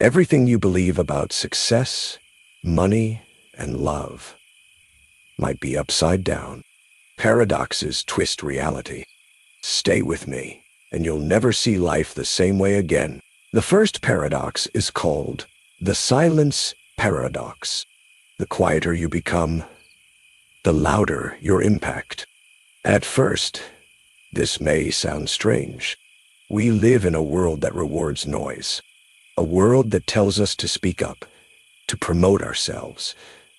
Everything you believe about success, money, and love might be upside down. Paradoxes twist reality. Stay with me, and you'll never see life the same way again. The first paradox is called the silence paradox. The quieter you become, the louder your impact. At first, this may sound strange. We live in a world that rewards noise, a world that tells us to speak up, to promote ourselves,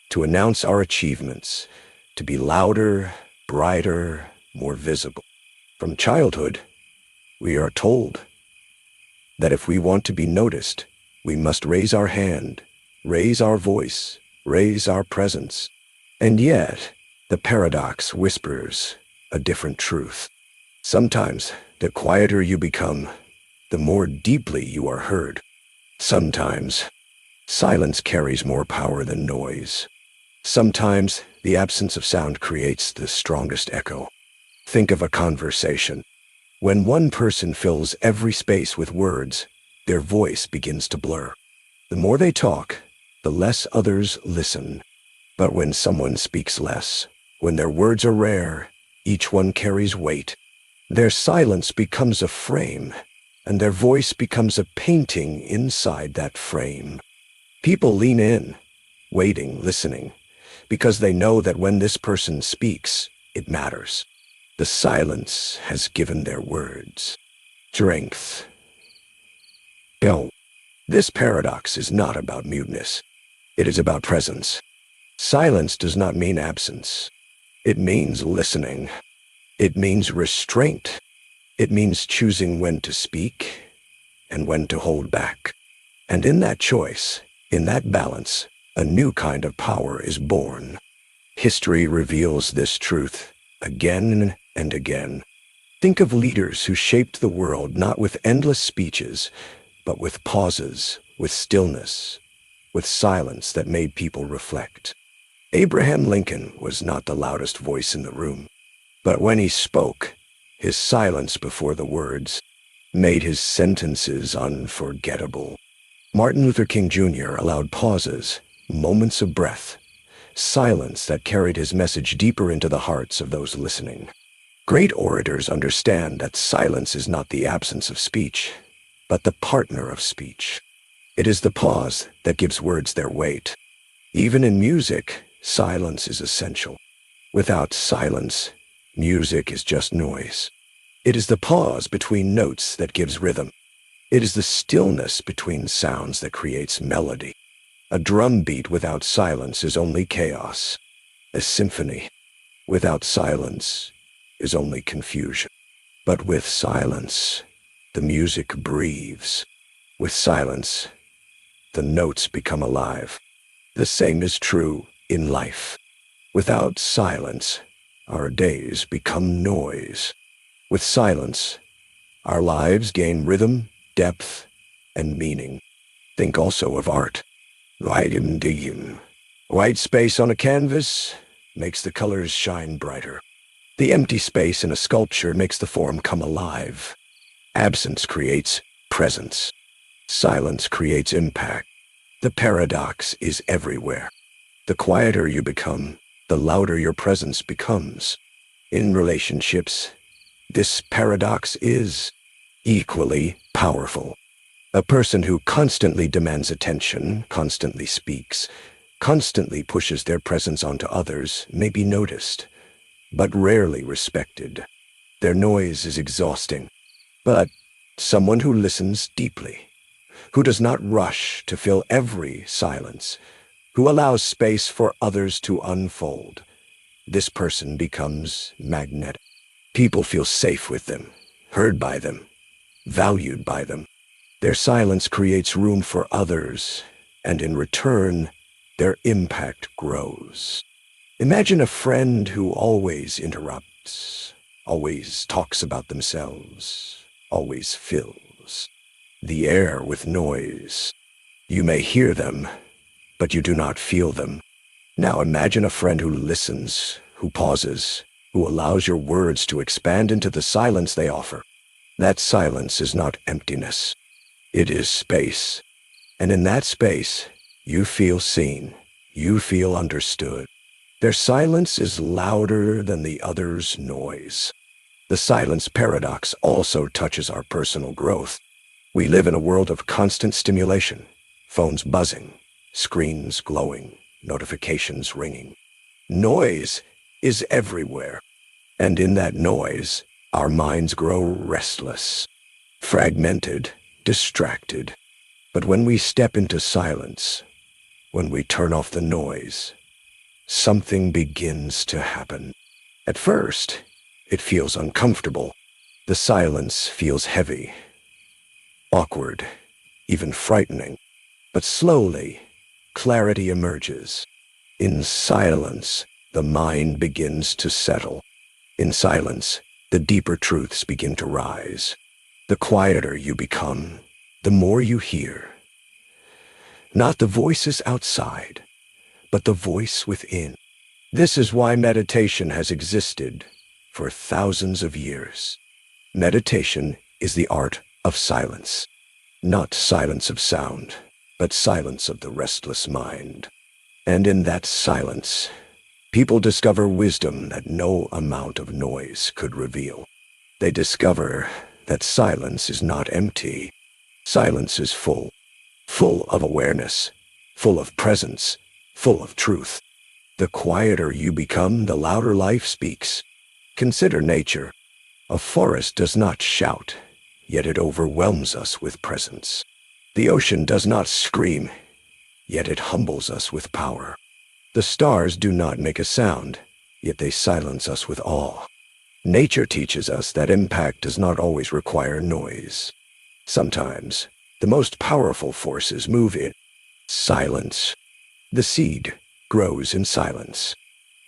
to announce our achievements, to be louder, brighter, more visible. From childhood, we are told that if we want to be noticed, we must raise our hand, raise our voice, raise our presence. And yet, the paradox whispers a different truth. Sometimes, the quieter you become, the more deeply you are heard. Sometimes, silence carries more power than noise. Sometimes, the absence of sound creates the strongest echo. Think of a conversation. When one person fills every space with words, their voice begins to blur. The more they talk, the less others listen. But when someone speaks less, when their words are rare, each one carries weight. Their silence becomes a frame, and their voice becomes a painting inside that frame. People lean in, waiting, listening, because they know that when this person speaks, it matters. The silence has given their words strength. No, this paradox is not about muteness. It is about presence. Silence does not mean absence. It means listening. It means restraint. It means choosing when to speak and when to hold back. And in that choice, in that balance, a new kind of power is born. History reveals this truth again and again. Think of leaders who shaped the world not with endless speeches, but with pauses, with stillness, with silence that made people reflect. Abraham Lincoln was not the loudest voice in the room, but when he spoke, his silence before the words made his sentences unforgettable. Martin Luther King Jr. allowed pauses, moments of breath, silence that carried his message deeper into the hearts of those listening. Great orators understand that silence is not the absence of speech, but the partner of speech. It is the pause that gives words their weight. Even in music, silence is essential. Without silence, music is just noise. It is the pause between notes that gives rhythm. It is the stillness between sounds that creates melody. A drum beat without silence is only chaos. A symphony without silence is only confusion. But with silence, the music breathes. With silence, the notes become alive. The same is true in life. Without silence, our days become noise. With silence, our lives gain rhythm, depth, and meaning. Think also of art. White space on a canvas makes the colors shine brighter. The empty space in a sculpture makes the form come alive. Absence creates presence. Silence creates impact. The paradox is everywhere. The quieter you become, the louder your presence becomes. In relationships, this paradox is equally powerful. A person who constantly demands attention, constantly speaks, constantly pushes their presence onto others may be noticed, but rarely respected. Their noise is exhausting. But someone who listens deeply, who does not rush to fill every silence, who allows space for others to unfold, this person becomes magnetic. People feel safe with them, heard by them, valued by them. Their silence creates room for others, and in return, their impact grows. Imagine a friend who always interrupts, always talks about themselves, always fills the air with noise. You may hear them, but you do not feel them. Now imagine a friend who listens, who pauses, who allows your words to expand into the silence they offer. That silence is not emptiness. It is space. And in that space, you feel seen. You feel understood. Their silence is louder than the other's noise. The silence paradox also touches our personal growth. We live in a world of constant stimulation, phones buzzing, screens glowing, notifications ringing. Noise is everywhere, and in that noise, our minds grow restless, fragmented, distracted. But when we step into silence, when we turn off the noise, something begins to happen. At first, it feels uncomfortable. The silence feels heavy, awkward, even frightening. But slowly, clarity emerges. In silence, the mind begins to settle. In silence, the deeper truths begin to rise. The quieter you become, the more you hear. Not the voices outside, but the voice within. This is why meditation has existed for thousands of years. Meditation is the art of silence. Not silence of sound, but silence of the restless mind. And in that silence, people discover wisdom that no amount of noise could reveal. They discover that silence is not empty. Silence is full, full of awareness, full of presence, full of truth. The quieter you become, the louder life speaks. Consider nature. A forest does not shout, yet it overwhelms us with presence. The ocean does not scream, yet it humbles us with power. The stars do not make a sound, yet they silence us with awe. Nature teaches us that impact does not always require noise. Sometimes, the most powerful forces move in silence. The seed grows in silence.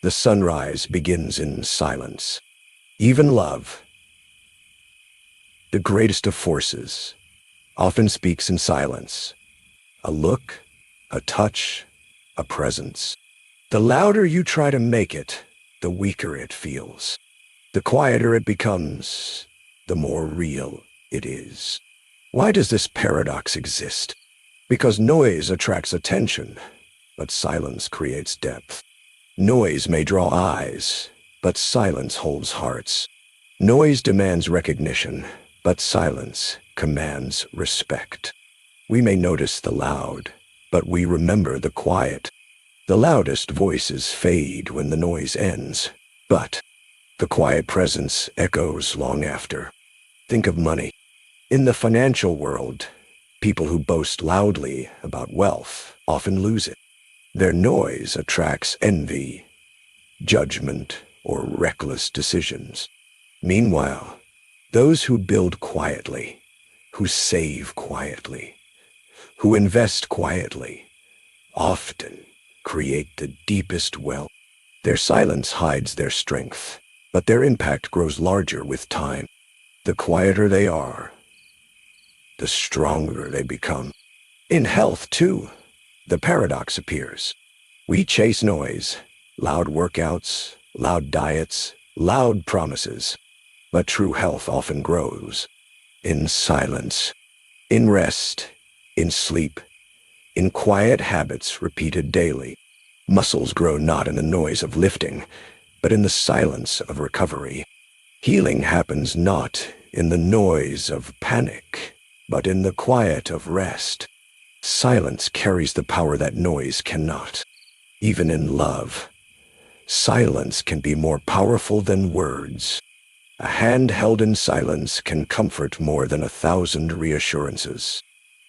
The sunrise begins in silence. Even love, the greatest of forces, often speaks in silence. A look, a touch, a presence. The louder you try to make it, the weaker it feels. The quieter it becomes, the more real it is. Why does this paradox exist? Because noise attracts attention, but silence creates depth. Noise may draw eyes, but silence holds hearts. Noise demands recognition, but silence commands respect. We may notice the loud, but we remember the quiet. The loudest voices fade when the noise ends, but the quiet presence echoes long after. Think of money. In the financial world, people who boast loudly about wealth often lose it. Their noise attracts envy, judgment, or reckless decisions. Meanwhile, those who build quietly, who save quietly, who invest quietly, often create the deepest wealth. Their silence hides their strength, but their impact grows larger with time. The quieter they are, the stronger they become. In health, too, the paradox appears. We chase noise, loud workouts, loud diets, loud promises, but true health often grows in silence, in rest, in sleep, in quiet habits repeated daily. Muscles grow not in the noise of lifting, but in the silence of recovery. Healing happens not in the noise of panic, but in the quiet of rest. Silence carries the power that noise cannot. Even in love, silence can be more powerful than words. A hand held in silence can comfort more than 1,000 reassurances.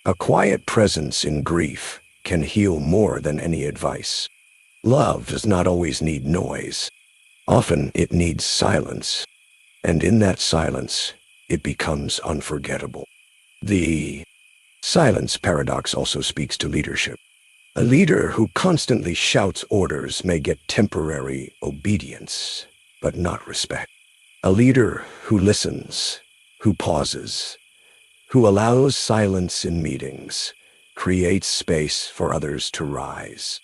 A quiet presence in grief can heal more than any advice. Love does not always need noise. Often it needs silence, and in that silence, it becomes unforgettable. The silence paradox also speaks to leadership. A leader who constantly shouts orders may get temporary obedience, but not respect. A leader who listens, who pauses, who allows silence in meetings, creates space for others to rise.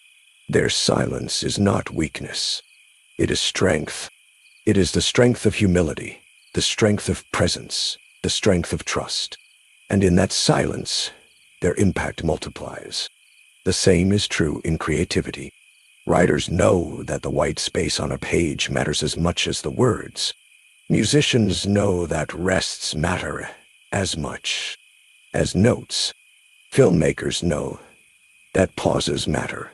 Their silence is not weakness. It is strength. It is the strength of humility, the strength of presence, the strength of trust. And in that silence, their impact multiplies. The same is true in creativity. Writers know that the white space on a page matters as much as the words. Musicians know that rests matter as much as notes. Filmmakers know that pauses matter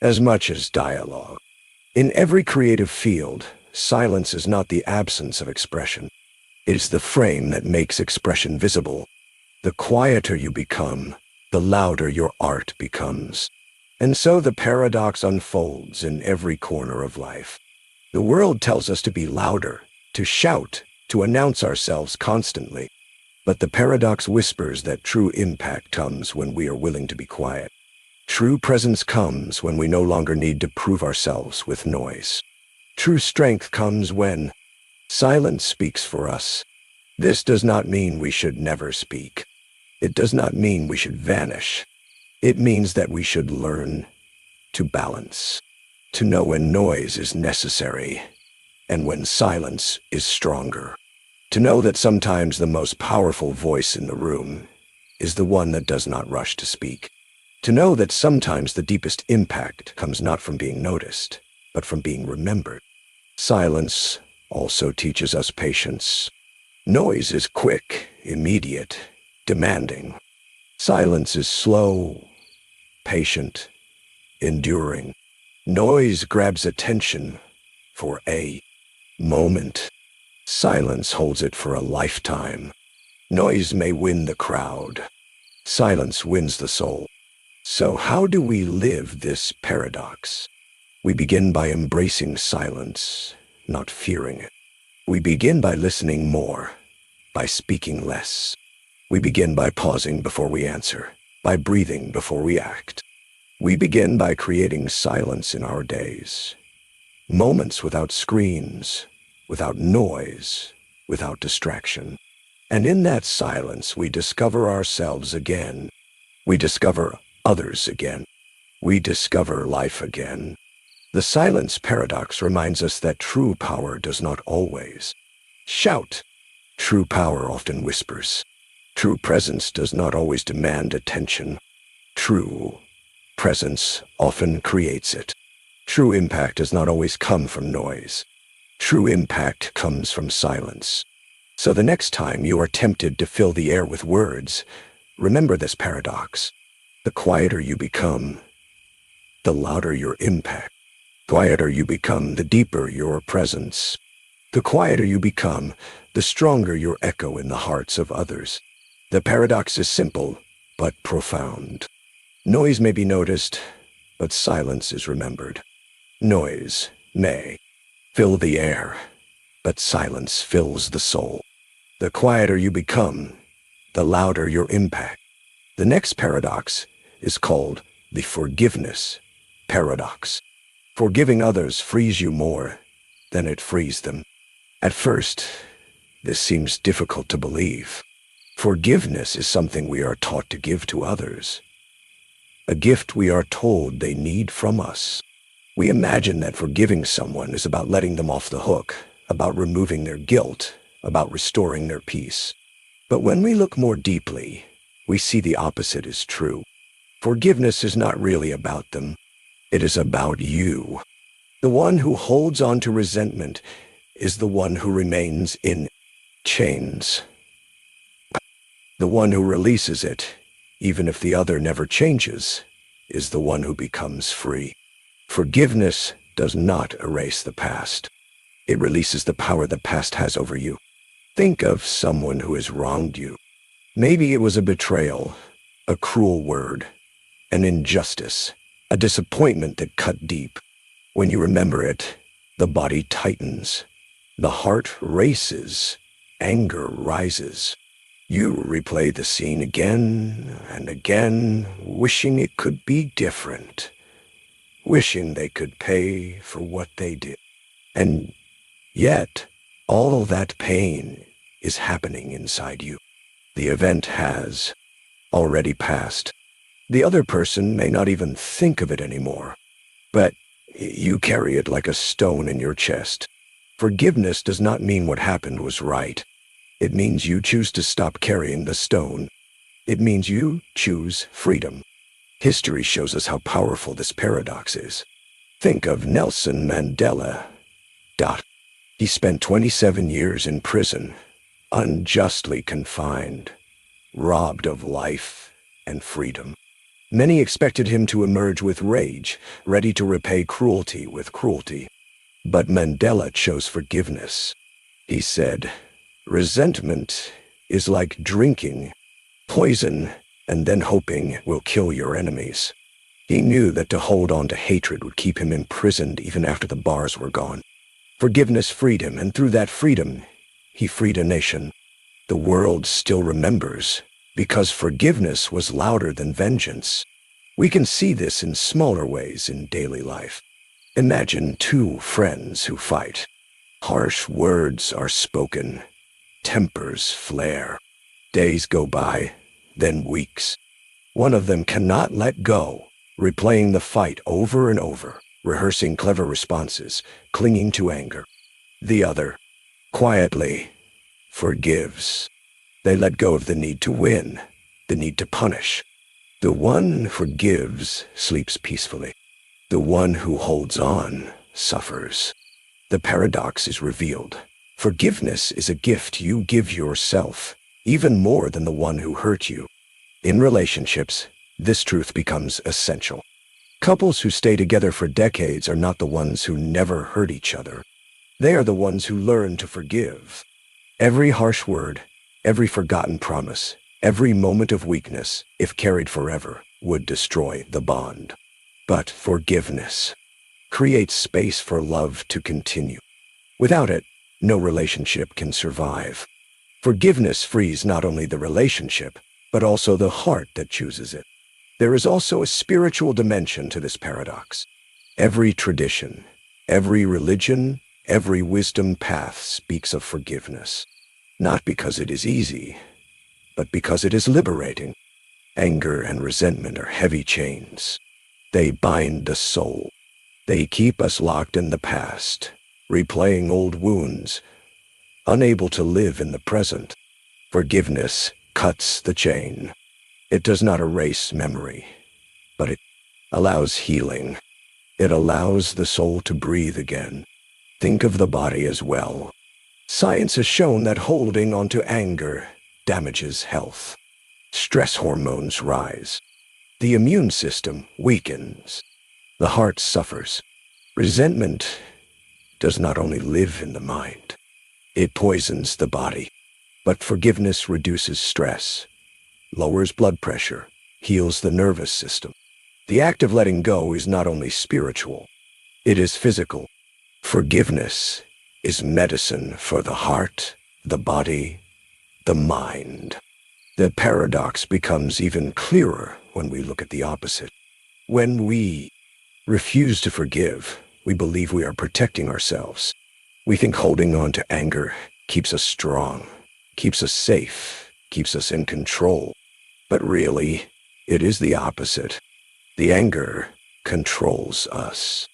as much as dialogue. In every creative field, silence is not the absence of expression. It is the frame that makes expression visible. The quieter you become, the louder your art becomes. And so the paradox unfolds in every corner of life. The world tells us to be louder, to shout, to announce ourselves constantly. But the paradox whispers that true impact comes when we are willing to be quiet. True presence comes when we no longer need to prove ourselves with noise. True strength comes when silence speaks for us. This does not mean we should never speak. It does not mean we should vanish. It means that we should learn to balance, to know when noise is necessary and when silence is stronger. To know that sometimes the most powerful voice in the room is the one that does not rush to speak. To know that sometimes the deepest impact comes not from being noticed, but from being remembered. Silence also teaches us patience. Noise is quick, immediate, demanding. Silence is slow, patient, enduring. Noise grabs attention for a moment. Silence holds it for a lifetime. Noise may win the crowd. Silence wins the soul. So how do we live this paradox? We begin by embracing silence, not fearing it. We begin by listening more, by speaking less. We begin by pausing before we answer, by breathing before we act. We begin by creating silence in our days. Moments without screens, without noise, without distraction. And in that silence, we discover ourselves again. We discover others again. We discover life again. The silence paradox reminds us that true power does not always shout. True power often whispers. True presence does not always demand attention. True presence often creates it. True impact does not always come from noise. True impact comes from silence. So the next time you are tempted to fill the air with words, remember this paradox. The quieter you become, the louder your impact. The quieter you become, the deeper your presence. The quieter you become, the stronger your echo in the hearts of others. The paradox is simple, but profound. Noise may be noticed, but silence is remembered. Noise may fill the air, but silence fills the soul. The quieter you become, the louder your impact. The next paradox is called the forgiveness paradox. Forgiving others frees you more than it frees them. At first, this seems difficult to believe. Forgiveness is something we are taught to give to others, a gift we are told they need from us. We imagine that forgiving someone is about letting them off the hook, about removing their guilt, about restoring their peace. But when we look more deeply, we see the opposite is true. Forgiveness is not really about them. It is about you. The one who holds on to resentment is the one who remains in chains. The one who releases it, even if the other never changes, is the one who becomes free. Forgiveness does not erase the past. It releases the power the past has over you. Think of someone who has wronged you. Maybe it was a betrayal, a cruel word, an injustice, a disappointment that cut deep. When you remember it, the body tightens, the heart races, anger rises. You replay the scene again and again, wishing it could be different, wishing they could pay for what they did. And yet, all that pain is happening inside you. The event has already passed. The other person may not even think of it anymore, but you carry it like a stone in your chest. Forgiveness does not mean what happened was right. It means you choose to stop carrying the stone. It means you choose freedom. History shows us how powerful this paradox is. Think of Nelson Mandela. He spent 27 years in prison, unjustly confined, robbed of life and freedom. Many expected him to emerge with rage, ready to repay cruelty with cruelty. But Mandela chose forgiveness. He said, "Resentment is like drinking poison and then hoping it will kill your enemies." He knew that to hold on to hatred would keep him imprisoned even after the bars were gone. Forgiveness freed him, and through that freedom, he freed a nation. The world still remembers, because forgiveness was louder than vengeance. We can see this in smaller ways in daily life. Imagine two friends who fight. Harsh words are spoken. Tempers flare. Days go by, then weeks. One of them cannot let go, replaying the fight over and over, rehearsing clever responses, clinging to anger. The other, quietly, forgives. They let go of the need to win, the need to punish. The one who forgives sleeps peacefully. The one who holds on suffers. The paradox is revealed. Forgiveness is a gift you give yourself, even more than the one who hurt you. In relationships, this truth becomes essential. Couples who stay together for decades are not the ones who never hurt each other. They are the ones who learn to forgive. Every harsh word, every forgotten promise, every moment of weakness, if carried forever, would destroy the bond. But forgiveness creates space for love to continue. Without it, no relationship can survive. Forgiveness frees not only the relationship, but also the heart that chooses it. There is also a spiritual dimension to this paradox. Every tradition, every religion, every wisdom path speaks of forgiveness. Not because it is easy, but because it is liberating. Anger and resentment are heavy chains. They bind the soul. They keep us locked in the past, replaying old wounds, unable to live in the present. Forgiveness cuts the chain. It does not erase memory, but it allows healing. It allows the soul to breathe again. Think of the body as well. Science has shown that holding onto anger damages health. Stress hormones rise. The immune system weakens. The heart suffers. Resentment does not only live in the mind, it poisons the body. But forgiveness reduces stress, lowers blood pressure, heals the nervous system. The act of letting go is not only spiritual, it is physical. Forgiveness is medicine for the heart, the body, the mind. The paradox becomes even clearer when we look at the opposite. When we refuse to forgive, we believe we are protecting ourselves. We think holding on to anger keeps us strong, keeps us safe, keeps us in control. But really, it is the opposite. The anger controls us.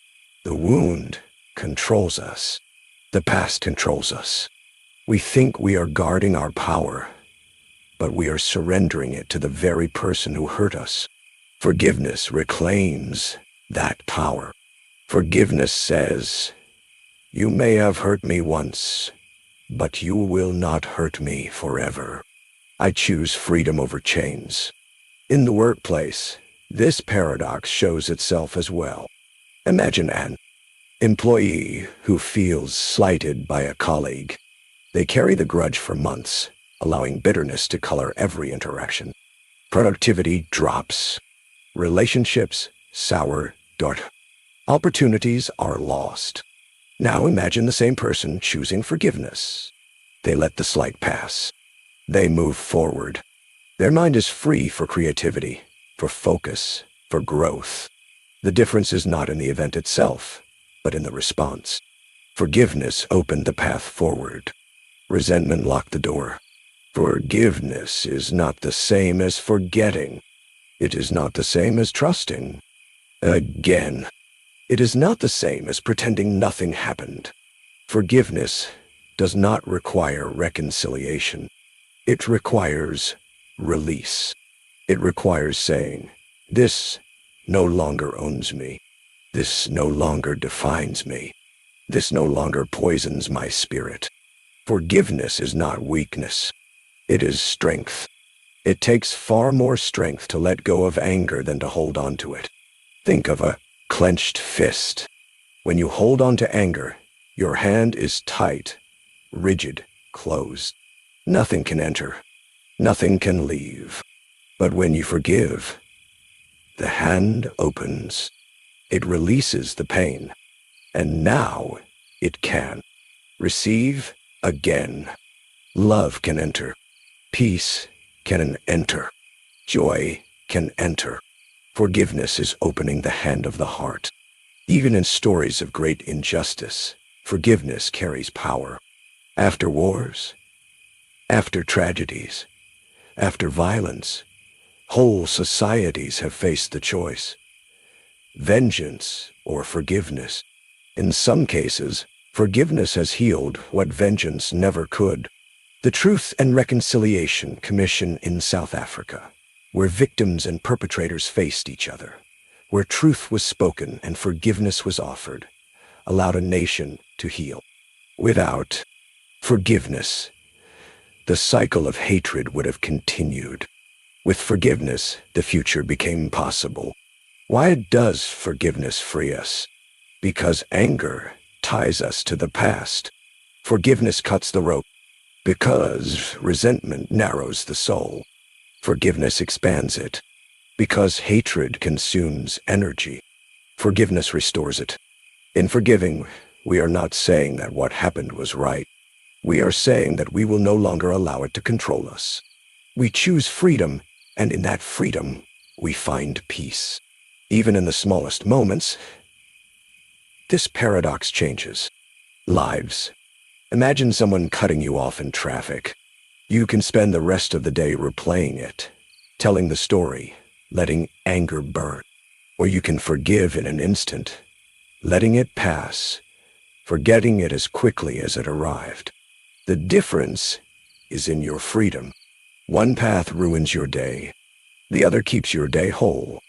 The wound controls us. The past controls us. We think we are guarding our power, but we are surrendering it to the very person who hurt us. Forgiveness reclaims that power. Forgiveness says, "You may have hurt me once, but you will not hurt me forever." I choose freedom over chains. In the workplace, this paradox shows itself as well. Imagine an employee who feels slighted by a colleague. They carry the grudge for months, allowing bitterness to color every interaction. Productivity drops. Relationships sour. Opportunities are lost. Now imagine the same person choosing forgiveness. They let the slight pass. They move forward. Their mind is free for creativity, for focus, for growth. The difference is not in the event itself, but in the response. Forgiveness opened the path forward. Resentment locked the door. Forgiveness is not the same as forgetting. It is not the same as trusting. Again, it is not the same as pretending nothing happened. Forgiveness does not require reconciliation. It requires release. It requires saying, "This no longer owns me. This no longer defines me. This no longer poisons my spirit." Forgiveness is not weakness. It is strength. It takes far more strength to let go of anger than to hold on to it. Think of a clenched fist. When you hold on to anger, your hand is tight, rigid, closed. Nothing can enter. Nothing can leave. But when you forgive, the hand opens. It releases the pain. And now it can receive again. Love can enter. Peace can enter. Joy can enter. Forgiveness is opening the hand of the heart. Even in stories of great injustice, forgiveness carries power. After wars, after tragedies, after violence, whole societies have faced the choice: vengeance or forgiveness. In some cases, forgiveness has healed what vengeance never could. The Truth and Reconciliation Commission in South Africa, where victims and perpetrators faced each other, where truth was spoken and forgiveness was offered, allowed a nation to heal. Without forgiveness, the cycle of hatred would have continued. With forgiveness, the future became possible. Why does forgiveness free us? Because anger ties us to the past. Forgiveness cuts the rope. Because resentment narrows the soul. Forgiveness expands it. Because hatred consumes energy. Forgiveness restores it. In forgiving, we are not saying that what happened was right. We are saying that we will no longer allow it to control us. We choose freedom, and in that freedom, we find peace. Even in the smallest moments, this paradox changes lives. Imagine someone cutting you off in traffic. You can spend the rest of the day replaying it, telling the story, letting anger burn. Or you can forgive in an instant, letting it pass, forgetting it as quickly as it arrived. The difference is in your freedom. One path ruins your day. The other keeps your day whole.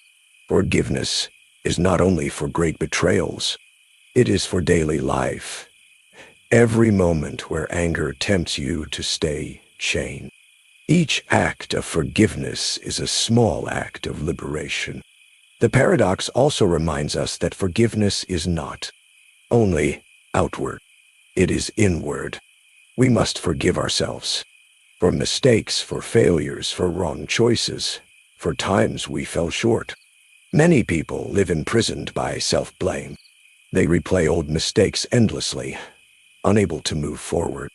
Forgiveness is not only for great betrayals. It is for daily life. Every moment where anger tempts you to stay chained. Each act of forgiveness is a small act of liberation. The paradox also reminds us that forgiveness is not only outward. It is inward. We must forgive ourselves for mistakes, for failures, for wrong choices, for times we fell short. Many people live imprisoned by self-blame. They replay old mistakes endlessly, unable to move forward.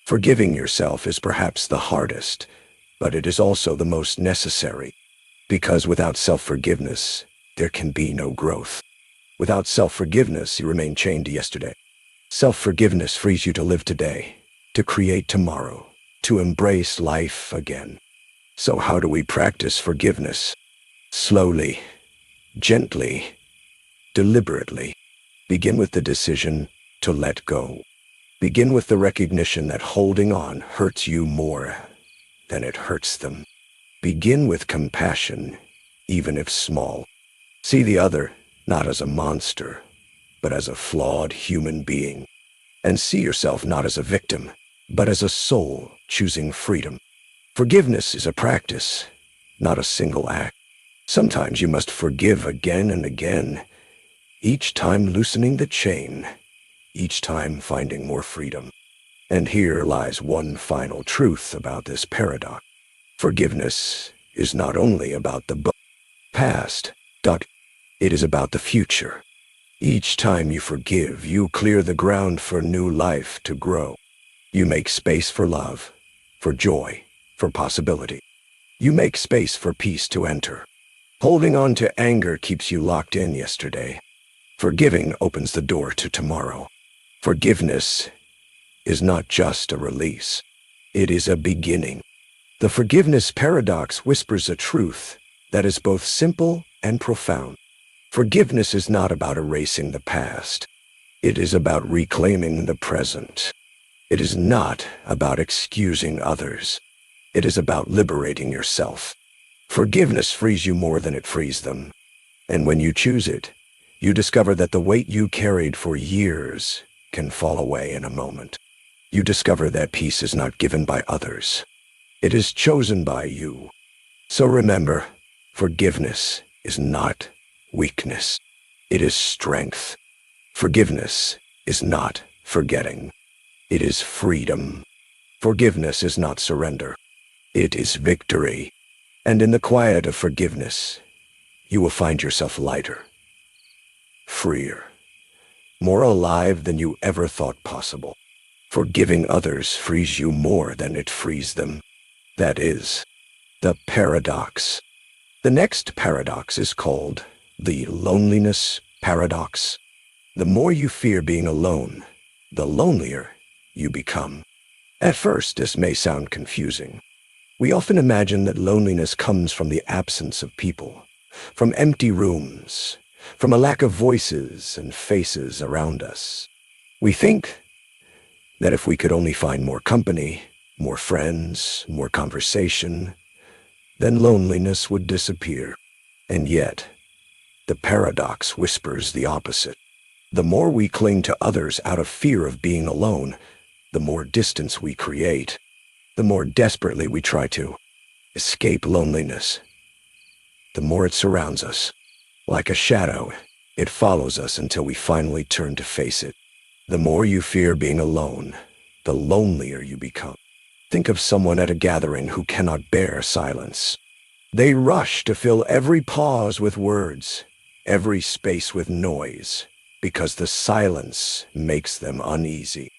Forgiving yourself is perhaps the hardest, but it is also the most necessary. Because without self-forgiveness, there can be no growth. Without self-forgiveness, you remain chained to yesterday. Self-forgiveness frees you to live today, to create tomorrow, to embrace life again. So how do we practice forgiveness? Slowly, gently, deliberately. Begin with the decision to let go. Begin with the recognition that holding on hurts you more than it hurts them. Begin with compassion, even if small. See the other not as a monster, but as a flawed human being. And see yourself not as a victim, but as a soul choosing freedom. Forgiveness is a practice, not a single act. Sometimes you must forgive again and again, each time loosening the chain, each time finding more freedom. And here lies one final truth about this paradox. Forgiveness is not only about the past, it is about the future. Each time you forgive, you clear the ground for new life to grow. You make space for love, for joy, for possibility. You make space for peace to enter. Holding on to anger keeps you locked in yesterday. Forgiving opens the door to tomorrow. Forgiveness is not just a release. It is a beginning. The forgiveness paradox whispers a truth that is both simple and profound. Forgiveness is not about erasing the past. It is about reclaiming the present. It is not about excusing others. It is about liberating yourself. Forgiveness frees you more than it frees them. And when you choose it, you discover that the weight you carried for years can fall away in a moment. You discover that peace is not given by others. It is chosen by you. So remember, forgiveness is not weakness. It is strength. Forgiveness is not forgetting. It is freedom. Forgiveness is not surrender. It is victory. And in the quiet of forgiveness, you will find yourself lighter, freer, more alive than you ever thought possible. Forgiving others frees you more than it frees them. That is the paradox. The next paradox is called the loneliness paradox. The more you fear being alone, the lonelier you become. At first, this may sound confusing. We often imagine that loneliness comes from the absence of people, from empty rooms, from a lack of voices and faces around us. We think that if we could only find more company, more friends, more conversation, then loneliness would disappear. And yet, the paradox whispers the opposite. The more we cling to others out of fear of being alone, the more distance we create, the more desperately we try to escape loneliness, the more it surrounds us. Like a shadow, it follows us until we finally turn to face it. The more you fear being alone, the lonelier you become. Think of someone at a gathering who cannot bear silence. They rush to fill every pause with words, every space with noise, because the silence makes them uneasy.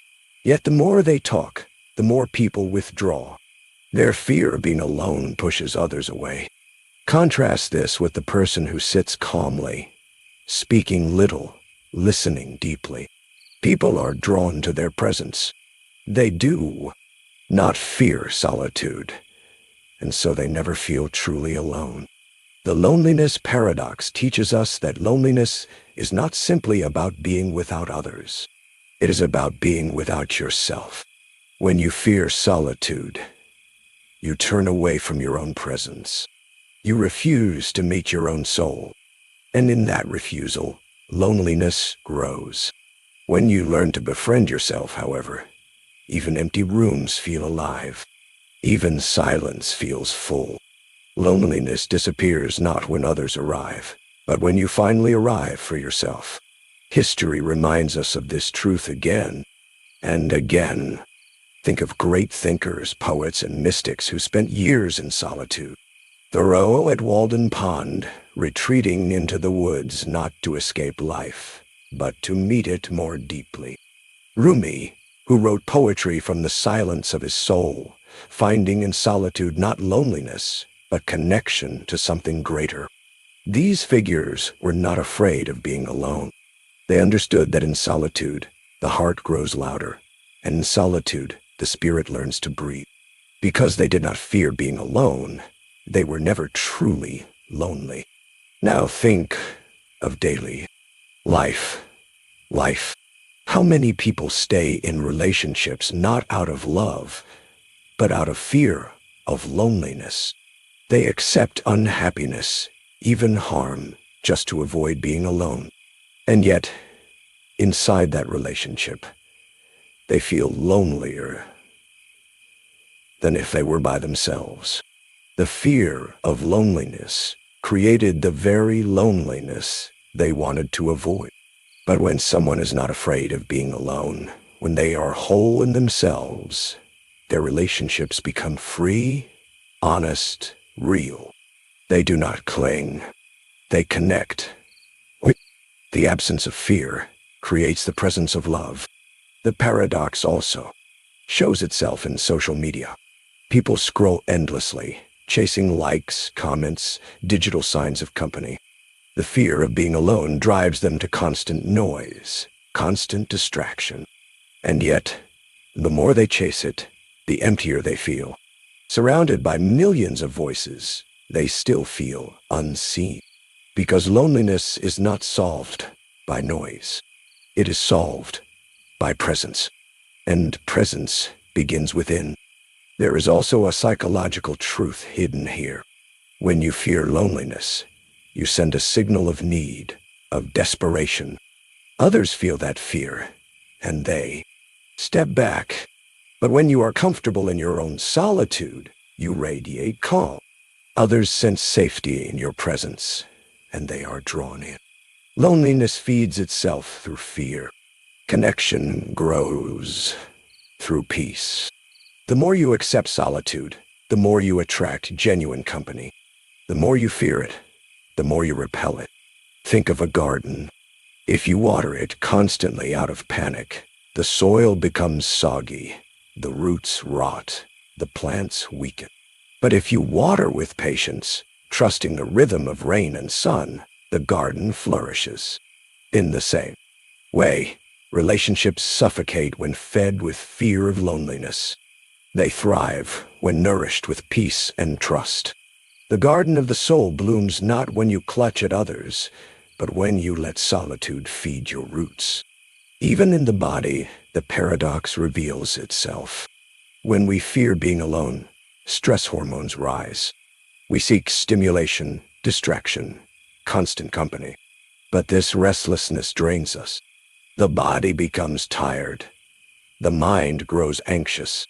Yet the more they talk, the more people withdraw. Their fear of being alone pushes others away. Contrast this with the person who sits calmly, speaking little, listening deeply. People are drawn to their presence. They do not fear solitude, and so they never feel truly alone. The loneliness paradox teaches us that loneliness is not simply about being without others. It is about being without yourself. When you fear solitude, you turn away from your own presence. You refuse to meet your own soul. And in that refusal, loneliness grows. When you learn to befriend yourself, however, even empty rooms feel alive. Even silence feels full. Loneliness disappears not when others arrive, but when you finally arrive for yourself. History reminds us of this truth again and again. Think of great thinkers, poets, and mystics who spent years in solitude. Thoreau at Walden Pond, retreating into the woods not to escape life, but to meet it more deeply. Rumi, who wrote poetry from the silence of his soul, finding in solitude not loneliness, but connection to something greater. These figures were not afraid of being alone. They understood that in solitude, the heart grows louder, and in solitude, the spirit learns to breathe. Because they did not fear being alone, they were never truly lonely. Now think of daily life. How many people stay in relationships not out of love, but out of fear of loneliness? They accept unhappiness, even harm, just to avoid being alone. And yet, inside that relationship, they feel lonelier than if they were by themselves. The fear of loneliness created the very loneliness they wanted to avoid. But when someone is not afraid of being alone, when they are whole in themselves, their relationships become free, honest, real. They do not cling. They connect. The absence of fear creates the presence of love. The paradox also shows itself in social media. People scroll endlessly, chasing likes, comments, digital signs of company. The fear of being alone drives them to constant noise, constant distraction. And yet, the more they chase it, the emptier they feel. Surrounded by millions of voices, they still feel unseen. Because loneliness is not solved by noise. It is solved by presence. And presence begins within. There is also a psychological truth hidden here. When you fear loneliness, you send a signal of need, of desperation. Others feel that fear, and they step back. But when you are comfortable in your own solitude, you radiate calm. Others sense safety in your presence, and they are drawn in. Loneliness feeds itself through fear. Connection grows through peace. The more you accept solitude, the more you attract genuine company. The more you fear it, the more you repel it. Think of a garden. If you water it constantly out of panic, the soil becomes soggy, the roots rot, the plants weaken. But if you water with patience, trusting the rhythm of rain and sun, the garden flourishes. In the same way, relationships suffocate when fed with fear of loneliness. They thrive when nourished with peace and trust. The garden of the soul blooms not when you clutch at others, but when you let solitude feed your roots. Even in the body, the paradox reveals itself. When we fear being alone, stress hormones rise. We seek stimulation, distraction, constant company. But this restlessness drains us. The body becomes tired. The mind grows anxious.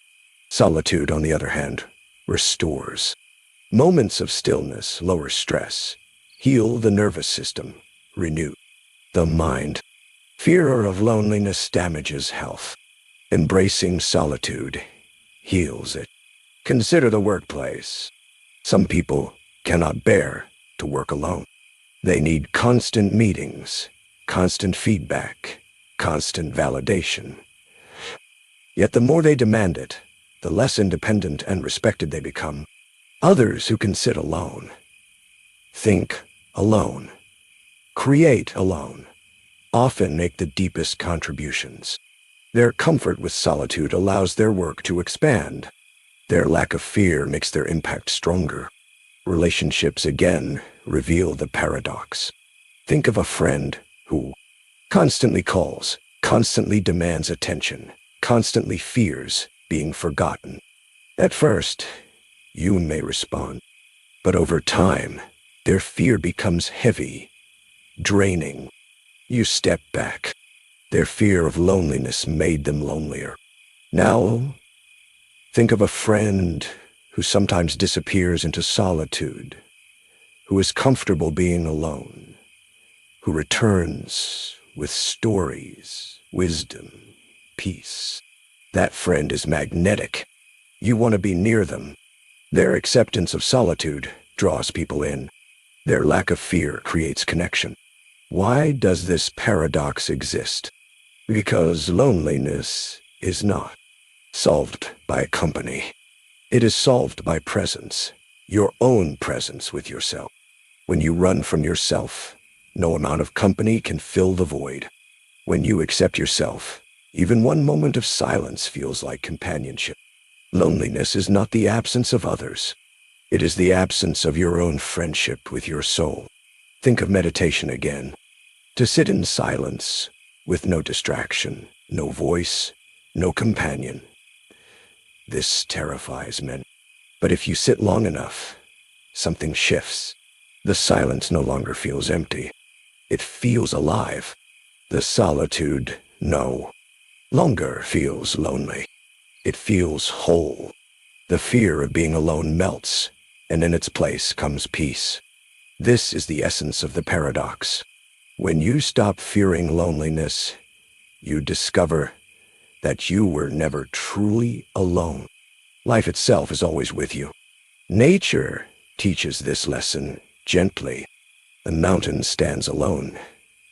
Solitude, on the other hand, restores. Moments of stillness lower stress, heal the nervous system, renew the mind. Fear of loneliness damages health. Embracing solitude heals it. Consider the workplace. Some people cannot bear to work alone. They need constant meetings, constant feedback, constant validation. Yet the more they demand it, the less independent and respected they become. Others who can sit alone, think alone, create alone, often make the deepest contributions. Their comfort with solitude allows their work to expand. Their lack of fear makes their impact stronger. Relationships again reveal the paradox. Think of a friend who constantly calls, constantly demands attention, constantly fears being forgotten. At first, you may respond, but over time, their fear becomes heavy, draining. You step back. Their fear of loneliness made them lonelier. Now, think of a friend who sometimes disappears into solitude, who is comfortable being alone, who returns with stories, wisdom, peace. That friend is magnetic. You want to be near them. Their acceptance of solitude draws people in. Their lack of fear creates connection. Why does this paradox exist? Because loneliness is not solved by company. It is solved by presence, your own presence with yourself. When you run from yourself, no amount of company can fill the void. When you accept yourself, even one moment of silence feels like companionship. Loneliness is not the absence of others. It is the absence of your own friendship with your soul. Think of meditation again. To sit in silence, with no distraction, no voice, no companion. This terrifies men. But if you sit long enough, something shifts. The silence no longer feels empty. It feels alive. The solitude, no longer feels lonely. It feels whole. The fear of being alone melts, and in its place comes peace. This is the essence of the paradox. When you stop fearing loneliness, you discover that you were never truly alone. Life itself is always with you. Nature teaches this lesson gently. The mountain stands alone,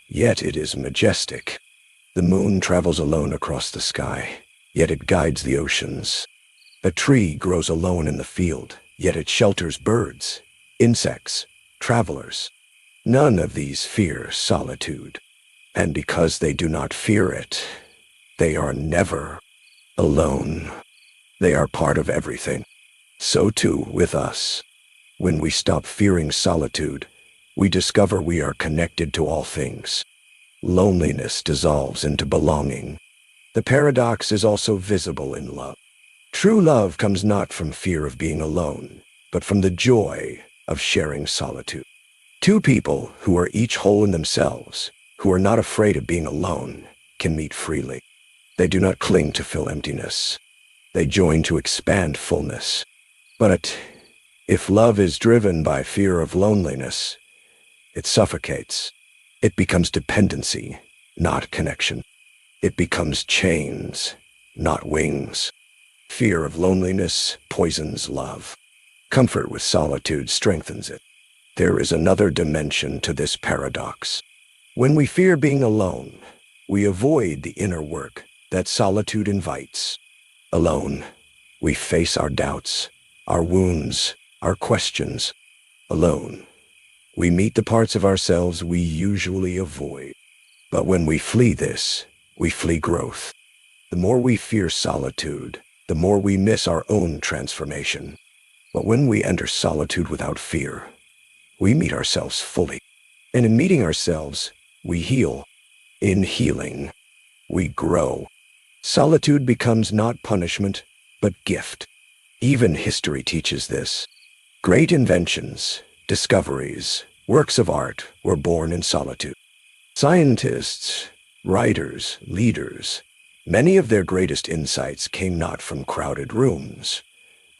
yet it is majestic. The moon travels alone across the sky, yet it guides the oceans. A tree grows alone in the field, yet it shelters birds, insects, travelers. None of these fear solitude, and because they do not fear it, they are never alone. They are part of everything. So too with us. When we stop fearing solitude, we discover we are connected to all things. Loneliness dissolves into belonging. The paradox is also visible in love. True love comes not from fear of being alone, but from the joy of sharing solitude. Two people who are each whole in themselves, who are not afraid of being alone, can meet freely. They do not cling to fill emptiness. They join to expand fullness. But if love is driven by fear of loneliness, it suffocates. It becomes dependency, not connection. It becomes chains, not wings. Fear of loneliness poisons love. Comfort with solitude strengthens it. There is another dimension to this paradox. When we fear being alone, we avoid the inner work that solitude invites. Alone, we face our doubts, our wounds, our questions. Alone, we meet the parts of ourselves we usually avoid. But when we flee this, we flee growth. The more we fear solitude, the more we miss our own transformation. But when we enter solitude without fear, we meet ourselves fully. And in meeting ourselves, we heal. In healing, we grow. Solitude becomes not punishment, but gift. Even history teaches this. Great inventions, discoveries, works of art were born in solitude. Scientists, writers, leaders, many of their greatest insights came not from crowded rooms,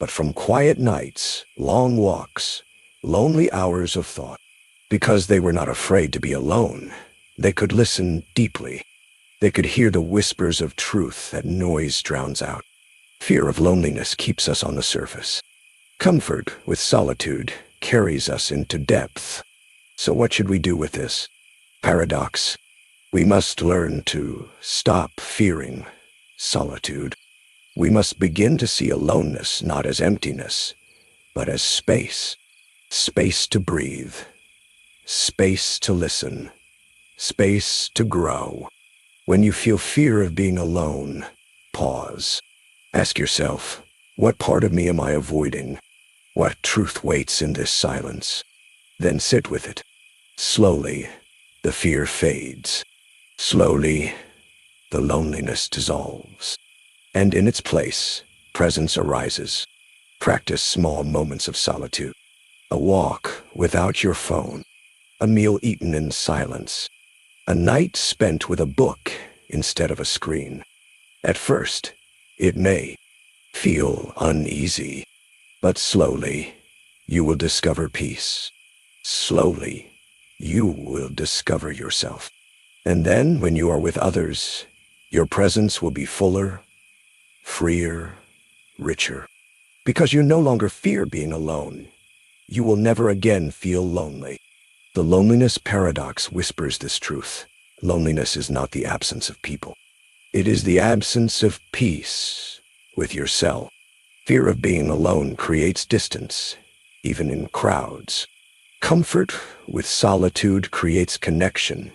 but from quiet nights, long walks, lonely hours of thought. Because they were not afraid to be alone, they could listen deeply. They could hear the whispers of truth that noise drowns out. Fear of loneliness keeps us on the surface. Comfort with solitude carries us into depth. So what should we do with this paradox? We must learn to stop fearing solitude. We must begin to see aloneness not as emptiness, but as space. Space to breathe. Space to listen. Space to grow. When you feel fear of being alone, pause. Ask yourself, what part of me am I avoiding? What truth waits in this silence? Then sit with it. Slowly, the fear fades. Slowly, the loneliness dissolves. And in its place, presence arises. Practice small moments of solitude. A walk without your phone. A meal eaten in silence. A night spent with a book instead of a screen. At first, it may feel uneasy, but slowly, you will discover peace. Slowly, you will discover yourself. And then, when you are with others, your presence will be fuller, freer, richer. Because you no longer fear being alone, you will never again feel lonely. The loneliness paradox whispers this truth. Loneliness is not the absence of people. It is the absence of peace with yourself. Fear of being alone creates distance, even in crowds. Comfort with solitude creates connection,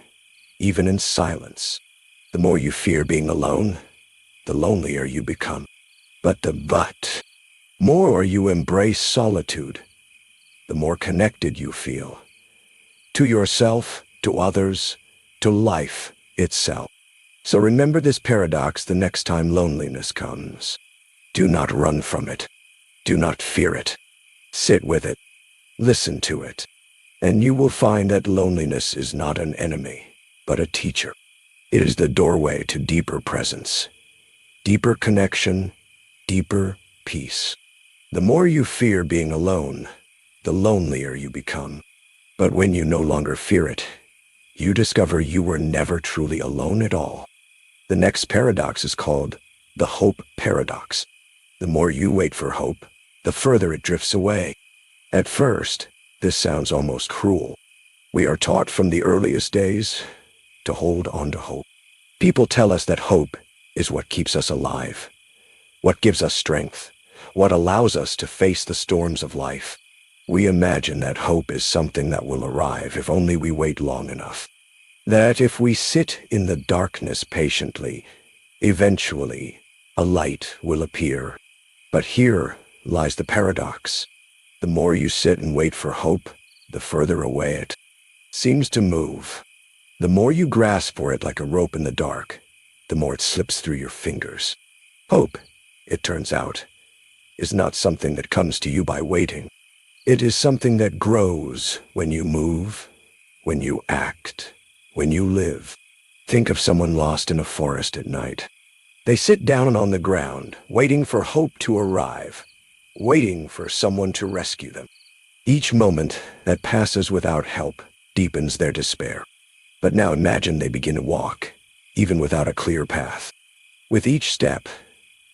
even in silence. The more you fear being alone, the lonelier you become. But more you embrace solitude, the more connected you feel. To yourself, to others, to life itself. So remember this paradox the next time loneliness comes. Do not run from it. Do not fear it. Sit with it. Listen to it. And you will find that loneliness is not an enemy, but a teacher. It is the doorway to deeper presence, deeper connection, deeper peace. The more you fear being alone, the lonelier you become. But when you no longer fear it, you discover you were never truly alone at all. The next paradox is called the hope paradox. The more you wait for hope, the further it drifts away. At first, this sounds almost cruel. We are taught from the earliest days to hold on to hope. People tell us that hope is what keeps us alive, what gives us strength, what allows us to face the storms of life. We imagine that hope is something that will arrive if only we wait long enough. That if we sit in the darkness patiently, eventually a light will appear. But here lies the paradox. The more you sit and wait for hope, the further away it seems to move. The more you grasp for it like a rope in the dark, the more it slips through your fingers. Hope, it turns out, is not something that comes to you by waiting, It is something that grows when you move, when you act, when you live. Think of someone lost in a forest at night. They sit down on the ground, waiting for hope to arrive, waiting for someone to rescue them. Each moment that passes without help deepens their despair. But now imagine they begin to walk, even without a clear path. With each step,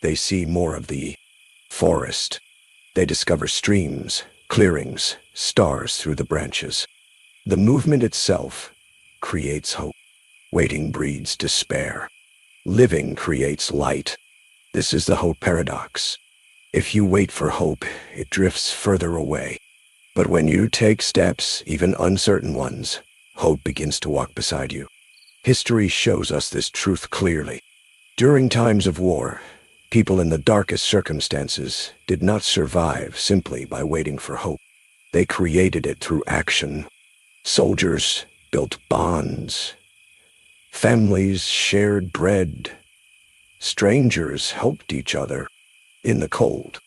they see more of the forest. They discover streams, clearings, stars through the branches. The movement itself creates hope. Waiting breeds despair. Living creates light. This is the hope paradox. If you wait for hope, it drifts further away. But when you take steps, even uncertain ones, hope begins to walk beside you. History shows us this truth clearly. During times of war, people in the darkest circumstances did not survive simply by waiting for hope. They created it through action. Soldiers built bonds. Families shared bread. Strangers helped each other in the cold.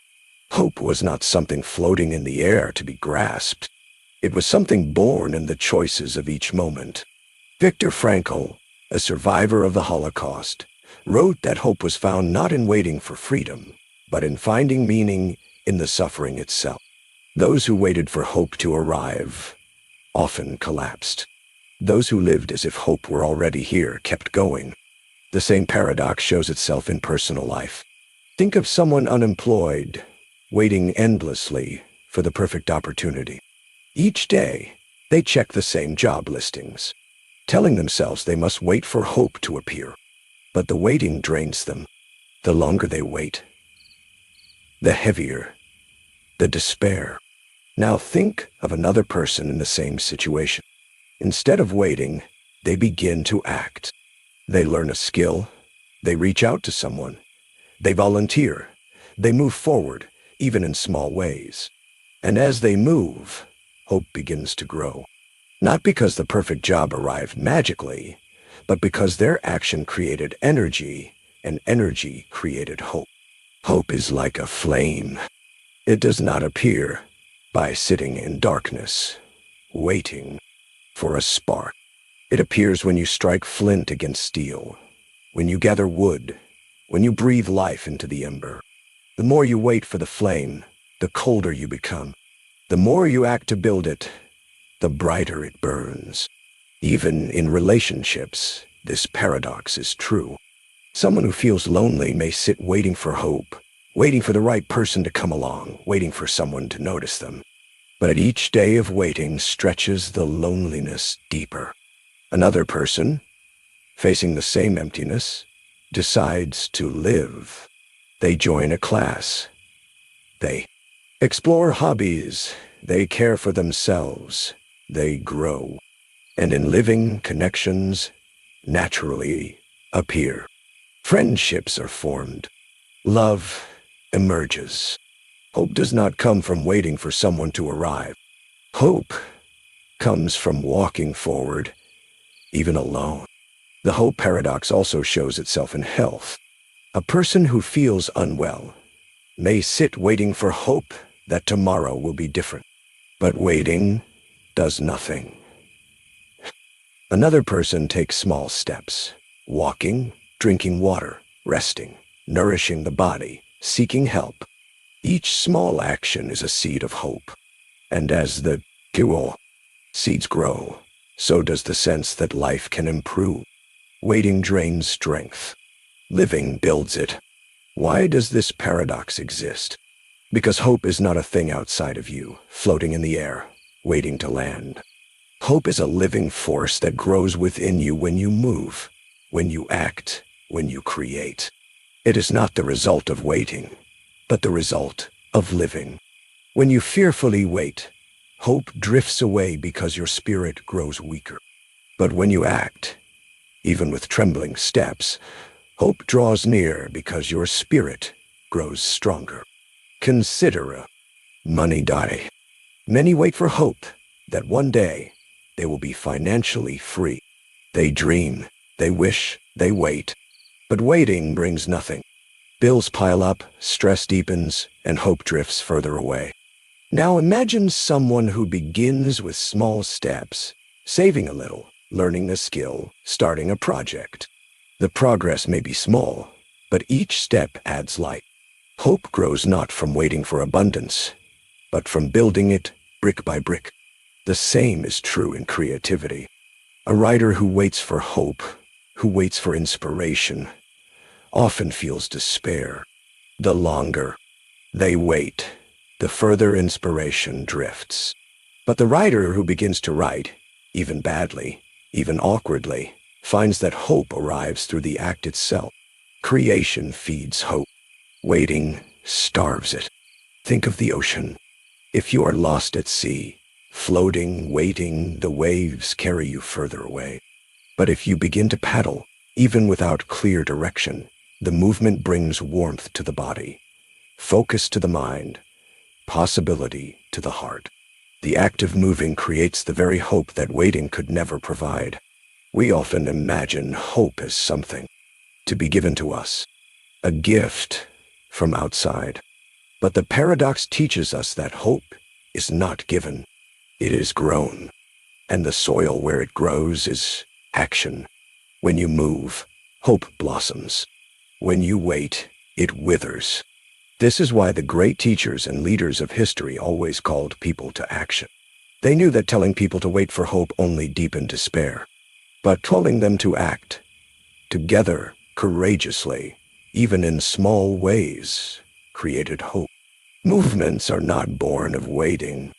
Hope was not something floating in the air to be grasped. It was something born in the choices of each moment. Viktor Frankl, a survivor of the Holocaust, wrote that hope was found not in waiting for freedom, but in finding meaning in the suffering itself. Those who waited for hope to arrive often collapsed. Those who lived as if hope were already here kept going. The same paradox shows itself in personal life. Think of someone unemployed, waiting endlessly for the perfect opportunity. Each day, they check the same job listings, telling themselves they must wait for hope to appear. But the waiting drains them. The longer they wait, the heavier the despair. Now think of another person in the same situation. Instead of waiting, they begin to act. They learn a skill. They reach out to someone. They volunteer. They move forward, even in small ways. And as they move, hope begins to grow. Not because the perfect job arrived magically, but because their action created energy, and energy created hope. Hope is like a flame. It does not appear by sitting in darkness, waiting for a spark. It appears when you strike flint against steel, when you gather wood, when you breathe life into the ember. The more you wait for the flame, the colder you become. The more you act to build it, the brighter it burns. Even in relationships, this paradox is true. Someone who feels lonely may sit waiting for hope, waiting for the right person to come along, waiting for someone to notice them. But at each day of waiting stretches the loneliness deeper. Another person, facing the same emptiness, decides to live. They join a class. They explore hobbies. They care for themselves. They grow. And in living, connections naturally appear. Friendships are formed. Love emerges. Hope does not come from waiting for someone to arrive. Hope comes from walking forward, even alone. The hope paradox also shows itself in health. A person who feels unwell may sit waiting for hope that tomorrow will be different. But waiting does nothing. Another person takes small steps, walking, drinking water, resting, nourishing the body, seeking help. Each small action is a seed of hope. And as the seeds grow, so does the sense that life can improve. Waiting drains strength. Living builds it. Why does this paradox exist? Because hope is not a thing outside of you, floating in the air, waiting to land. Hope is a living force that grows within you when you move, when you act, when you create. It is not the result of waiting, but the result of living. When you fearfully wait, hope drifts away because your spirit grows weaker. But when you act, even with trembling steps, hope draws near because your spirit grows stronger. Consider a money die. Many wait for hope that one day they will be financially free. They dream, they wish, they wait. But waiting brings nothing. Bills pile up, stress deepens, and hope drifts further away. Now imagine someone who begins with small steps, saving a little, learning a skill, starting a project. The progress may be small, but each step adds light. Hope grows not from waiting for abundance, but from building it brick by brick. The same is true in creativity. A writer who waits for hope, who waits for inspiration, often feels despair. The longer they wait, the further inspiration drifts. But the writer who begins to write, even badly, even awkwardly, finds that hope arrives through the act itself. Creation feeds hope. Waiting starves it. Think of the ocean. If you are lost at sea, floating, waiting, the waves carry you further away. But if you begin to paddle, even without clear direction, the movement brings warmth to the body, focus to the mind, possibility to the heart. The act of moving creates the very hope that waiting could never provide. We often imagine hope as something to be given to us, a gift from outside. But the paradox teaches us that hope is not given, it is grown. And the soil where it grows is action. When you move, hope blossoms. When you wait, it withers. This is why the great teachers and leaders of history always called people to action. They knew that telling people to wait for hope only deepened despair. But telling them to act, together, courageously, even in small ways, created hope. Movements are not born of waiting.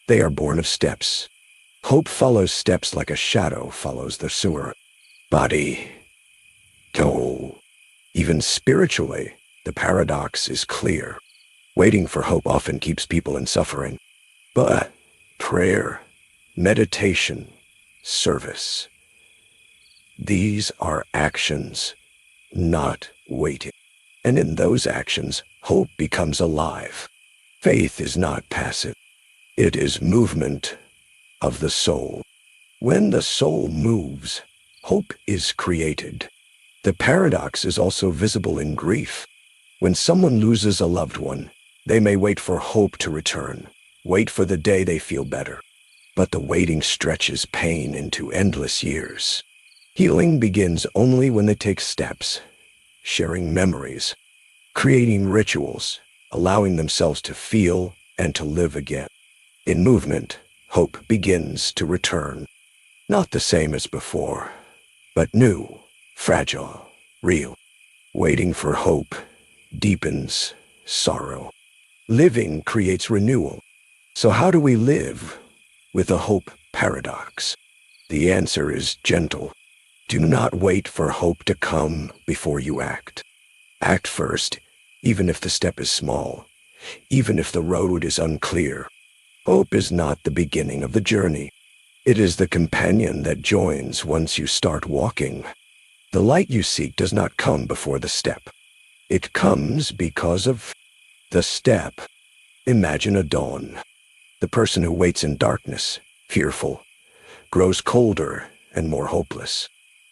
They are born of steps. Hope follows steps like a shadow follows the sewer. Body, toe. Even spiritually, the paradox is clear. Waiting for hope often keeps people in suffering. But prayer, meditation, service, these are actions, not waiting. And in those actions, hope becomes alive. Faith is not passive. It is movement of the soul. When the soul moves, hope is created. The paradox is also visible in grief. When someone loses a loved one, they may wait for hope to return, wait for the day they feel better. But the waiting stretches pain into endless years. Healing begins only when they take steps, sharing memories, creating rituals, allowing themselves to feel and to live again. In movement, hope begins to return. Not the same as before, but new, fragile, real. Waiting for hope deepens sorrow. Living creates renewal. So how do we live with a hope paradox? The answer is gentle. Do not wait for hope to come before you act. Act first, even if the step is small, even if the road is unclear. Hope is not the beginning of the journey. It is the companion that joins once you start walking. The light you seek does not come before the step. It comes because of the step. Imagine a dawn. The person who waits in darkness, fearful, grows colder and more hopeless.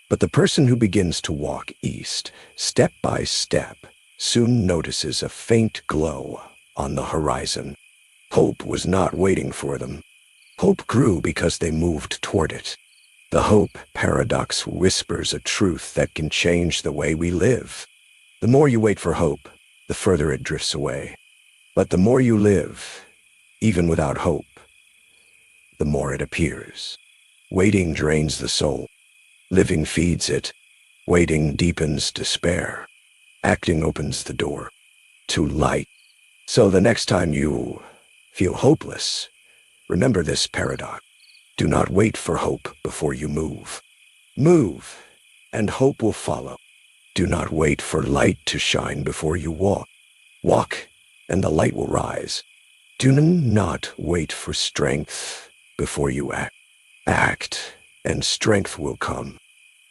But the person who begins to walk east, step by step, soon notices a faint glow on the horizon. Hope was not waiting for them. Hope grew because they moved toward it. The hope paradox whispers a truth that can change the way we live. The more you wait for hope, the further it drifts away. But the more you live, even without hope, the more it appears. Waiting drains the soul. Living feeds it. Waiting deepens despair. Acting opens the door to light. So the next time you feel hopeless, remember this paradox. Do not wait for hope before you move. Move, and hope will follow. Do not wait for light to shine before you walk. Walk, and the light will rise. Do not wait for strength before you act. Act, and strength will come.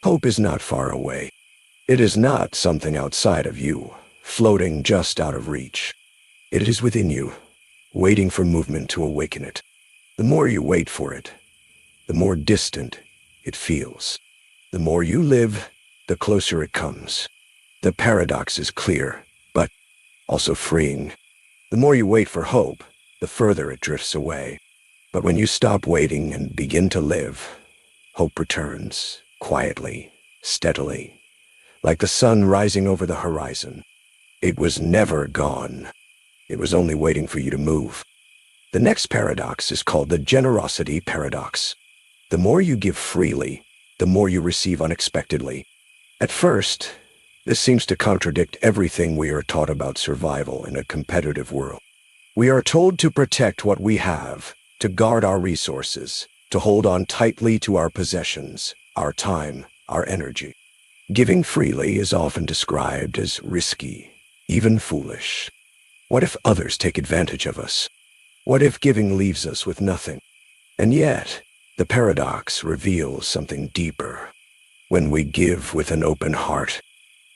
Hope is not far away. It is not something outside of you, floating just out of reach. It is within you, waiting for movement to awaken it. The more you wait for it, the more distant it feels. The more you live, the closer it comes. The paradox is clear, but also freeing. The more you wait for hope, the further it drifts away. But when you stop waiting and begin to live, hope returns, quietly, steadily, like the sun rising over the horizon. It was never gone. It was only waiting for you to move. The next paradox is called the generosity paradox. The more you give freely, the more you receive unexpectedly. At first, this seems to contradict everything we are taught about survival in a competitive world. We are told to protect what we have, to guard our resources, to hold on tightly to our possessions, our time, our energy. Giving freely is often described as risky, even foolish. What if others take advantage of us? What if giving leaves us with nothing? And yet, the paradox reveals something deeper. When we give with an open heart,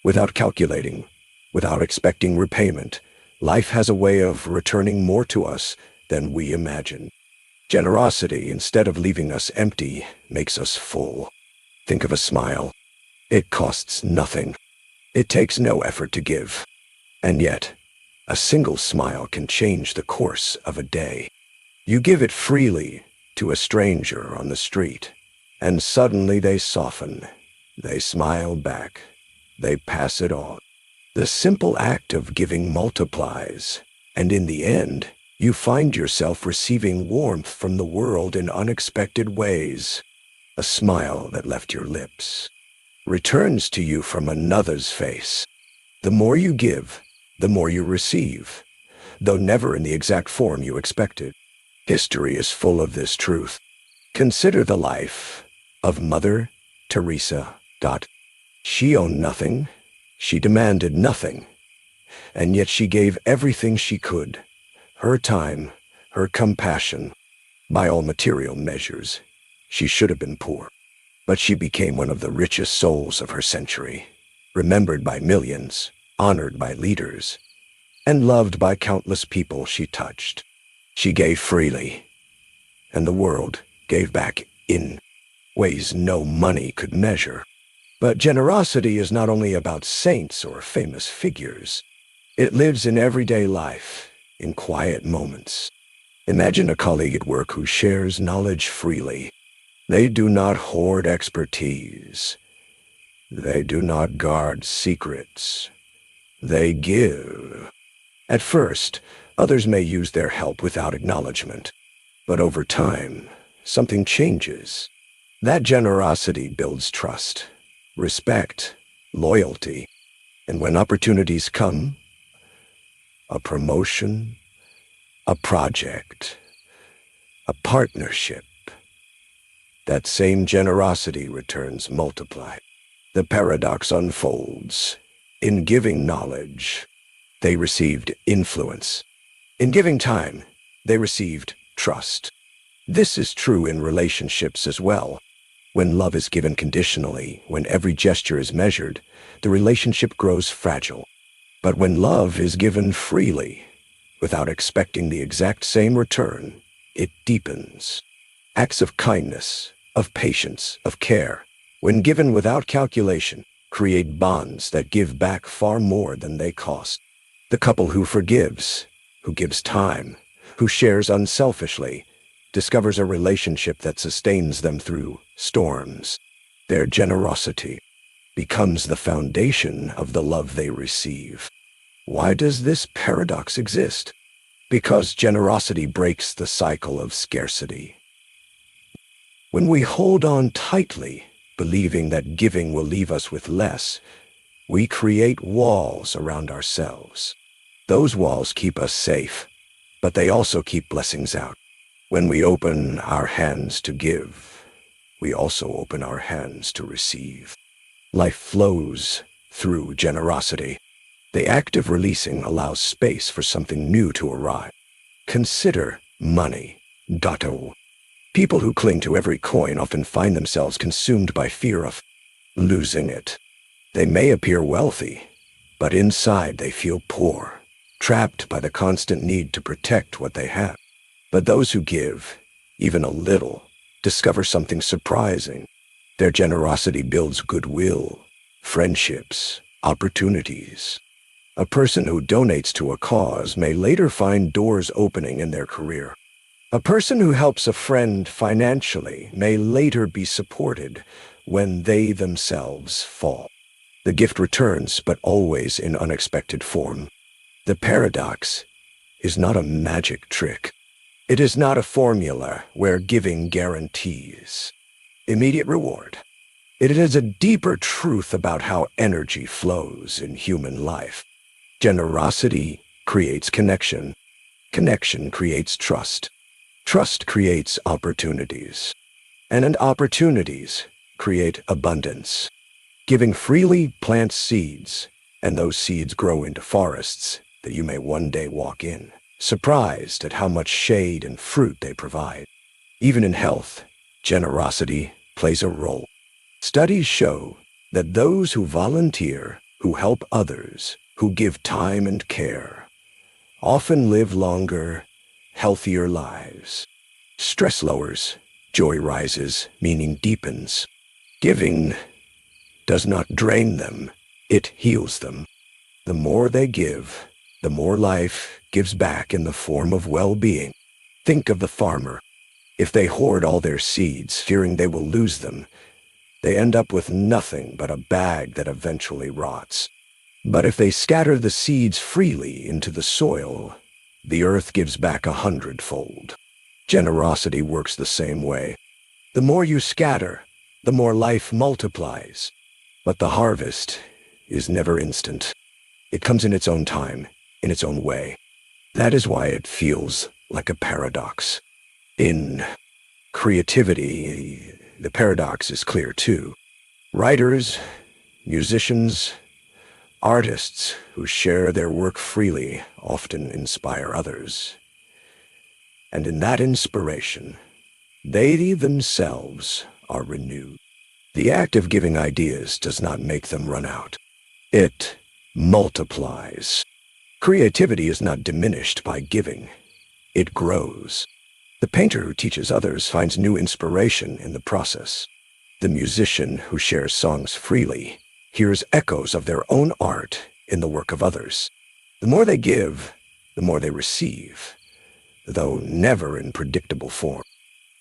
without calculating, without expecting repayment, life has a way of returning more to us than we imagine. Generosity, instead of leaving us empty, makes us full. Think of a smile. It costs nothing. It takes no effort to give. And yet, a single smile can change the course of a day. You give it freely to a stranger on the street, and suddenly they soften. They smile back. They pass it on. The simple act of giving multiplies, and in the end, you find yourself receiving warmth from the world in unexpected ways. A smile that left your lips returns to you from another's face. The more you give, the more you receive, though never in the exact form you expected. History is full of this truth. Consider the life of Mother Teresa. She owned nothing, she demanded nothing, and yet she gave everything she could. Her time, her compassion. By all material measures, she should have been poor. But she became one of the richest souls of her century, remembered by millions, honored by leaders, and loved by countless people she touched. She gave freely, and the world gave back in ways no money could measure. But generosity is not only about saints or famous figures. It lives in everyday life, in quiet moments. Imagine a colleague at work who shares knowledge freely. They do not hoard expertise. They do not guard secrets. They give. At first, others may use their help without acknowledgement. But over time, something changes. That generosity builds trust, respect, loyalty. And when opportunities come, a promotion, a project, a partnership, that same generosity returns multiplied. The paradox unfolds. In giving knowledge, they received influence. In giving time, they received trust. This is true in relationships as well. When love is given conditionally, when every gesture is measured, the relationship grows fragile. But when love is given freely, without expecting the exact same return, it deepens. Acts of kindness, of patience, of care, when given without calculation, create bonds that give back far more than they cost. The couple who forgives, who gives time, who shares unselfishly, discovers a relationship that sustains them through storms. Their generosity becomes the foundation of the love they receive. Why does this paradox exist? Because generosity breaks the cycle of scarcity. When we hold on tightly, believing that giving will leave us with less, we create walls around ourselves. Those walls keep us safe, but they also keep blessings out. When we open our hands to give, we also open our hands to receive. Life flows through generosity. The act of releasing allows space for something new to arrive. Consider money. People who cling to every coin often find themselves consumed by fear of losing it. They may appear wealthy, but inside they feel poor, trapped by the constant need to protect what they have. But those who give, even a little, discover something surprising. Their generosity builds goodwill, friendships, opportunities. A person who donates to a cause may later find doors opening in their career. A person who helps a friend financially may later be supported when they themselves fall. The gift returns, but always in unexpected form. The paradox is not a magic trick. It is not a formula where giving guarantees immediate reward. It is a deeper truth about how energy flows in human life. Generosity creates connection. Connection creates trust. Trust creates opportunities. And opportunities create abundance. Giving freely plants seeds, and those seeds grow into forests that you may one day walk in, surprised at how much shade and fruit they provide. Even in health, generosity plays a role. Studies show that those who volunteer, who help others, who give time and care, often live longer, healthier lives. Stress lowers, joy rises, meaning deepens. Giving does not drain them, it heals them. The more they give, the more life gives back in the form of well-being. Think of the farmer. If they hoard all their seeds, fearing they will lose them, they end up with nothing but a bag that eventually rots. But if they scatter the seeds freely into the soil, the earth gives back 100-fold. Generosity works the same way. The more you scatter, the more life multiplies. But the harvest is never instant. It comes in its own time, in its own way. That is why it feels like a paradox. In creativity, the paradox is clear too. Writers, musicians, artists who share their work freely often inspire others. And in that inspiration, they themselves are renewed. The act of giving ideas does not make them run out. It multiplies. Creativity is not diminished by giving. It grows. The painter who teaches others finds new inspiration in the process. The musician who shares songs freely hears echoes of their own art in the work of others. The more they give, the more they receive, though never in predictable form.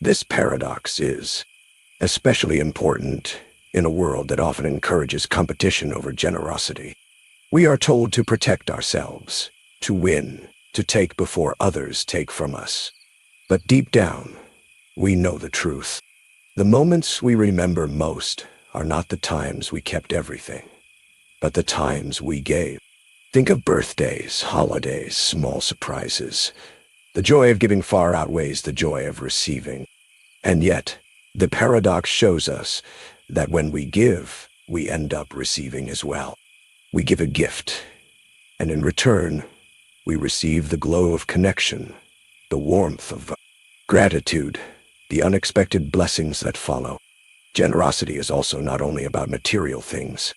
This paradox is especially important in a world that often encourages competition over generosity. We are told to protect ourselves, to win, to take before others take from us. But deep down, we know the truth. The moments we remember most are not the times we kept everything, but the times we gave. Think of birthdays, holidays, small surprises. The joy of giving far outweighs the joy of receiving. And yet, the paradox shows us that when we give, we end up receiving as well. We give a gift, and in return, we receive the glow of connection, the warmth of gratitude, the unexpected blessings that follow. Generosity is also not only about material things.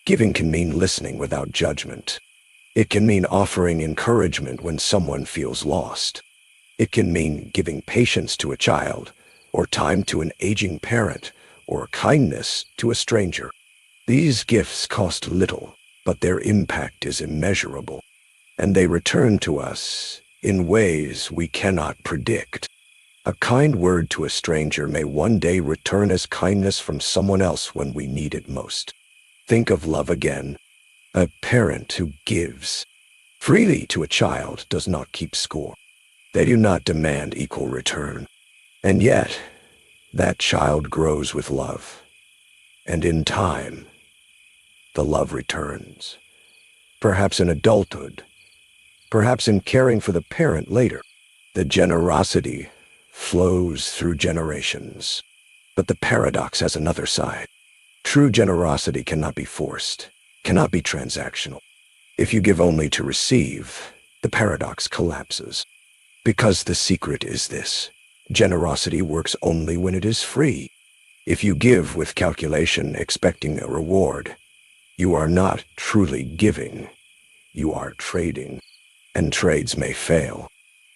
Giving can mean listening without judgment. It can mean offering encouragement when someone feels lost. It can mean giving patience to a child, or time to an aging parent, or kindness to a stranger. These gifts cost little, but their impact is immeasurable, and they return to us in ways we cannot predict. A kind word to a stranger may one day return as kindness from someone else when we need it most. Think of love again. A parent who gives freely to a child does not keep score. They do not demand equal return. And yet, that child grows with love. And in time, the love returns. Perhaps in adulthood, perhaps in caring for the parent later. The generosity flows through generations. But the paradox has another side. True generosity cannot be forced, cannot be transactional. If you give only to receive, the paradox collapses. Because the secret is this: generosity works only when it is free. If you give with calculation, expecting a reward, you are not truly giving. You are trading, and trades may fail.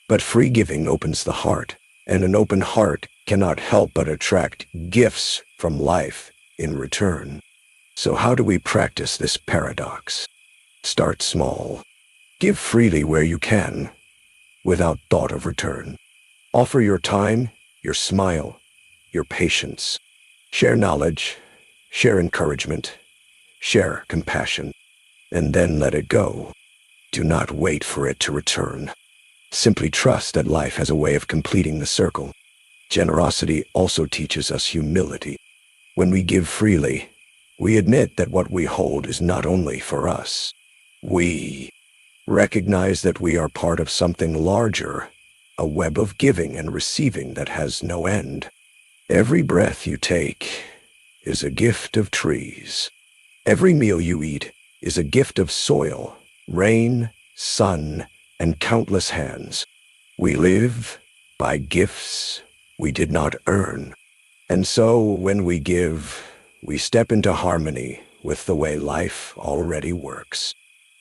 But free giving opens the heart, and an open heart cannot help but attract gifts from life in return. So how do we practice this paradox? Start small. Give freely where you can, without thought of return. Offer your time, your smile, your patience. Share knowledge, share encouragement, share compassion, and then let it go. Do not wait for it to return. Simply trust that life has a way of completing the circle. Generosity also teaches us humility. When we give freely, we admit that what we hold is not only for us. We recognize that we are part of something larger, a web of giving and receiving that has no end. Every breath you take is a gift of trees. Every meal you eat is a gift of soil, rain, sun, and countless hands. We live by gifts we did not earn. And so when we give, we step into harmony with the way life already works.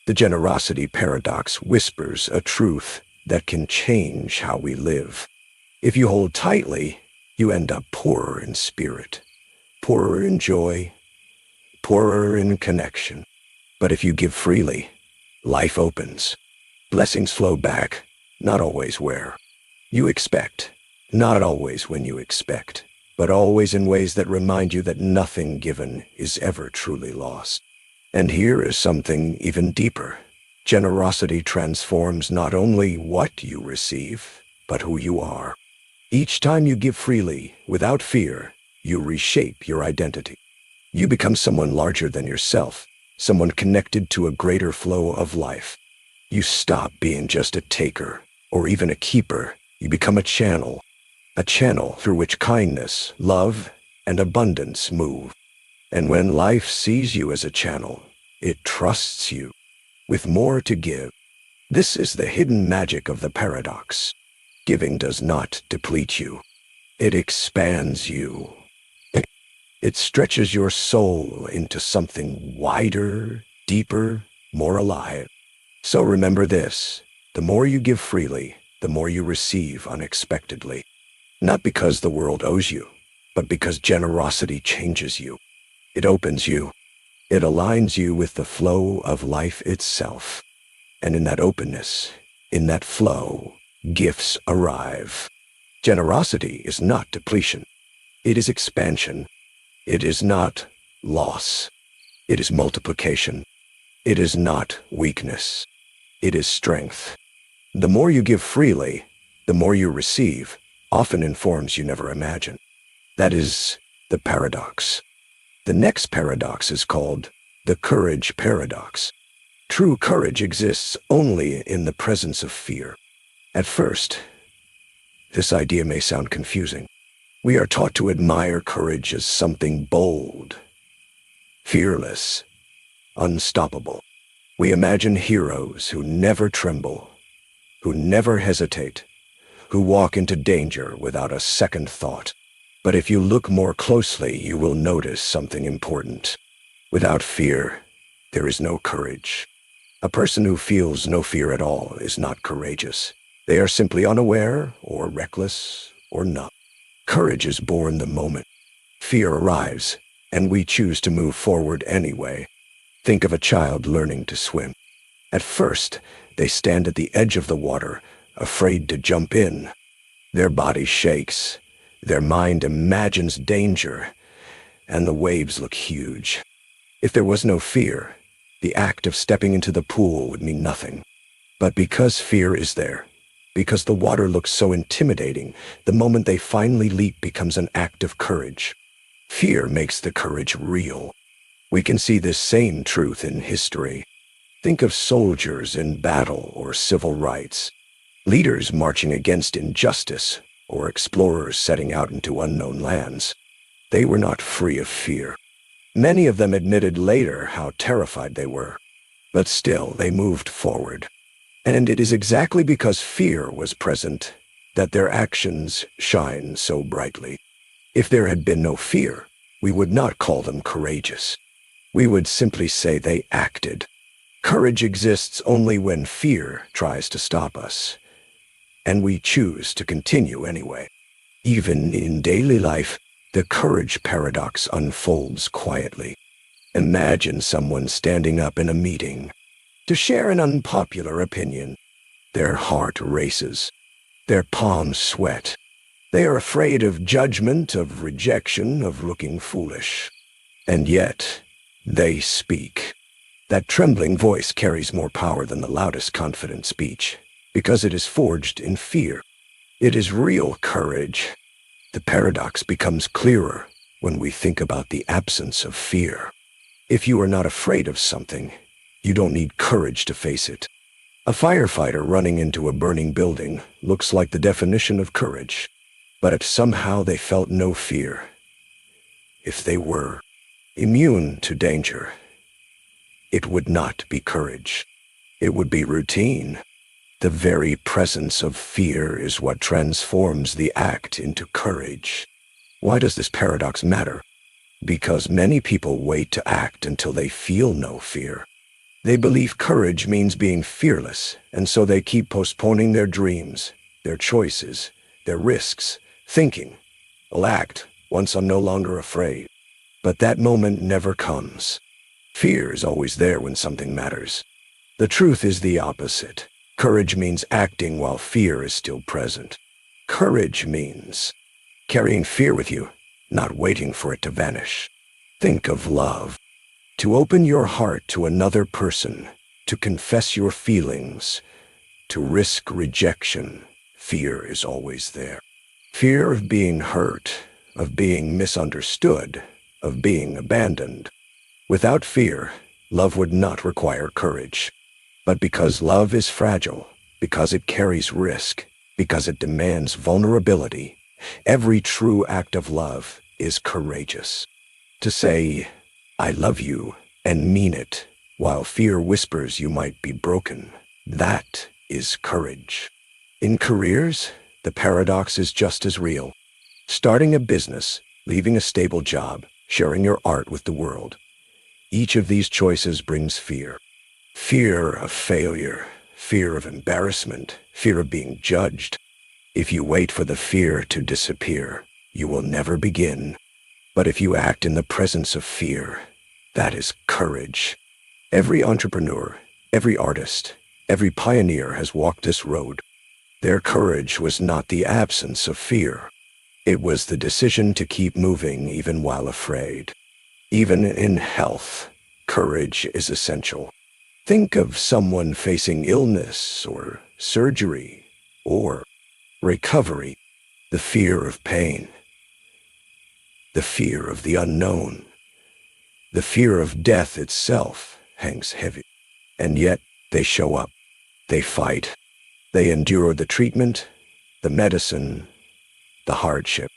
The generosity paradox whispers a truth that can change how we live. If you hold tightly, you end up poorer in spirit, poorer in joy, poorer in connection. But if you give freely, life opens. Blessings flow back, not always where you expect, not always when you expect, but always in ways that remind you that nothing given is ever truly lost. And here is something even deeper. Generosity transforms not only what you receive, but who you are. Each time you give freely, without fear, you reshape your identity. You become someone larger than yourself, someone connected to a greater flow of life. You stop being just a taker, or even a keeper. You become a channel through which kindness, love, and abundance move. And when life sees you as a channel, it trusts you with more to give. This is the hidden magic of the paradox. Giving does not deplete you. It expands you. It stretches your soul into something wider, deeper, more alive. So remember this: the more you give freely, the more you receive unexpectedly. Not because the world owes you, but because generosity changes you. It opens you. It aligns you with the flow of life itself. And in that openness, in that flow, gifts arrive. Generosity is not depletion. It is expansion. It is not loss. It is multiplication. It is not weakness. It is strength. The more you give freely, the more you receive, often in forms you never imagined. That is the paradox. The next paradox is called the courage paradox. True courage exists only in the presence of fear. At first, this idea may sound confusing. We are taught to admire courage as something bold, fearless, unstoppable. We imagine heroes who never tremble, who never hesitate, who walk into danger without a second thought. But if you look more closely, you will notice something important. Without fear, there is no courage. A person who feels no fear at all is not courageous. They are simply unaware or reckless or numb. Courage is born the moment fear arrives, and we choose to move forward anyway. Think of a child learning to swim. At first, they stand at the edge of the water, afraid to jump in. Their body shakes, their mind imagines danger, and the waves look huge. If there was no fear, the act of stepping into the pool would mean nothing. But because fear is there, because the water looks so intimidating, the moment they finally leap becomes an act of courage. Fear makes the courage real. We can see this same truth in history. Think of soldiers in battle or civil rights, leaders marching against injustice, or explorers setting out into unknown lands. They were not free of fear. Many of them admitted later how terrified they were, but still they moved forward. And it is exactly because fear was present that their actions shine so brightly. If there had been no fear, we would not call them courageous. We would simply say they acted. Courage exists only when fear tries to stop us, and we choose to continue anyway. Even in daily life, the courage paradox unfolds quietly. Imagine someone standing up in a meeting, to share an unpopular opinion. Their heart races. Their palms sweat. They are afraid of judgment, of rejection, of looking foolish. And yet, they speak. That trembling voice carries more power than the loudest confident speech, because it is forged in fear. It is real courage. The paradox becomes clearer when we think about the absence of fear. If you are not afraid of something, you don't need courage to face it. A firefighter running into a burning building looks like the definition of courage. But if somehow they felt no fear, if they were immune to danger, it would not be courage. It would be routine. The very presence of fear is what transforms the act into courage. Why does this paradox matter? Because many people wait to act until they feel no fear. They believe courage means being fearless, and so they keep postponing their dreams, their choices, their risks, thinking, "I'll act once I'm no longer afraid." But that moment never comes. Fear is always there when something matters. The truth is the opposite. Courage means acting while fear is still present. Courage means carrying fear with you, not waiting for it to vanish. Think of love. To open your heart to another person, to confess your feelings, to risk rejection, fear is always there. Fear of being hurt, of being misunderstood, of being abandoned. Without fear, love would not require courage. But because love is fragile, because it carries risk, because it demands vulnerability, every true act of love is courageous. To say, "I love you," and mean it, while fear whispers you might be broken, that is courage. In careers, the paradox is just as real. Starting a business, leaving a stable job, sharing your art with the world. Each of these choices brings fear. Fear of failure, fear of embarrassment, fear of being judged. If you wait for the fear to disappear, you will never begin. But if you act in the presence of fear, that is courage. Every entrepreneur, every artist, every pioneer has walked this road. Their courage was not the absence of fear. It was the decision to keep moving even while afraid. Even in health, courage is essential. Think of someone facing illness or surgery or recovery. The fear of pain, the fear of the unknown, the fear of death itself hangs heavy. And yet they show up. They fight. They endure the treatment, the medicine, the hardship.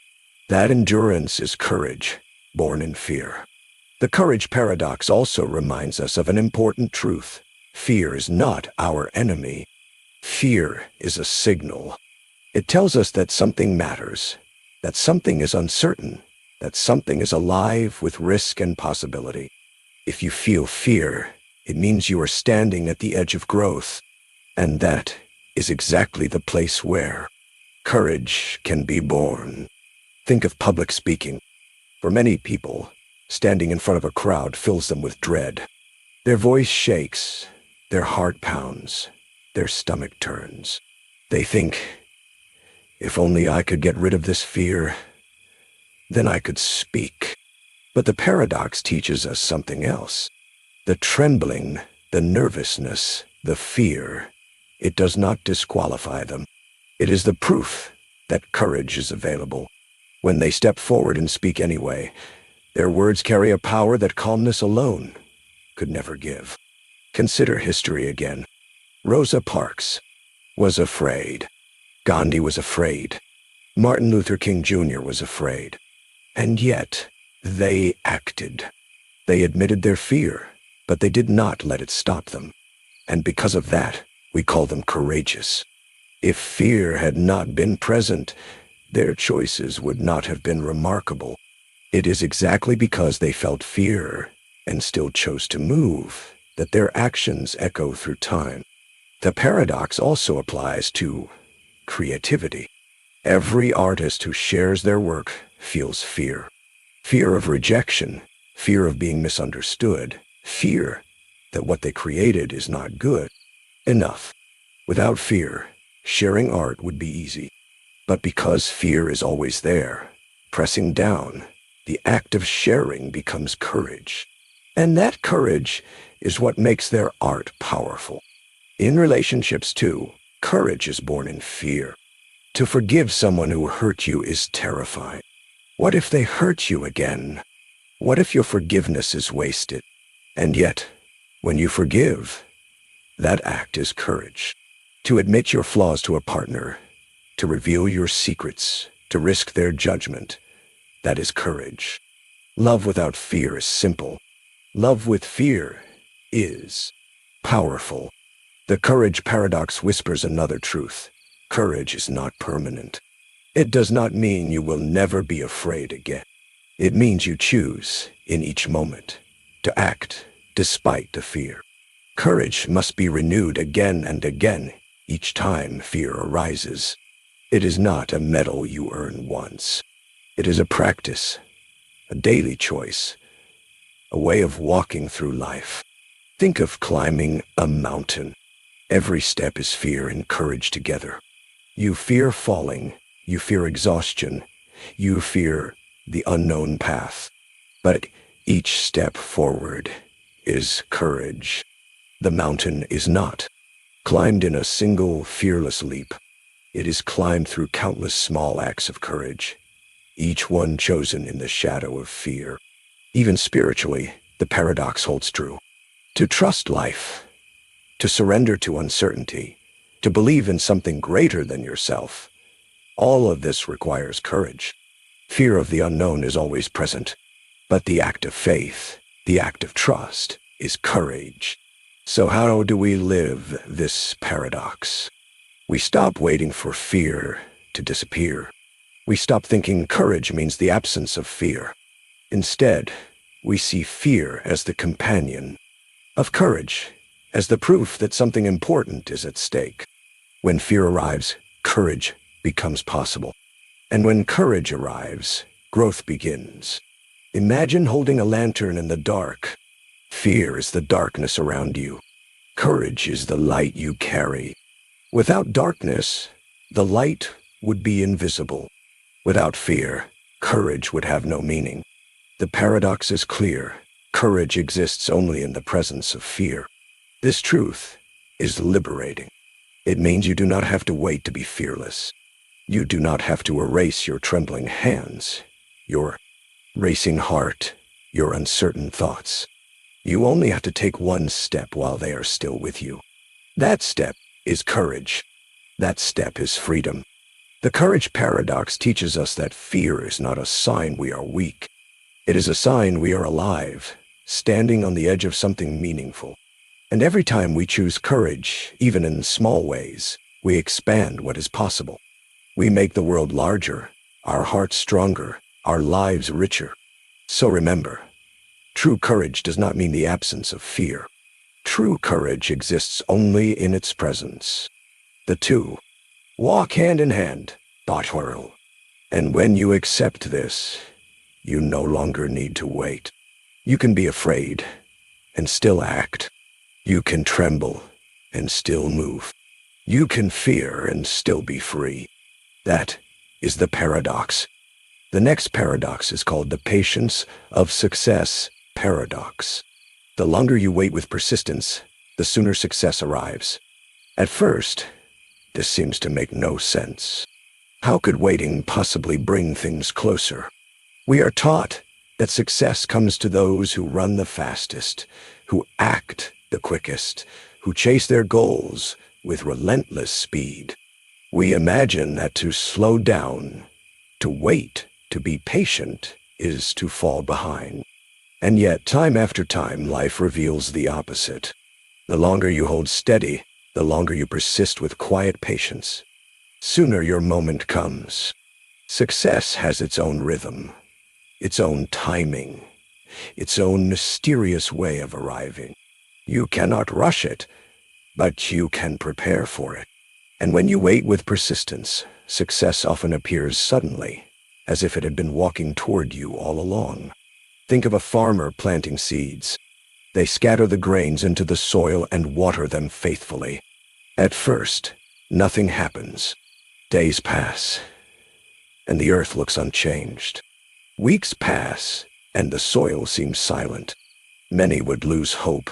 That endurance is courage, born in fear. The courage paradox also reminds us of an important truth. Fear is not our enemy. Fear is a signal. It tells us that something matters, that something is uncertain, that something is alive with risk and possibility. If you feel fear, it means you are standing at the edge of growth, and that is exactly the place where courage can be born. Think of public speaking. For many people, standing in front of a crowd fills them with dread. Their voice shakes, their heart pounds, their stomach turns. They think, "If only I could get rid of this fear, then I could speak." But the paradox teaches us something else. The trembling, the nervousness, the fear, it does not disqualify them. It is the proof that courage is available. When they step forward and speak anyway, their words carry a power that calmness alone could never give. Consider history again. Rosa Parks was afraid. Gandhi was afraid. Martin Luther King Jr. was afraid. And yet, they acted. They admitted their fear, but they did not let it stop them. And because of that, we call them courageous. If fear had not been present, their choices would not have been remarkable. It is exactly because they felt fear and still chose to move that their actions echo through time. The paradox also applies to creativity. Every artist who shares their work feels fear. Fear of rejection, fear of being misunderstood, fear that what they created is not good enough. Without fear, sharing art would be easy. But because fear is always there, pressing down, the act of sharing becomes courage. And that courage is what makes their art powerful. In relationships, too, courage is born in fear. To forgive someone who hurt you is terrifying. What if they hurt you again? What if your forgiveness is wasted? And yet, when you forgive, that act is courage. To admit your flaws to a partner, to reveal your secrets, to risk their judgment, that is courage. Love without fear is simple. Love with fear is powerful. The courage paradox whispers another truth. Courage is not permanent. It does not mean you will never be afraid again. It means you choose, in each moment, to act despite the fear. Courage must be renewed again and again each time fear arises. It is not a medal you earn once. It is a practice, a daily choice, a way of walking through life. Think of climbing a mountain. Every step is fear and courage together. You fear falling, you fear exhaustion, you fear the unknown path. But each step forward is courage. The mountain is not climbed in a single fearless leap. It is climbed through countless small acts of courage, each one chosen in the shadow of fear. Even spiritually, the paradox holds true. To trust life, to surrender to uncertainty, to believe in something greater than yourself, all of this requires courage. Fear of the unknown is always present, but the act of faith, the act of trust, is courage. So how do we live this paradox? We stop waiting for fear to disappear. We stop thinking courage means the absence of fear. Instead, we see fear as the companion of courage, as the proof that something important is at stake. When fear arrives, courage becomes possible. And when courage arrives, growth begins. Imagine holding a lantern in the dark. Fear is the darkness around you. Courage is the light you carry. Without darkness, the light would be invisible. Without fear, courage would have no meaning. The paradox is clear. Courage exists only in the presence of fear. This truth is liberating. It means you do not have to wait to be fearless. You do not have to erase your trembling hands, your racing heart, your uncertain thoughts. You only have to take one step while they are still with you. That step is courage. That step is freedom. The courage paradox teaches us that fear is not a sign we are weak. It is a sign we are alive, standing on the edge of something meaningful. And every time we choose courage, even in small ways, we expand what is possible. We make the world larger, our hearts stronger, our lives richer. So remember, true courage does not mean the absence of fear. True courage exists only in its presence. The two walk hand in hand, thought whirl. And when you accept this, you no longer need to wait. You can be afraid and still act. You can tremble and still move. You can fear and still be free. That is the paradox. The next paradox is called the patience of success paradox. The longer you wait with persistence, the sooner success arrives. At first, this seems to make no sense. How could waiting possibly bring things closer? We are taught that success comes to those who run the fastest, who act the quickest, who chase their goals with relentless speed. We imagine that to slow down, to wait, to be patient, is to fall behind. And yet, time after time, life reveals the opposite. The longer you hold steady, the longer you persist with quiet patience, sooner your moment comes. Success has its own rhythm, its own timing, its own mysterious way of arriving. You cannot rush it, but you can prepare for it. And when you wait with persistence, success often appears suddenly, as if it had been walking toward you all along. Think of a farmer planting seeds. They scatter the grains into the soil and water them faithfully. At first, nothing happens. Days pass, and the earth looks unchanged. Weeks pass, and the soil seems silent. Many would lose hope,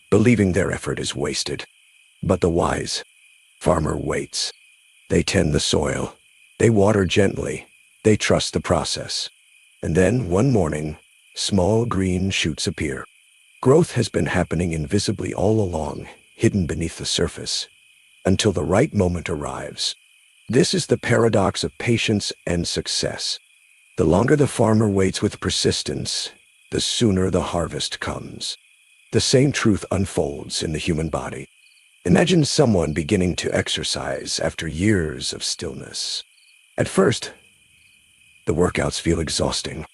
believing their effort is wasted. But the wise farmer waits. They tend the soil. They water gently. They trust the process. And then, one morning, small green shoots appear. Growth has been happening invisibly all along, hidden beneath the surface, until the right moment arrives. This is the paradox of patience and success. The longer the farmer waits with persistence, the sooner the harvest comes. The same truth unfolds in the human body. Imagine someone beginning to exercise after years of stillness. At first, the workouts feel exhausting.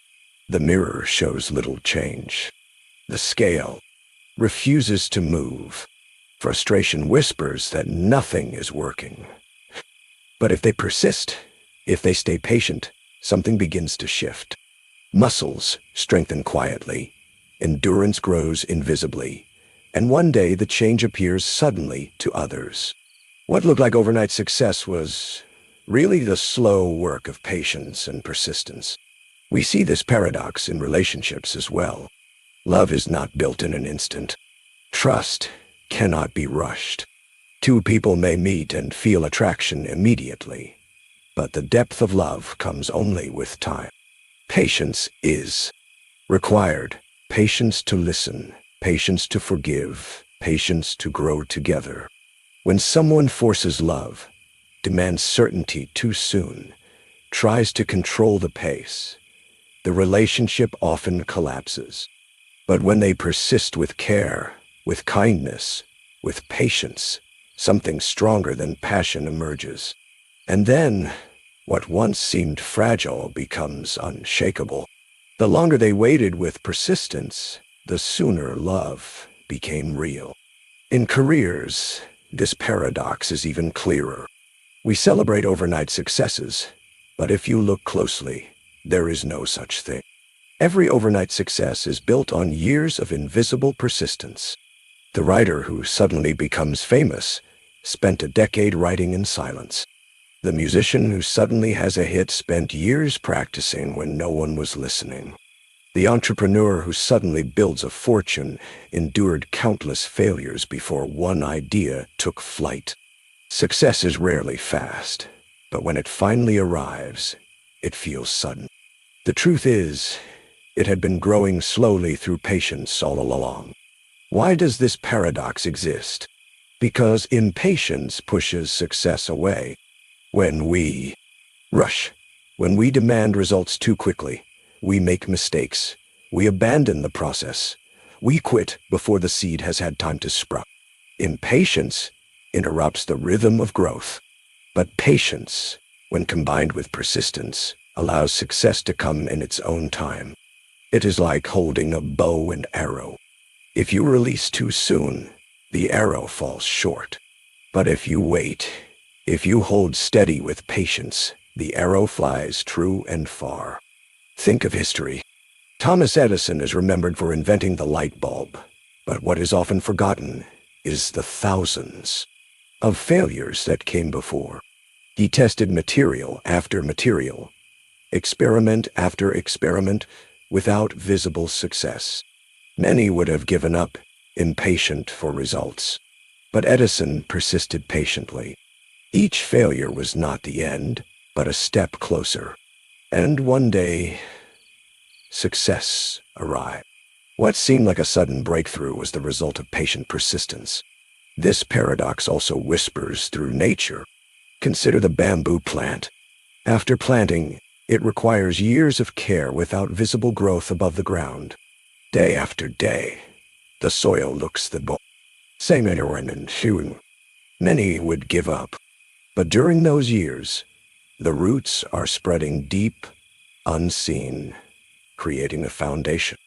The mirror shows little change. The scale refuses to move. Frustration whispers that nothing is working. But if they persist, if they stay patient, something begins to shift. Muscles strengthen quietly. Endurance grows invisibly. And one day the change appears suddenly to others. What looked like overnight success was really the slow work of patience and persistence. We see this paradox in relationships as well. Love is not built in an instant. Trust cannot be rushed. Two people may meet and feel attraction immediately, but the depth of love comes only with time. Patience is required. Patience to listen, patience to forgive, patience to grow together. When someone forces love, demands certainty too soon, tries to control the pace, the relationship often collapses. But when they persist with care, with kindness, with patience, something stronger than passion emerges. And then, what once seemed fragile becomes unshakable. The longer they waited with persistence, the sooner love became real. In careers, this paradox is even clearer. We celebrate overnight successes, but if you look closely, there is no such thing. Every overnight success is built on years of invisible persistence. The writer who suddenly becomes famous spent a decade writing in silence. The musician who suddenly has a hit spent years practicing when no one was listening. The entrepreneur who suddenly builds a fortune endured countless failures before one idea took flight. Success is rarely fast, but when it finally arrives, it feels sudden. The truth is, it had been growing slowly through patience all along. Why does this paradox exist? Because impatience pushes success away. When we rush, when we demand results too quickly, we make mistakes. We abandon the process. We quit before the seed has had time to sprout. Impatience interrupts the rhythm of growth. But patience, when combined with persistence, allows success to come in its own time. It is like holding a bow and arrow. If you release too soon, the arrow falls short. But if you wait, if you hold steady with patience, the arrow flies true and far. Think of history. Thomas Edison is remembered for inventing the light bulb, but what is often forgotten is the thousands of failures that came before. He tested material after material, experiment after experiment, without visible success. Many would have given up, impatient for results. But Edison persisted patiently. Each failure was not the end, but a step closer. And one day, success arrived. What seemed like a sudden breakthrough was the result of patient persistence. This paradox also whispers through nature. Consider the bamboo plant. After planting, it requires years of care without visible growth above the ground. Day after day, the soil looks the same and chewing. Many would give up. But during those years, the roots are spreading deep, unseen, creating a foundation.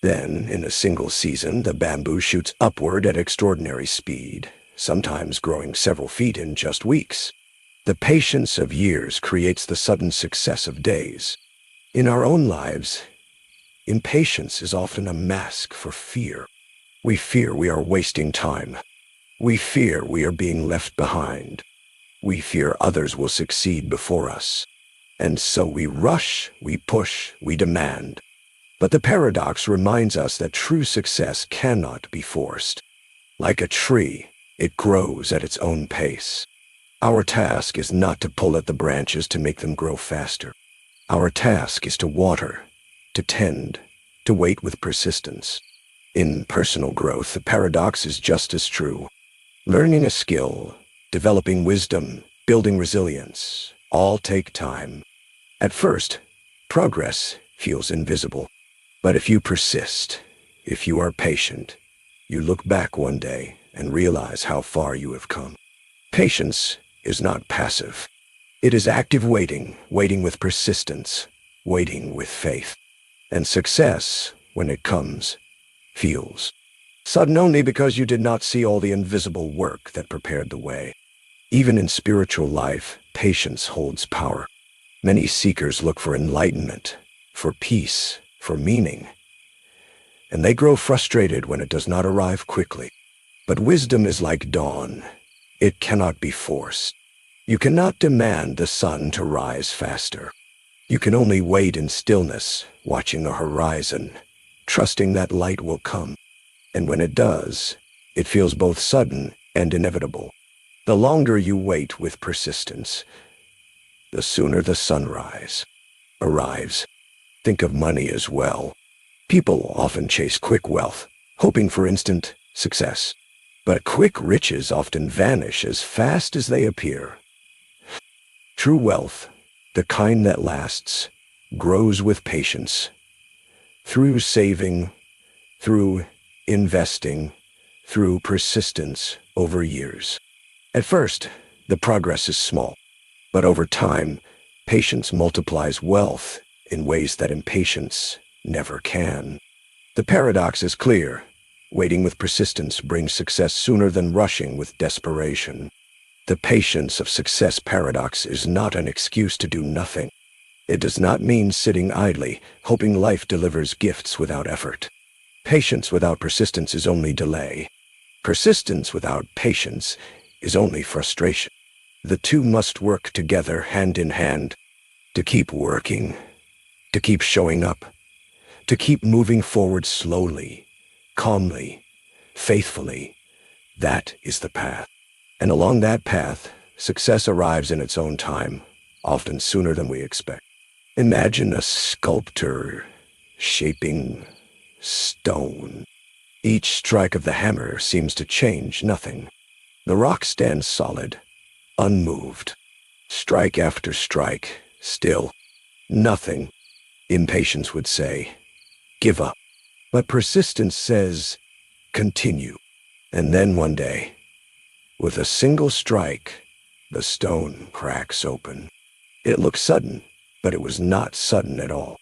Then, in a single season, the bamboo shoots upward at extraordinary speed, sometimes growing several feet in just weeks. The patience of years creates the sudden success of days. In our own lives, impatience is often a mask for fear. We fear we are wasting time. We fear we are being left behind. We fear others will succeed before us. And so we rush, we push, we demand. But the paradox reminds us that true success cannot be forced. Like a tree, it grows at its own pace. Our task is not to pull at the branches to make them grow faster. Our task is to water, to tend, to wait with persistence. In personal growth, the paradox is just as true. Learning a skill, developing wisdom, building resilience, all take time. At first, progress feels invisible. But if you persist, if you are patient, you look back one day and realize how far you have come. Patience is not passive. It is active waiting, waiting with persistence, waiting with faith. And success, when it comes, feels sudden only because you did not see all the invisible work that prepared the way. Even in spiritual life, patience holds power. Many seekers look for enlightenment, for peace, for meaning, and they grow frustrated when it does not arrive quickly. But wisdom is like dawn. It cannot be forced. You cannot demand the sun to rise faster. You can only wait in stillness, watching the horizon, trusting that light will come. And when it does, it feels both sudden and inevitable. The longer you wait with persistence, the sooner the sunrise arrives. Think of money as well. People often chase quick wealth, hoping for instant success. But quick riches often vanish as fast as they appear. True wealth, the kind that lasts, grows with patience. Through saving, through investing, through persistence over years. At first, the progress is small, but over time, patience multiplies wealth in ways that impatience never can. The paradox is clear. Waiting with persistence brings success sooner than rushing with desperation. The patience of success paradox is not an excuse to do nothing. It does not mean sitting idly, hoping life delivers gifts without effort. Patience without persistence is only delay. Persistence without patience is only frustration. The two must work together hand in hand to keep working, to keep showing up, to keep moving forward slowly, calmly, faithfully. That is the path. And along that path, success arrives in its own time, often sooner than we expect. Imagine a sculptor shaping stone. Each strike of the hammer seems to change nothing. The rock stands solid, unmoved. Strike after strike, still, nothing. Impatience would say, give up. But persistence says, continue. And then one day, with a single strike, the stone cracks open. It looks sudden, but it was not sudden at all.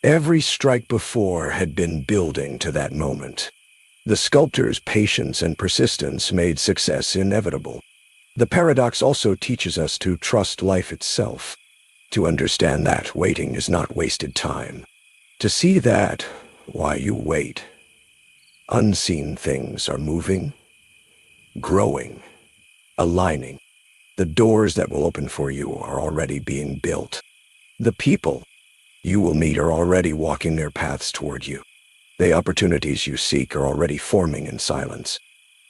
Every strike before had been building to that moment. The sculptor's patience and persistence made success inevitable. The paradox also teaches us to trust life itself, to understand that waiting is not wasted time, to see that, while you wait, unseen things are moving, growing, aligning. The doors that will open for you are already being built. The people you will meet are already walking their paths toward you. The opportunities you seek are already forming in silence.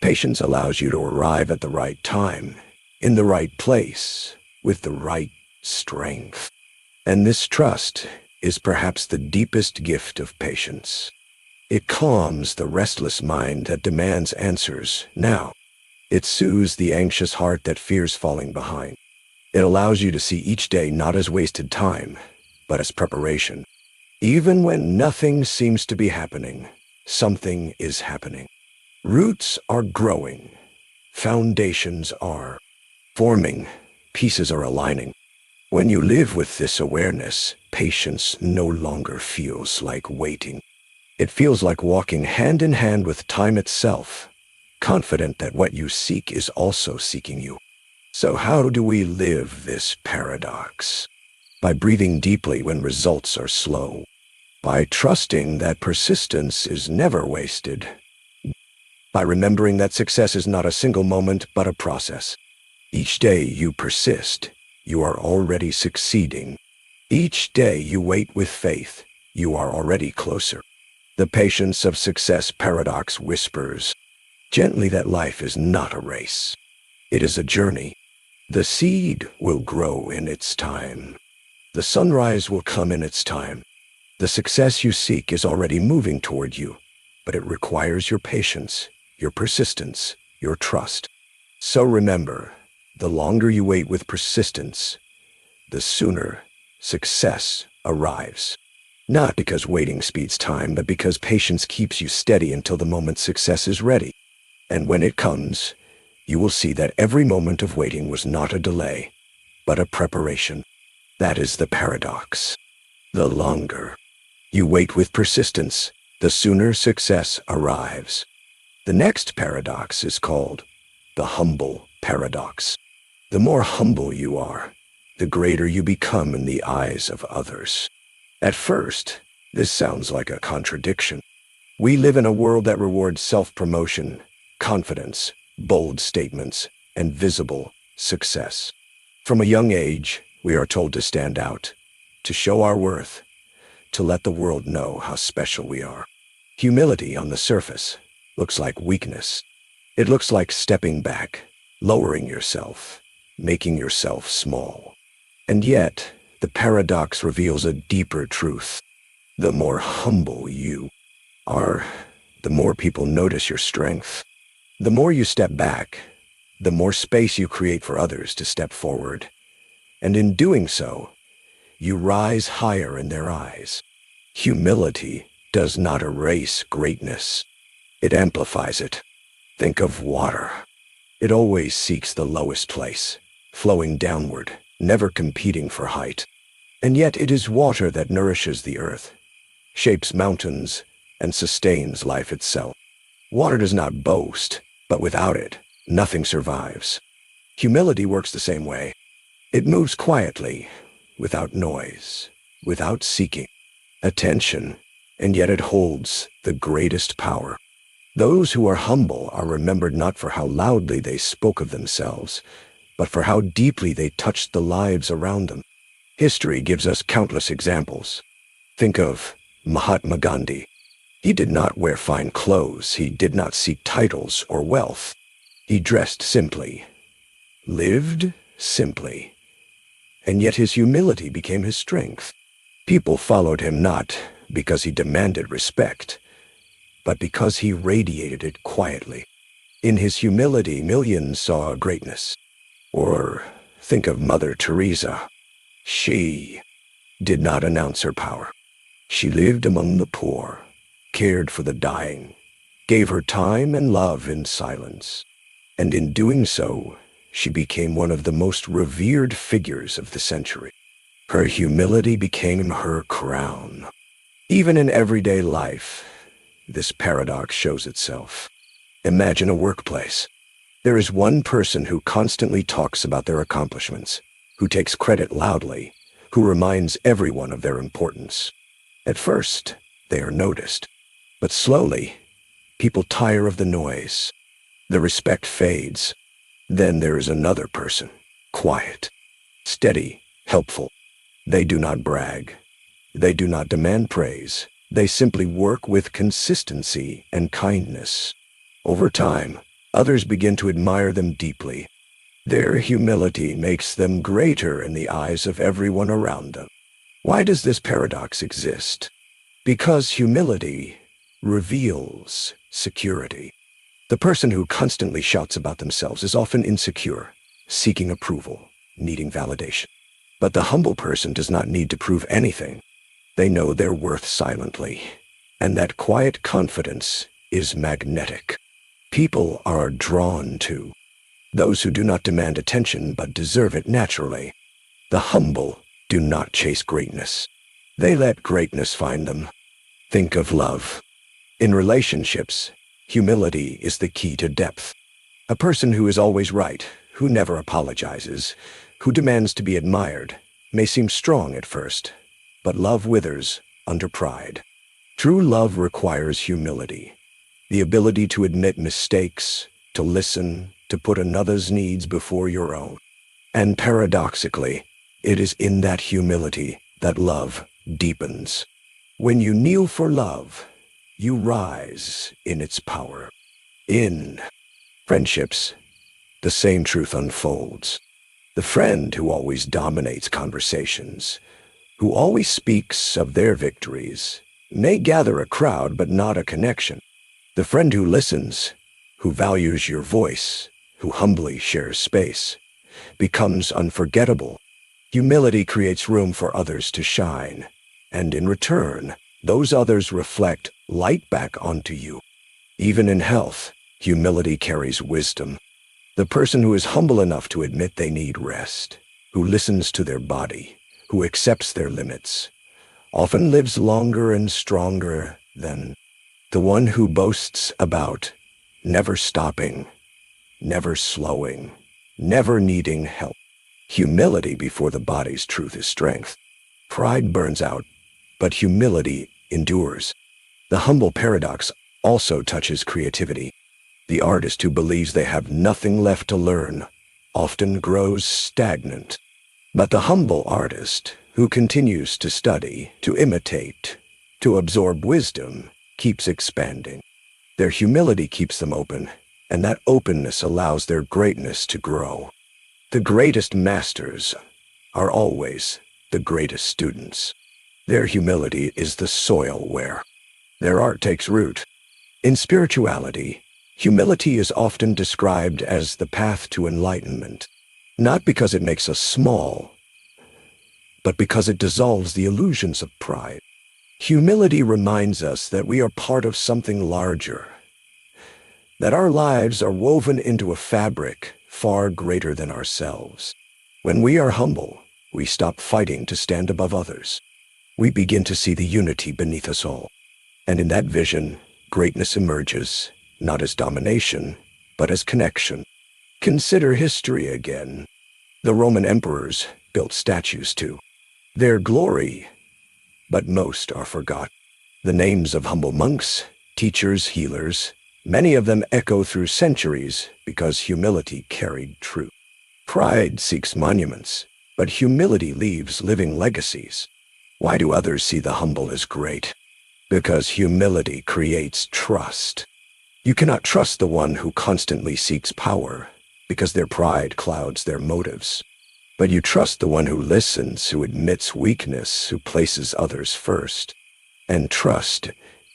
Patience allows you to arrive at the right time, in the right place, with the right strength. And this trust is perhaps the deepest gift of patience. It calms the restless mind that demands answers now. It soothes the anxious heart that fears falling behind. It allows you to see each day not as wasted time, but as preparation. Even when nothing seems to be happening, something is happening. Roots are growing. Foundations are forming. Pieces are aligning. When you live with this awareness, patience no longer feels like waiting. It feels like walking hand in hand with time itself, confident that what you seek is also seeking you. So how do we live this paradox? By breathing deeply when results are slow, by trusting that persistence is never wasted, by remembering that success is not a single moment but a process. Each day you persist, you are already succeeding. Each day you wait with faith, you are already closer. The patience of success paradox whispers gently that life is not a race. It is a journey. The seed will grow in its time. The sunrise will come in its time. The success you seek is already moving toward you, but it requires your patience, your persistence, your trust. So remember, the longer you wait with persistence, the sooner success arrives. Not because waiting speeds time, but because patience keeps you steady until the moment success is ready. And when it comes, you will see that every moment of waiting was not a delay, but a preparation. That is the paradox. The longer you wait with persistence, the sooner success arrives. The next paradox is called the humble paradox. The more humble you are, the greater you become in the eyes of others. At first, this sounds like a contradiction. We live in a world that rewards self-promotion, confidence, bold statements, and visible success. From a young age, we are told to stand out, to show our worth, to let the world know how special we are. Humility on the surface looks like weakness. It looks like stepping back, lowering yourself, making yourself small. And yet, the paradox reveals a deeper truth. The more humble you are, the more people notice your strength. The more you step back, the more space you create for others to step forward. And in doing so, you rise higher in their eyes. Humility does not erase greatness. It amplifies it. Think of water. It always seeks the lowest place, flowing downward, never competing for height. And yet it is water that nourishes the earth, shapes mountains, and sustains life itself. Water does not boast, but without it, nothing survives. Humility works the same way. It moves quietly, without noise, without seeking attention, and yet it holds the greatest power. Those who are humble are remembered not for how loudly they spoke of themselves, but for how deeply they touched the lives around them. History gives us countless examples. Think of Mahatma Gandhi. He did not wear fine clothes. He did not seek titles or wealth. He dressed simply, lived simply, and yet his humility became his strength. People followed him not because he demanded respect, but because he radiated it quietly. In his humility, millions saw greatness. Or think of Mother Teresa. She did not announce her power. She lived among the poor, cared for the dying, gave her time and love in silence. And in doing so, she became one of the most revered figures of the century. Her humility became her crown. Even in everyday life, this paradox shows itself. Imagine a workplace. There is one person who constantly talks about their accomplishments, who takes credit loudly, who reminds everyone of their importance. At first, they are noticed, but slowly, people tire of the noise. The respect fades. Then there is another person, quiet, steady, helpful. They do not brag. They do not demand praise. They simply work with consistency and kindness. Over time, others begin to admire them deeply. Their humility makes them greater in the eyes of everyone around them. Why does this paradox exist? Because humility reveals security. The person who constantly shouts about themselves is often insecure, seeking approval, needing validation. But the humble person does not need to prove anything. They know their worth silently, and that quiet confidence is magnetic. People are drawn to those who do not demand attention but deserve it naturally. The humble do not chase greatness. They let greatness find them. Think of love. In relationships, humility is the key to depth. A person who is always right, who never apologizes, who demands to be admired, may seem strong at first, but love withers under pride. True love requires humility. the ability to admit mistakes, to listen, to put another's needs before your own. And paradoxically, it is in that humility that love deepens. When you kneel for love, you rise in its power. In friendships, the same truth unfolds. The friend who always dominates conversations, who always speaks of their victories, may gather a crowd but not a connection. The friend who listens, who values your voice, who humbly shares space, becomes unforgettable. Humility creates room for others to shine, and in return, those others reflect light back onto you. Even in health, humility carries wisdom. The person who is humble enough to admit they need rest, who listens to their body, who accepts their limits, often lives longer and stronger than the one who boasts about never stopping, never slowing, never needing help. Humility before the body's truth is strength. Pride burns out, but humility endures. The humble paradox also touches creativity. The artist who believes they have nothing left to learn often grows stagnant. But the humble artist who continues to study, to imitate, to absorb wisdom, keeps expanding. Their humility keeps them open, and that openness allows their greatness to grow. The greatest masters are always the greatest students. Their humility is the soil where their art takes root. In spirituality, humility is often described as the path to enlightenment, not because it makes us small, but because it dissolves the illusions of pride. Humility reminds us that we are part of something larger, that our lives are woven into a fabric far greater than ourselves. When we are humble, we stop fighting to stand above others. We begin to see the unity beneath us all. And in that vision, greatness emerges, not as domination, but as connection. Consider history again. The Roman emperors built statues to their glory, but most are forgotten. The names of humble monks, teachers, healers, many of them echo through centuries because humility carried truth. Pride seeks monuments, but humility leaves living legacies. Why do others see the humble as great? Because humility creates trust. You cannot trust the one who constantly seeks power, because their pride clouds their motives. But you trust the one who listens, who admits weakness, who places others first. And trust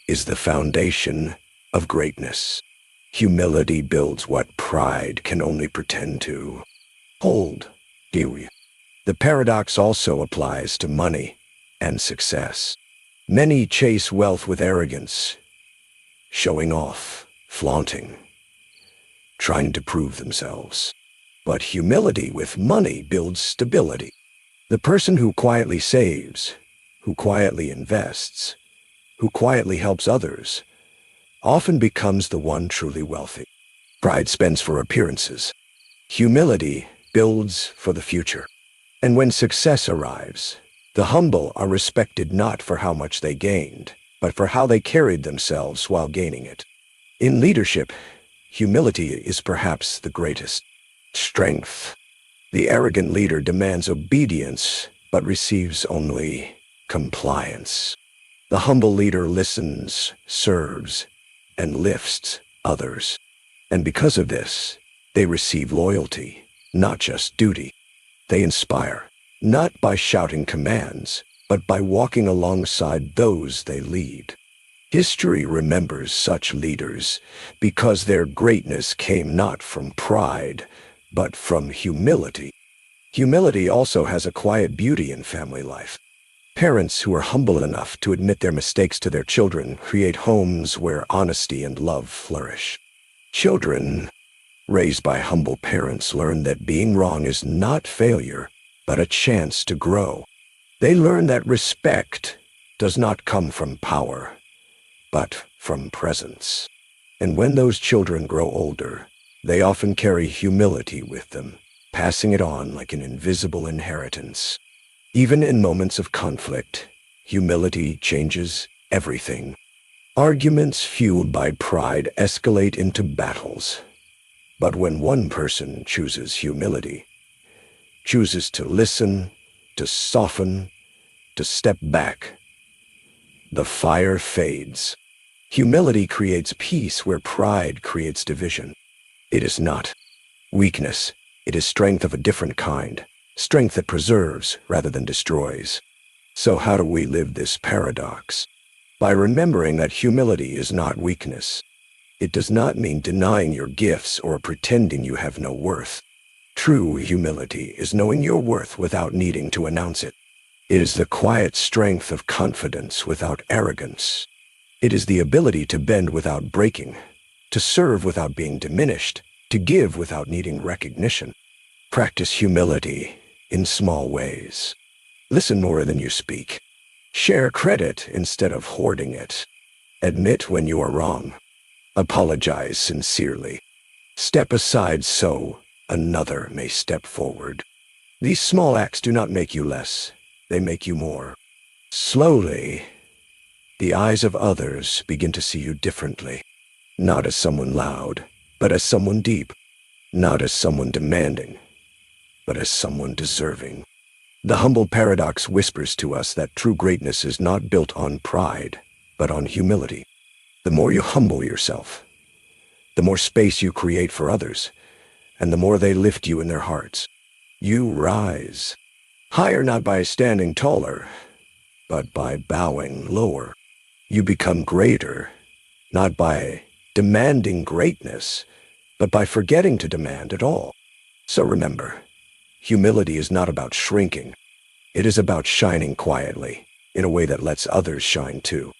is the foundation of greatness. Humility builds what pride can only pretend to hold. The paradox also applies to money and success. Many chase wealth with arrogance, showing off, flaunting, trying to prove themselves. But humility with money builds stability. The person who quietly saves, who quietly invests, who quietly helps others, often becomes the one truly wealthy. Pride spends for appearances. Humility builds for the future. And when success arrives, the humble are respected not for how much they gained, but for how they carried themselves while gaining it. In leadership, humility is perhaps the greatest strength. The arrogant leader demands obedience, but receives only compliance. The humble leader listens, serves, and lifts others. And because of this, they receive loyalty, not just duty. They inspire, not by shouting commands, but by walking alongside those they lead. History remembers such leaders because their greatness came not from pride, but from humility. Humility also has a quiet beauty in family life. Parents who are humble enough to admit their mistakes to their children create homes where honesty and love flourish. Children raised by humble parents learn that being wrong is not failure, but a chance to grow. They learn that respect does not come from power, but from presence. And when those children grow older, they often carry humility with them, passing it on like an invisible inheritance. Even in moments of conflict, humility changes everything. Arguments fueled by pride escalate into battles. But when one person chooses humility, chooses to listen, to soften, to step back, the fire fades. Humility creates peace where pride creates division. It is not weakness. It is strength of a different kind, strength that preserves rather than destroys. So how do we live this paradox? By remembering that humility is not weakness. It does not mean denying your gifts or pretending you have no worth. True humility is knowing your worth without needing to announce it. It is the quiet strength of confidence without arrogance. It is the ability to bend without breaking, to serve without being diminished, to give without needing recognition. Practice humility in small ways. Listen more than you speak. Share credit instead of hoarding it. Admit when you are wrong. Apologize sincerely. Step aside so another may step forward. These small acts do not make you less. They make you more. Slowly, the eyes of others begin to see you differently. Not as someone loud, but as someone deep. Not as someone demanding, but as someone deserving. The humble paradox whispers to us that true greatness is not built on pride, but on humility. The more you humble yourself, the more space you create for others, and the more they lift you in their hearts. You rise, higher not by standing taller, but by bowing lower. You become greater, not by demanding greatness, but by forgetting to demand at all. So remember, humility is not about shrinking. It is about shining quietly, in a way that lets others shine too.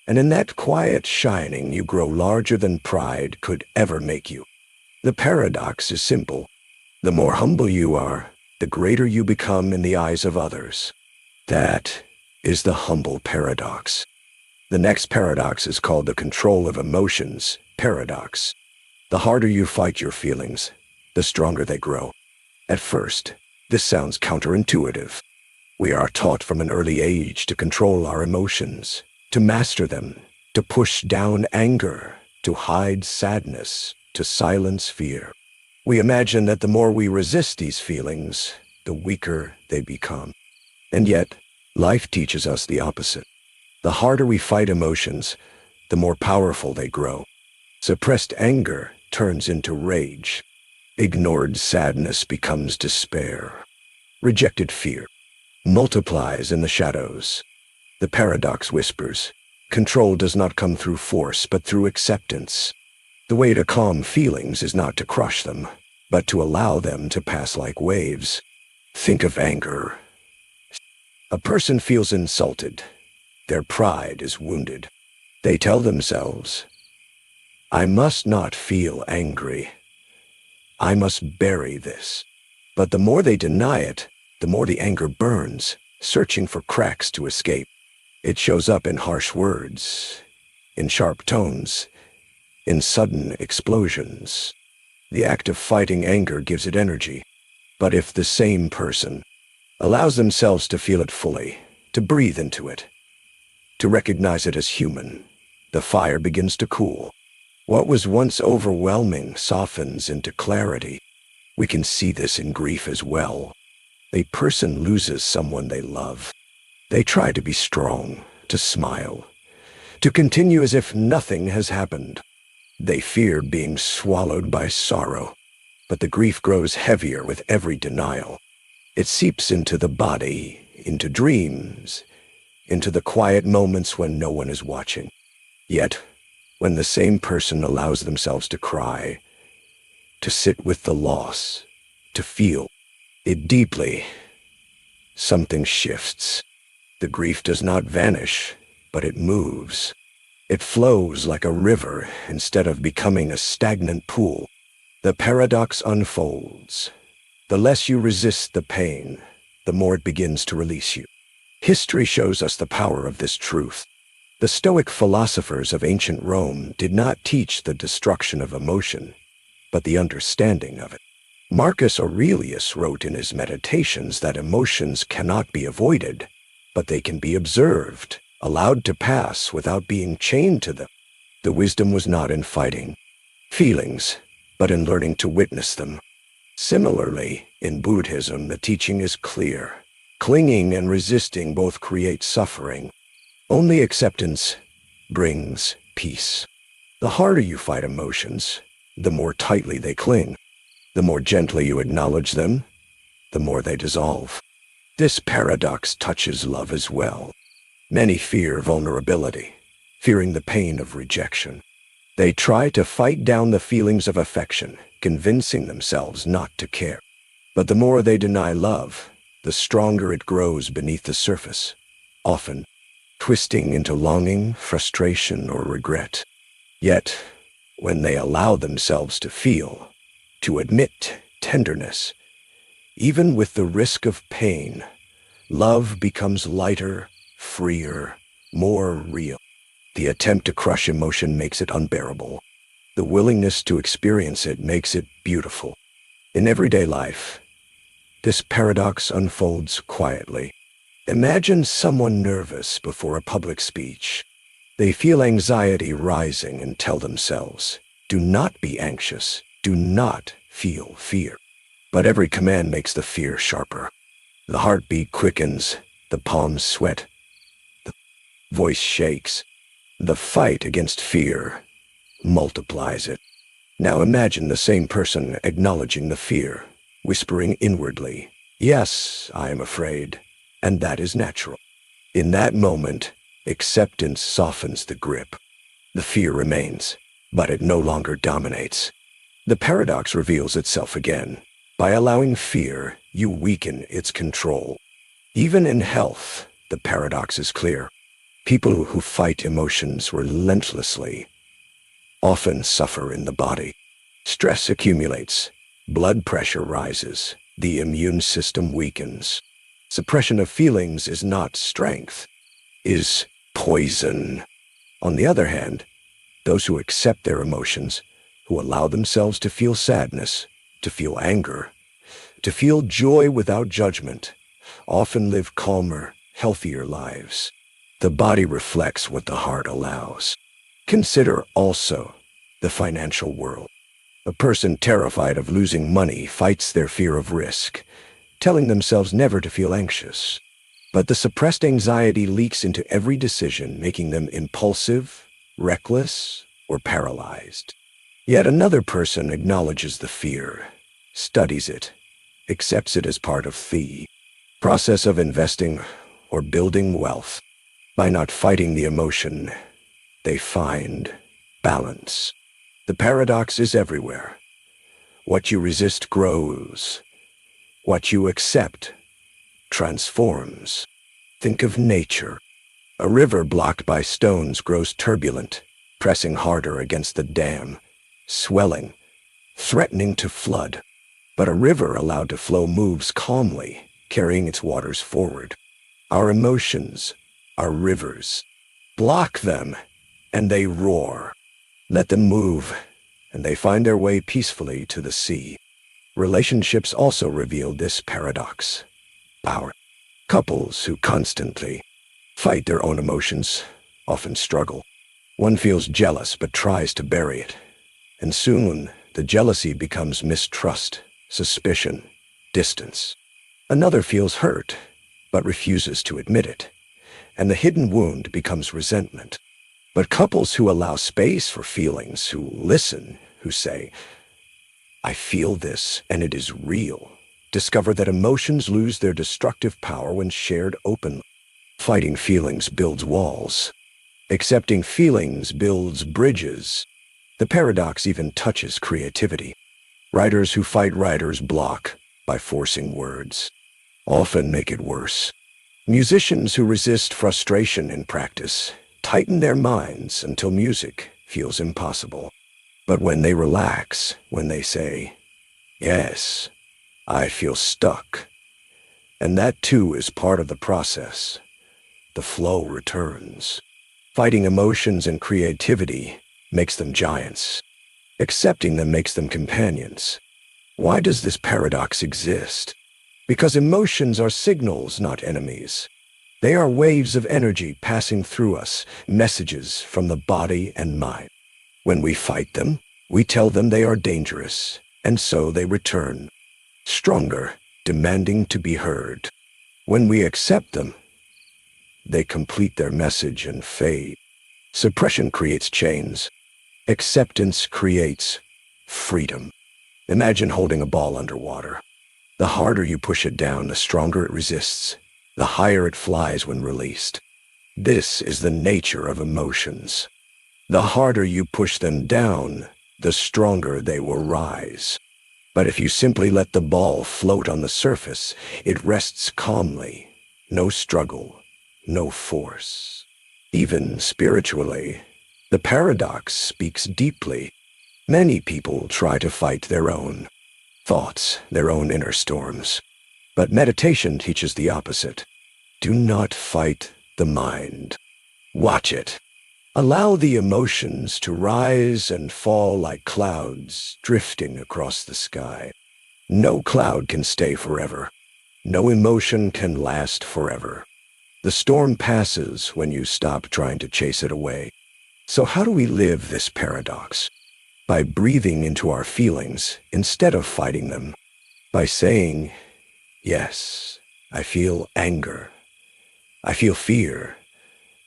And in that quiet shining, you grow larger than pride could ever make you. The paradox is simple. The more humble you are, the greater you become in the eyes of others. That is the humble paradox. The next paradox is called the control of emotions paradox. The harder you fight your feelings, the stronger they grow. At first, this sounds counterintuitive. We are taught from an early age to control our emotions, to master them, to push down anger, to hide sadness, to silence fear. We imagine that the more we resist these feelings, the weaker they become. And yet, life teaches us the opposite. The harder we fight emotions, the more powerful they grow. Suppressed anger turns into rage. Ignored sadness becomes despair. Rejected fear multiplies in the shadows. The paradox whispers, control does not come through force, but through acceptance. The way to calm feelings is not to crush them, but to allow them to pass like waves. Think of anger. A person feels insulted. Their pride is wounded. They tell themselves, I must not feel angry. I must bury this. But the more they deny it, the more the anger burns, searching for cracks to escape. It shows up in harsh words, in sharp tones, in sudden explosions. The act of fighting anger gives it energy. But if the same person allows themselves to feel it fully, to breathe into it, to recognize it as human, the fire begins to cool. What was once overwhelming softens into clarity. We can see this in grief as well. A person loses someone they love. They try to be strong, to smile, to continue as if nothing has happened. They fear being swallowed by sorrow, but the grief grows heavier with every denial. It seeps into the body, into dreams, into the quiet moments when no one is watching. Yet, when the same person allows themselves to cry, to sit with the loss, to feel it deeply, something shifts. The grief does not vanish, but it moves. It flows like a river instead of becoming a stagnant pool. The paradox unfolds. The less you resist the pain, the more it begins to release you. History shows us the power of this truth. The Stoic philosophers of ancient Rome did not teach the destruction of emotion, but the understanding of it. Marcus Aurelius wrote in his Meditations that emotions cannot be avoided, but they can be observed, allowed to pass without being chained to them. The wisdom was not in fighting feelings, but in learning to witness them. Similarly, in Buddhism, the teaching is clear. Clinging and resisting both create suffering. Only acceptance brings peace. The harder you fight emotions, the more tightly they cling. The more gently you acknowledge them, the more they dissolve. This paradox touches love as well. Many fear vulnerability, fearing the pain of rejection. They try to fight down the feelings of affection, convincing themselves not to care. But the more they deny love, the stronger it grows beneath the surface, often twisting into longing, frustration, or regret. Yet, when they allow themselves to feel, to admit tenderness, even with the risk of pain, love becomes lighter, freer, more real. The attempt to crush emotion makes it unbearable. The willingness to experience it makes it beautiful. In everyday life, this paradox unfolds quietly. Imagine someone nervous before a public speech. They feel anxiety rising and tell themselves, "Do not be anxious. Do not feel fear." But every command makes the fear sharper. The heartbeat quickens, the palms sweat, the voice shakes. The fight against fear multiplies it. Now imagine the same person acknowledging the fear, whispering inwardly, "Yes, I am afraid, and that is natural." In that moment, acceptance softens the grip. The fear remains, but it no longer dominates. The paradox reveals itself again. By allowing fear, you weaken its control. Even in health, the paradox is clear. People who fight emotions relentlessly often suffer in the body. Stress accumulates, blood pressure rises, the immune system weakens. Suppression of feelings is not strength, is poison. On the other hand, those who accept their emotions, who allow themselves to feel sadness, to feel anger, to feel joy without judgment, often live calmer, healthier lives. The body reflects what the heart allows. Consider also the financial world. A person terrified of losing money fights their fear of risk, telling themselves never to feel anxious. But the suppressed anxiety leaks into every decision, making them impulsive, reckless, or paralyzed. Yet another person acknowledges the fear, studies it, accepts it as part of the process of investing or building wealth. By not fighting the emotion, they find balance. The paradox is everywhere. What you resist grows. What you accept transforms. Think of nature. A river blocked by stones grows turbulent, pressing harder against the dam, swelling, threatening to flood. But a river allowed to flow moves calmly, carrying its waters forward. Our emotions, our rivers. Block them, and they roar. Let them move, and they find their way peacefully to the sea. Relationships also reveal this paradox. Power. Couples who constantly fight their own emotions often struggle. One feels jealous but tries to bury it, and soon the jealousy becomes mistrust, suspicion, distance. Another feels hurt but refuses to admit it, and the hidden wound becomes resentment. But couples who allow space for feelings, who listen, who say, "I feel this and it is real," discover that emotions lose their destructive power when shared openly. Fighting feelings builds walls. Accepting feelings builds bridges. The paradox even touches creativity. Writers who fight writers block by forcing words, often make it worse. Musicians who resist frustration in practice tighten their minds until music feels impossible. But when they relax, when they say, "Yes, I feel stuck," and that too is part of the process, the flow returns. Fighting emotions and creativity makes them giants. Accepting them makes them companions. Why does this paradox exist? Because emotions are signals, not enemies. They are waves of energy passing through us, messages from the body and mind. When we fight them, we tell them they are dangerous, and so they return, stronger, demanding to be heard. When we accept them, they complete their message and fade. Suppression creates chains. Acceptance creates freedom. Imagine holding a ball underwater. The harder you push it down, the stronger it resists, the higher it flies when released. This is the nature of emotions. The harder you push them down, the stronger they will rise. But if you simply let the ball float on the surface, it rests calmly. No struggle, no force. Even spiritually, the paradox speaks deeply. Many people try to fight their own thoughts, their own inner storms. But meditation teaches the opposite. Do not fight the mind. Watch it. Allow the emotions to rise and fall like clouds drifting across the sky. No cloud can stay forever. No emotion can last forever. The storm passes when you stop trying to chase it away. So how do we live this paradox? By breathing into our feelings instead of fighting them. By saying, yes, I feel anger. I feel fear.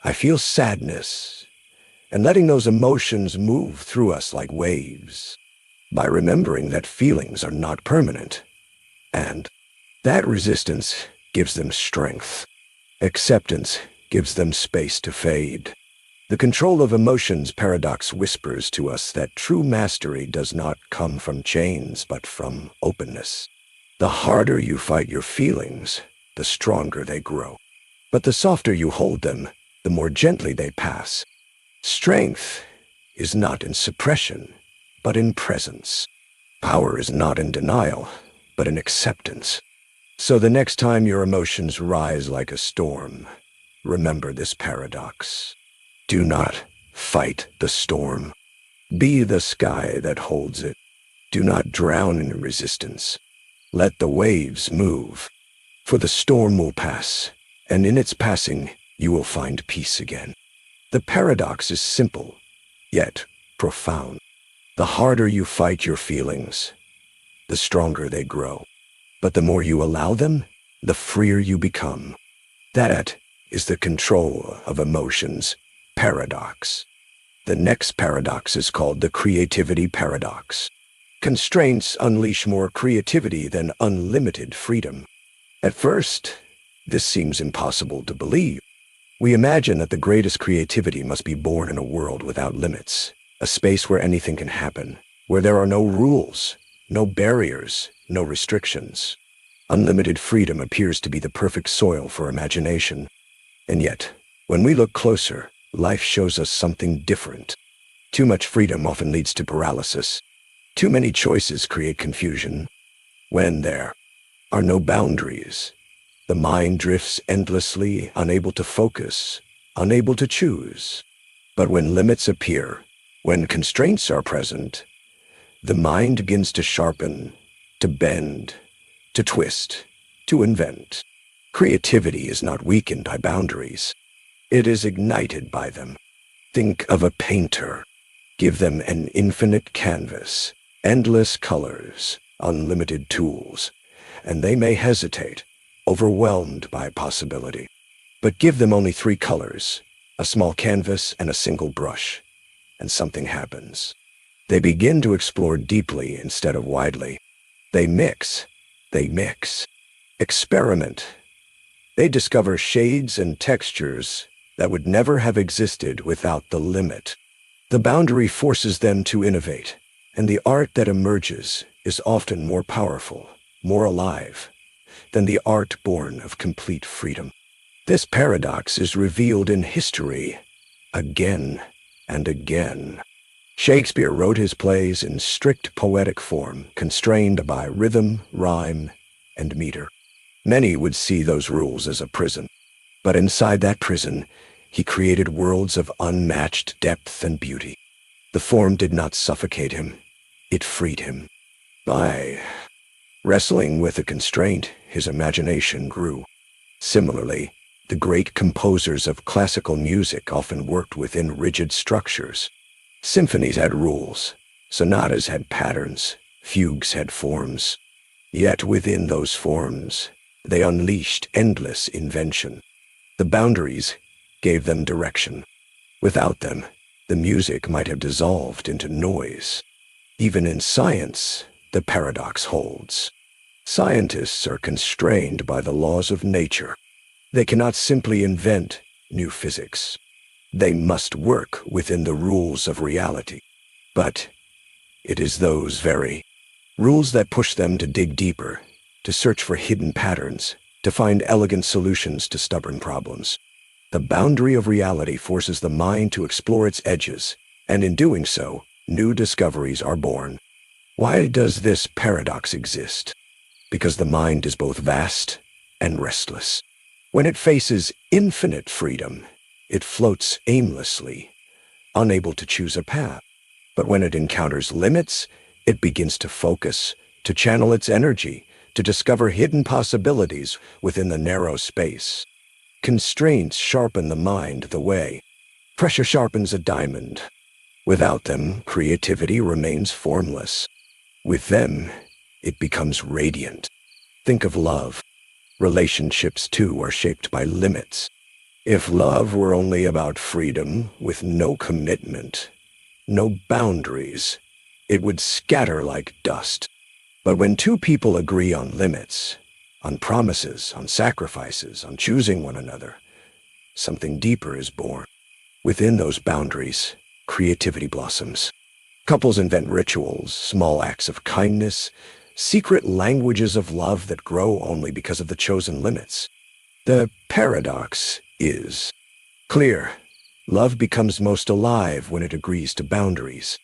I feel sadness. And letting those emotions move through us like waves. By remembering that feelings are not permanent. And that resistance gives them strength. Acceptance gives them space to fade. The control of emotions paradox whispers to us that true mastery does not come from chains, but from openness. The harder you fight your feelings, the stronger they grow. But the softer you hold them, the more gently they pass. Strength is not in suppression, but in presence. Power is not in denial, but in acceptance. So the next time your emotions rise like a storm, remember this paradox. Do not fight the storm. Be the sky that holds it. Do not drown in resistance. Let the waves move, for the storm will pass, and in its passing, you will find peace again. The paradox is simple, yet profound. The harder you fight your feelings, the stronger they grow. But the more you allow them, the freer you become. That is the control of emotions paradox. The next paradox is called the creativity paradox. Constraints unleash more creativity than unlimited freedom. At first, this seems impossible to believe. We imagine that the greatest creativity must be born in a world without limits, a space where anything can happen, where there are no rules, no barriers, no restrictions. Unlimited freedom appears to be the perfect soil for imagination. And yet, when we look closer, life shows us something different. Too much freedom often leads to paralysis. Too many choices create confusion. When there are no boundaries, the mind drifts endlessly, unable to focus, unable to choose. But when limits appear, when constraints are present, the mind begins to sharpen, to bend, to twist, to invent. Creativity is not weakened by boundaries. It is ignited by them. Think of a painter. Give them an infinite canvas, endless colors, unlimited tools, and they may hesitate, overwhelmed by possibility. But give them only 3 colors, a small canvas and a single brush, and something happens. They begin to explore deeply instead of widely. They mix, experiment. They discover shades and textures that would never have existed without the limit. The boundary forces them to innovate, and the art that emerges is often more powerful, more alive, than the art born of complete freedom. This paradox is revealed in history again and again. Shakespeare wrote his plays in strict poetic form, constrained by rhythm, rhyme, and meter. Many would see those rules as a prison, but inside that prison, he created worlds of unmatched depth and beauty. The form did not suffocate him, it freed him. By wrestling with a constraint, his imagination grew. Similarly, The great composers of classical music often worked within rigid structures. Symphonies had rules, sonatas had patterns, fugues had forms. Yet within those forms, they unleashed endless invention. The boundaries gave them direction. Without them, the music might have dissolved into noise. Even in science, the paradox holds. Scientists are constrained by the laws of nature. They cannot simply invent new physics. They must work within the rules of reality. But it is those very rules that push them to dig deeper, to search for hidden patterns, to find elegant solutions to stubborn problems. The boundary of reality forces the mind to explore its edges, and in doing so, new discoveries are born. Why does this paradox exist? Because the mind is both vast and restless. When it faces infinite freedom, it floats aimlessly, unable to choose a path. But when it encounters limits, it begins to focus, to channel its energy, to discover hidden possibilities within the narrow space. Constraints sharpen the mind the way pressure sharpens a diamond. Without them, creativity remains formless. With them, it becomes radiant. Think of love. Relationships, too, are shaped by limits. If love were only about freedom, with no commitment, no boundaries, it would scatter like dust. But when two people agree on limits, on promises, on sacrifices, on choosing one another, something deeper is born. Within those boundaries, creativity blossoms. Couples invent rituals, small acts of kindness, secret languages of love that grow only because of the chosen limits. The paradox is clear. Love becomes most alive when it agrees to boundaries.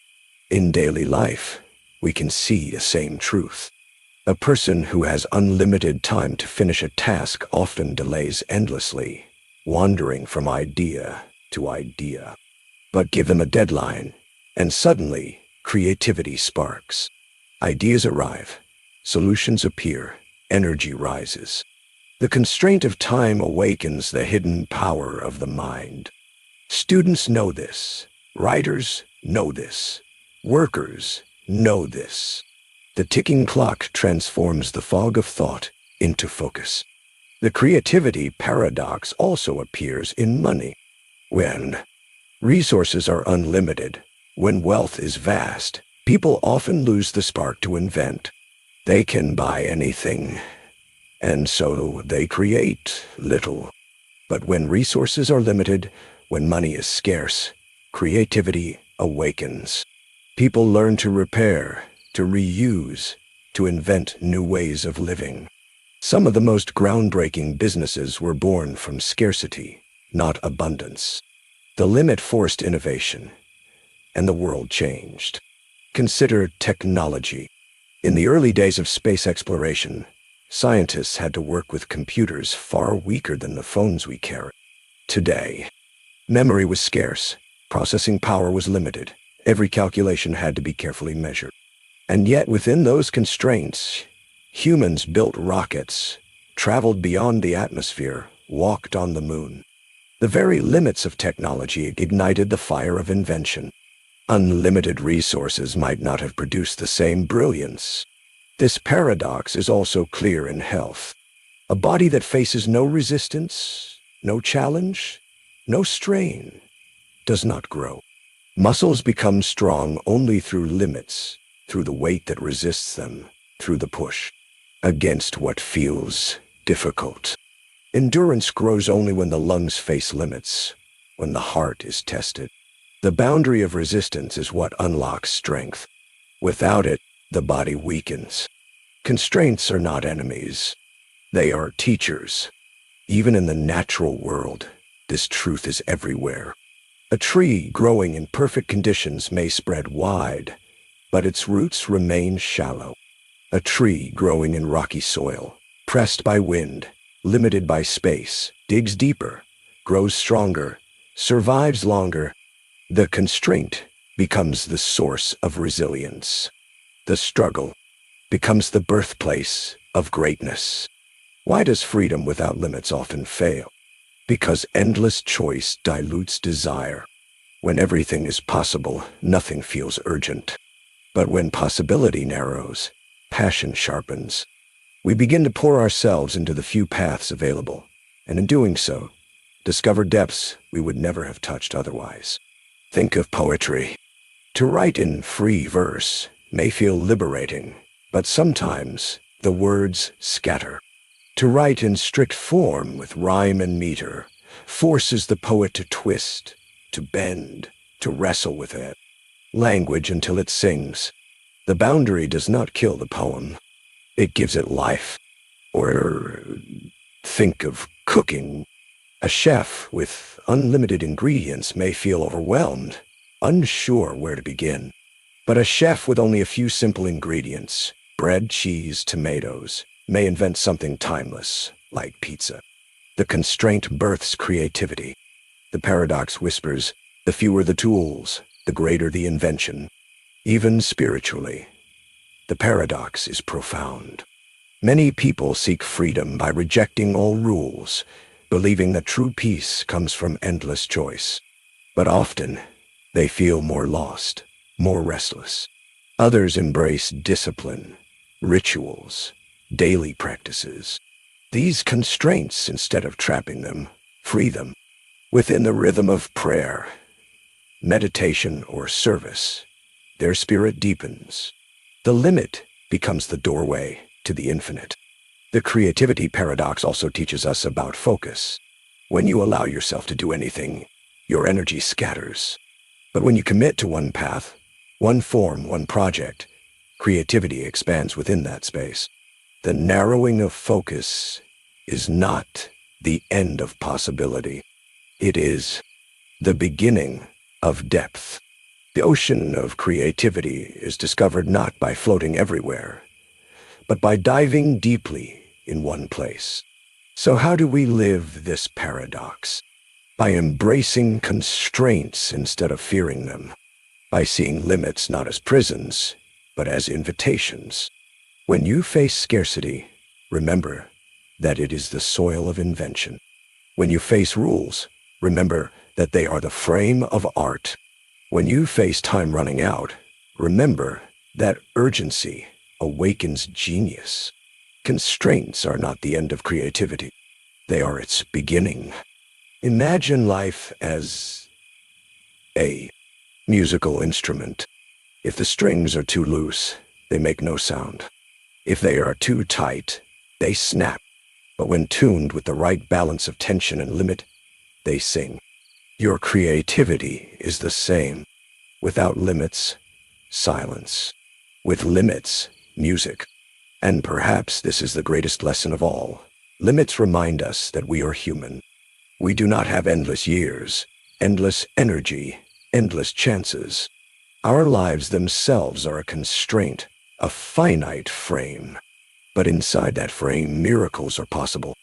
In daily life, we can see the same truth. A person who has unlimited time to finish a task often delays endlessly, wandering from idea to idea. But give them a deadline, and suddenly, creativity sparks. Ideas arrive, solutions appear, energy rises. The constraint of time awakens the hidden power of the mind. Students know this. Writers know this. Workers know this. The ticking clock transforms the fog of thought into focus. The creativity paradox also appears in money. When resources are unlimited, when wealth is vast, people often lose the spark to invent. They can buy anything, and so they create little. But when resources are limited, when money is scarce, creativity awakens. People learn to repair, to reuse, to invent new ways of living. Some of the most groundbreaking businesses were born from scarcity, not abundance. The limit forced innovation, and the world changed. Consider technology. In the early days of space exploration, scientists had to work with computers far weaker than the phones we carry. Today, memory was scarce, processing power was limited, every calculation had to be carefully measured. And yet within those constraints, humans built rockets, traveled beyond the atmosphere, walked on the moon. The very limits of technology ignited the fire of invention. Unlimited resources might not have produced the same brilliance. This paradox is also clear in health. A body that faces no resistance, no challenge, no strain, does not grow. Muscles become strong only through limits, through the weight that resists them, through the push against what feels difficult. Endurance grows only when the lungs face limits, when the heart is tested. The boundary of resistance is what unlocks strength. Without it, the body weakens. Constraints are not enemies. They are teachers. Even in the natural world, this truth is everywhere. A tree growing in perfect conditions may spread wide, but its roots remain shallow. A tree growing in rocky soil, pressed by wind, limited by space, digs deeper, grows stronger, survives longer. The constraint becomes the source of resilience. The struggle becomes the birthplace of greatness. Why does freedom without limits often fail? Because endless choice dilutes desire. When everything is possible, nothing feels urgent. But when possibility narrows, passion sharpens. We begin to pour ourselves into the few paths available, and in doing so, discover depths we would never have touched otherwise. Think of poetry. To write in free verse may feel liberating, but sometimes the words scatter. To write in strict form with rhyme and meter forces the poet to twist, to bend, to wrestle with it. Language until it sings. The boundary does not kill the poem. It gives it life. Or think of cooking. A chef with unlimited ingredients may feel overwhelmed, unsure where to begin. But a chef with only a few simple ingredients, bread, cheese, tomatoes, may invent something timeless, like pizza. The constraint births creativity. The paradox whispers, the fewer the tools, the greater the invention. Even spiritually, the paradox is profound. Many people seek freedom by rejecting all rules, believing that true peace comes from endless choice. But often, they feel more lost, more restless. Others embrace discipline, rituals, daily practices. These constraints, instead of trapping them, free them. Within the rhythm of prayer, meditation, or service, their spirit deepens. The limit becomes the doorway to the infinite. The creativity paradox also teaches us about focus. When you allow yourself to do anything, your energy scatters. But when you commit to one path, one form, one project, creativity expands within that space. The narrowing of focus is not the end of possibility. It is the beginning of depth. The ocean of creativity is discovered not by floating everywhere, but by diving deeply in one place. So how do we live this paradox? By embracing constraints instead of fearing them. By seeing limits not as prisons, but as invitations. When you face scarcity, remember that it is the soil of invention. When you face rules, remember that they are the frame of art. When you face time running out, remember that urgency awakens genius. Constraints are not the end of creativity. They are its beginning. Imagine life as a musical instrument. If the strings are too loose, they make no sound. If they are too tight, they snap. But when tuned with the right balance of tension and limit, they sing. Your creativity is the same. Without limits, silence. With limits, music. And perhaps this is the greatest lesson of all. Limits remind us that we are human. We do not have endless years, endless energy, endless chances. Our lives themselves are a constraint, a finite frame. But inside that frame, miracles are possible.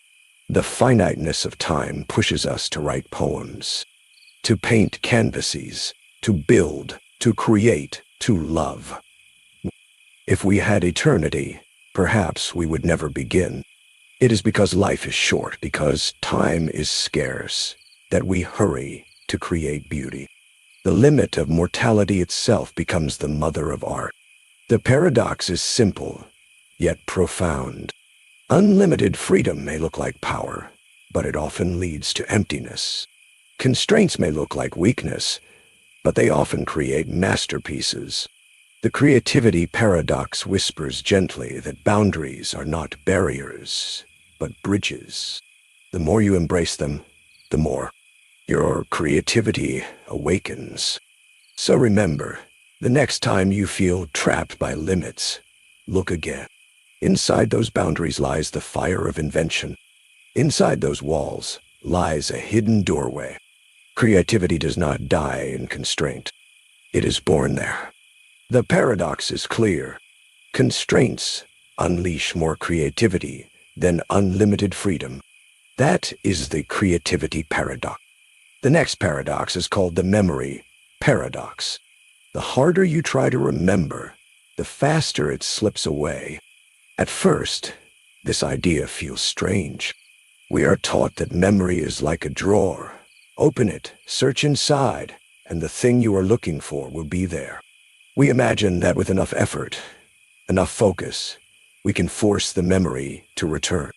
The finiteness of time pushes us to write poems, to paint canvases, to build, to create, to love. If we had eternity, perhaps we would never begin. It is because life is short, because time is scarce, that we hurry to create beauty. The limit of mortality itself becomes the mother of art. The paradox is simple, yet profound. Unlimited freedom may look like power, but it often leads to emptiness. Constraints may look like weakness, but they often create masterpieces. The creativity paradox whispers gently that boundaries are not barriers, but bridges. The more you embrace them, the more your creativity awakens. So remember, the next time you feel trapped by limits, look again. Inside those boundaries lies the fire of invention. Inside those walls lies a hidden doorway. Creativity does not die in constraint. It is born there. The paradox is clear. Constraints unleash more creativity than unlimited freedom. That is the creativity paradox. The next paradox is called the memory paradox. The harder you try to remember, the faster it slips away. At first, this idea feels strange. We are taught that memory is like a drawer. Open it, search inside, and the thing you are looking for will be there. We imagine that with enough effort, enough focus, we can force the memory to return.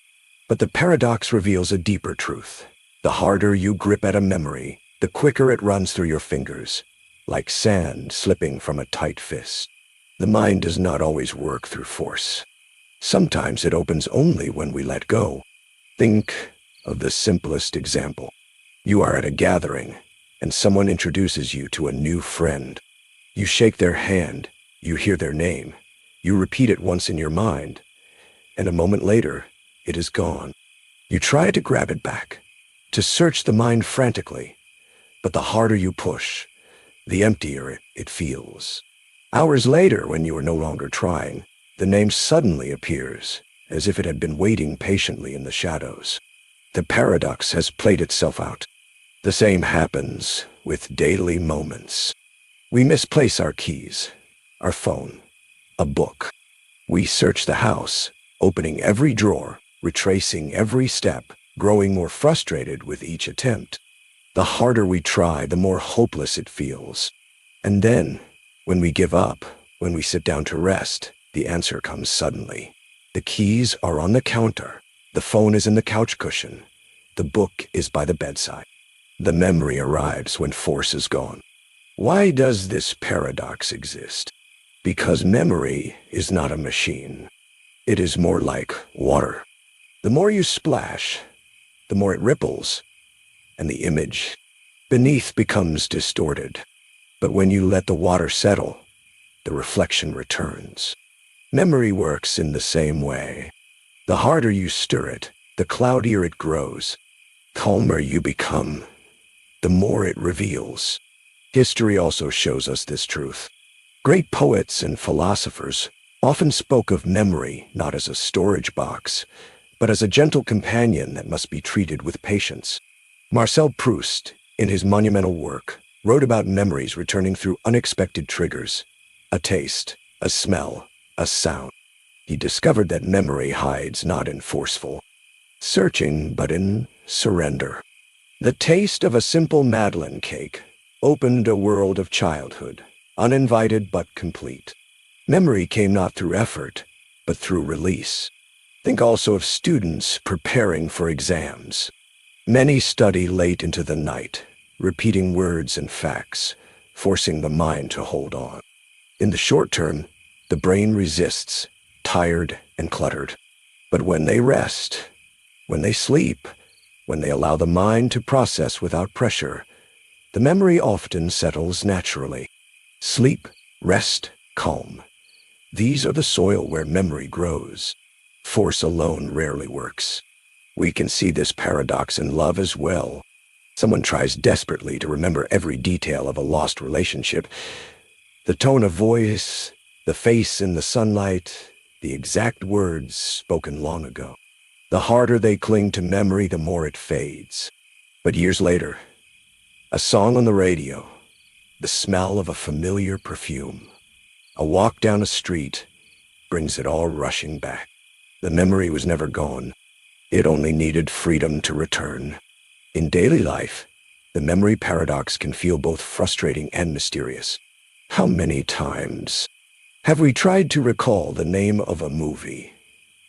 But the paradox reveals a deeper truth. The harder you grip at a memory, the quicker it runs through your fingers, like sand slipping from a tight fist. The mind does not always work through force. Sometimes it opens only when we let go. Think of the simplest example. You are at a gathering, and someone introduces you to a new friend. You shake their hand, you hear their name, you repeat it once in your mind, and a moment later, it is gone. You try to grab it back, to search the mind frantically, but the harder you push, the emptier it feels. Hours later, when you are no longer trying, the name suddenly appears, as if it had been waiting patiently in the shadows. The paradox has played itself out. The same happens with daily moments. We misplace our keys, our phone, a book. We search the house, opening every drawer, retracing every step, growing more frustrated with each attempt. The harder we try, the more hopeless it feels. And then, when we give up, when we sit down to rest, the answer comes suddenly. The keys are on the counter, the phone is in the couch cushion, the book is by the bedside. The memory arrives when force is gone. Why does this paradox exist? Because memory is not a machine. It is more like water. The more you splash, the more it ripples, and the image beneath becomes distorted. But when you let the water settle, the reflection returns. Memory works in the same way. The harder you stir it, the cloudier it grows. Calmer you become, the more it reveals. History also shows us this truth. Great poets and philosophers often spoke of memory not as a storage box, but as a gentle companion that must be treated with patience. Marcel Proust, in his monumental work, wrote about memories returning through unexpected triggers, a taste, a smell, a sound. He discovered that memory hides not in forceful searching, but in surrender. The taste of a simple Madeleine cake opened a world of childhood, uninvited but complete. Memory came not through effort, but through release. Think also of students preparing for exams. Many study late into the night, repeating words and facts, forcing the mind to hold on. In the short term, the brain resists, tired and cluttered. But when they rest, when they sleep, when they allow the mind to process without pressure, the memory often settles naturally. Sleep, rest, calm. These are the soil where memory grows. Force alone rarely works. We can see this paradox in love as well. Someone tries desperately to remember every detail of a lost relationship. The tone of voice, the face in the sunlight, the exact words spoken long ago. The harder they cling to memory, the more it fades. But years later, a song on the radio, the smell of a familiar perfume, a walk down a street brings it all rushing back. The memory was never gone. It only needed freedom to return. In daily life, the memory paradox can feel both frustrating and mysterious. How many times have we tried to recall the name of a movie,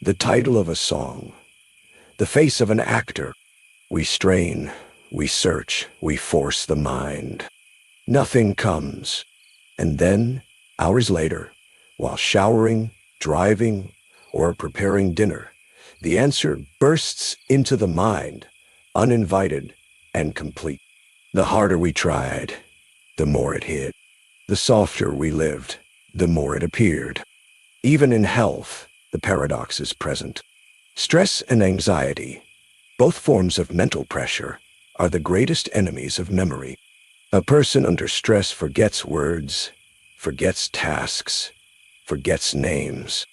the title of a song, the face of an actor? We strain, we search, we force the mind. Nothing comes. And then, hours later, while showering, driving, or preparing dinner, the answer bursts into the mind, uninvited and complete. The harder we tried, the more it hid. The softer we lived, the more it appeared. Even in health, the paradox is present. Stress and anxiety, both forms of mental pressure, are the greatest enemies of memory. A person under stress forgets words, forgets tasks, forgets names.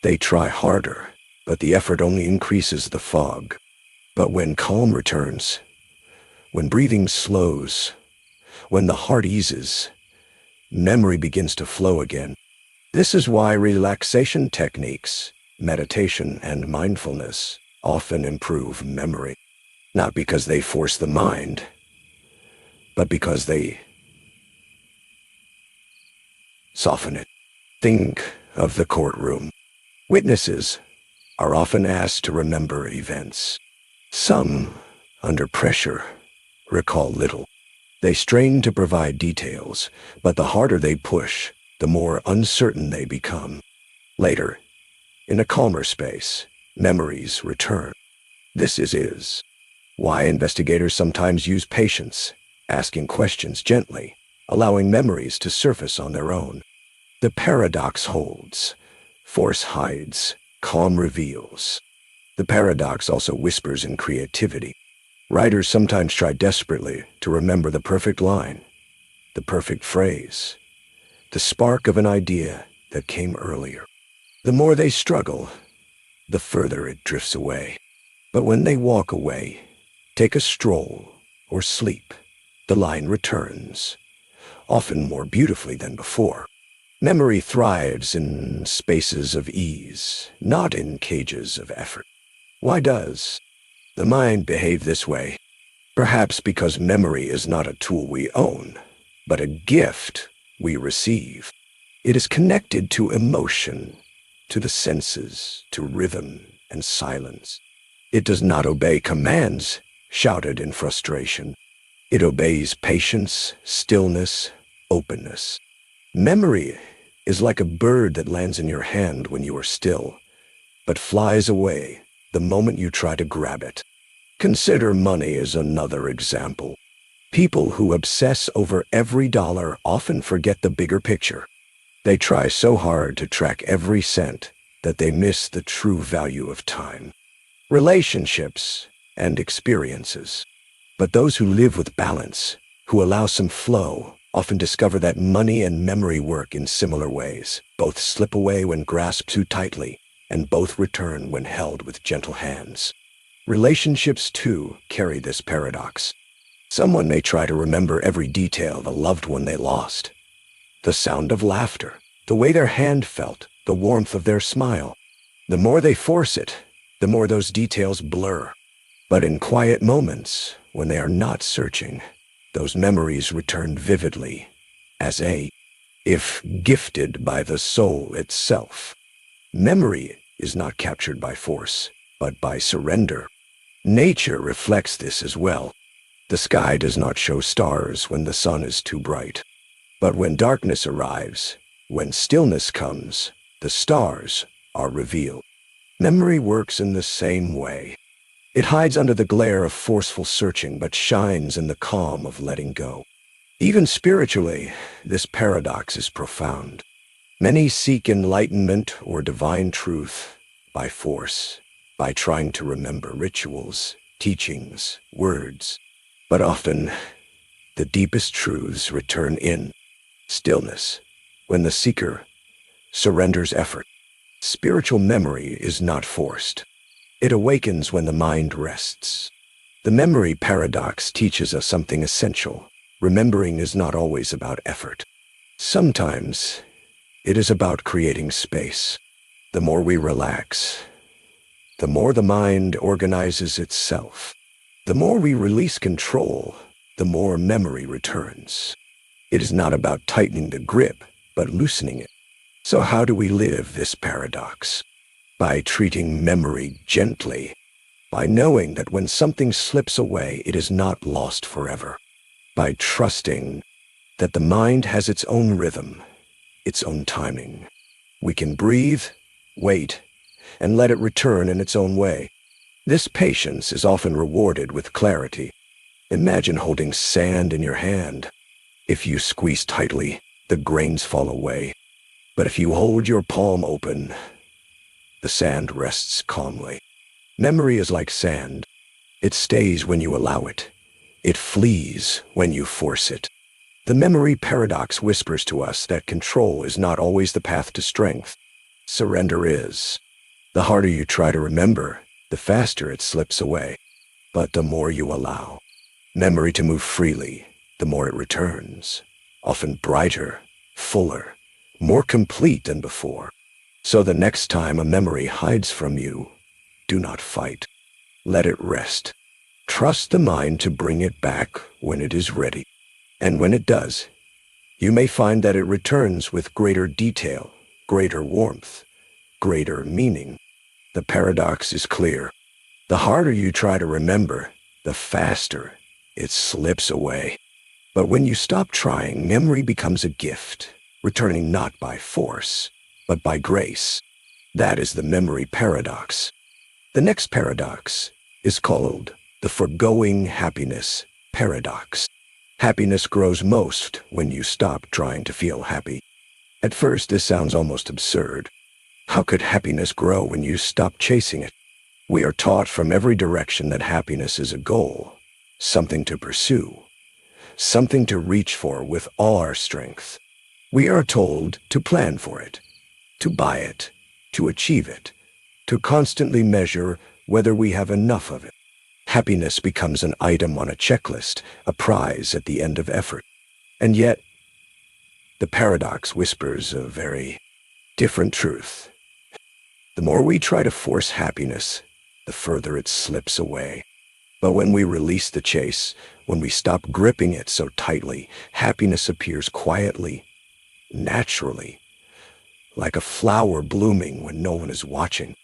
They try harder, but the effort only increases the fog. But when calm returns, when breathing slows, when the heart eases, memory begins to flow again. This is why relaxation techniques, meditation, and mindfulness often improve memory, not because they force the mind, but because they soften it. Think of the courtroom. Witnesses are often asked to remember events. Some, under pressure, recall little. They strain to provide details, but the harder they push, the more uncertain they become. Later, in a calmer space, memories return. This is why investigators sometimes use patience, asking questions gently, allowing memories to surface on their own. The paradox holds. Force hides, calm reveals. The paradox also whispers in creativity. Writers sometimes try desperately to remember the perfect line, the perfect phrase, the spark of an idea that came earlier. The more they struggle, the further it drifts away. But when they walk away, take a stroll, or sleep, the line returns, often more beautifully than before. Memory thrives in spaces of ease, not in cages of effort. Why does the mind behave this way? Perhaps because memory is not a tool we own, but a gift we receive. It is connected to emotion, to the senses, to rhythm and silence. It does not obey commands shouted in frustration. It obeys patience, stillness, openness. Memory is like a bird that lands in your hand when you are still, but flies away the moment you try to grab it. Consider money as another example. People who obsess over every dollar often forget the bigger picture. They try so hard to track every cent that they miss the true value of time, relationships, and experiences. But those who live with balance, who allow some flow, often discover that money and memory work in similar ways. Both slip away when grasped too tightly, and both return when held with gentle hands. Relationships, too, carry this paradox. Someone may try to remember every detail of a loved one they lost. The sound of laughter, the way their hand felt, the warmth of their smile. The more they force it, the more those details blur. But in quiet moments, when they are not searching, those memories return vividly, as if gifted by the soul itself. Memory is not captured by force, but by surrender. Nature reflects this as well. The sky does not show stars when the sun is too bright. But when darkness arrives, when stillness comes, the stars are revealed. Memory works in the same way. It hides under the glare of forceful searching, but shines in the calm of letting go. Even spiritually, this paradox is profound. Many seek enlightenment or divine truth by force, by trying to remember rituals, teachings, words. But often, the deepest truths return in stillness, when the seeker surrenders effort. Spiritual memory is not forced. It awakens when the mind rests. The memory paradox teaches us something essential. Remembering is not always about effort. Sometimes it is about creating space. The more we relax, the more the mind organizes itself. The more we release control, the more memory returns. It is not about tightening the grip, but loosening it. So how do we live this paradox? By treating memory gently, by knowing that when something slips away, it is not lost forever, by trusting that the mind has its own rhythm, its own timing. We can breathe, wait, and let it return in its own way. This patience is often rewarded with clarity. Imagine holding sand in your hand. If you squeeze tightly, the grains fall away. But if you hold your palm open, the sand rests calmly. Memory is like sand. It stays when you allow it. It flees when you force it. The memory paradox whispers to us that control is not always the path to strength. Surrender is. The harder you try to remember, the faster it slips away. But the more you allow memory to move freely, the more it returns, often brighter, fuller, more complete than before. So the next time a memory hides from you, Do not fight. Let it rest. Trust the mind to bring it back when it is ready. And when it does, you may find that it returns with greater detail, greater warmth, greater meaning. The paradox is clear. The harder you try to remember, the faster it slips away. But when you stop trying, memory becomes a gift, returning not by force, but by grace. That is the memory paradox. The next paradox is called the forgoing happiness paradox. Happiness grows most when you stop trying to feel happy. At first, this sounds almost absurd. How could happiness grow when you stop chasing it? We are taught from every direction that happiness is a goal, something to pursue, something to reach for with all our strength. We are told to plan for it, to buy it, to achieve it, to constantly measure whether we have enough of it. Happiness becomes an item on a checklist, a prize at the end of effort. And yet, the paradox whispers a very different truth. The more we try to force happiness, the further it slips away. But when we release the chase, when we stop gripping it so tightly, happiness appears quietly, naturally, like a flower blooming when no one is watching.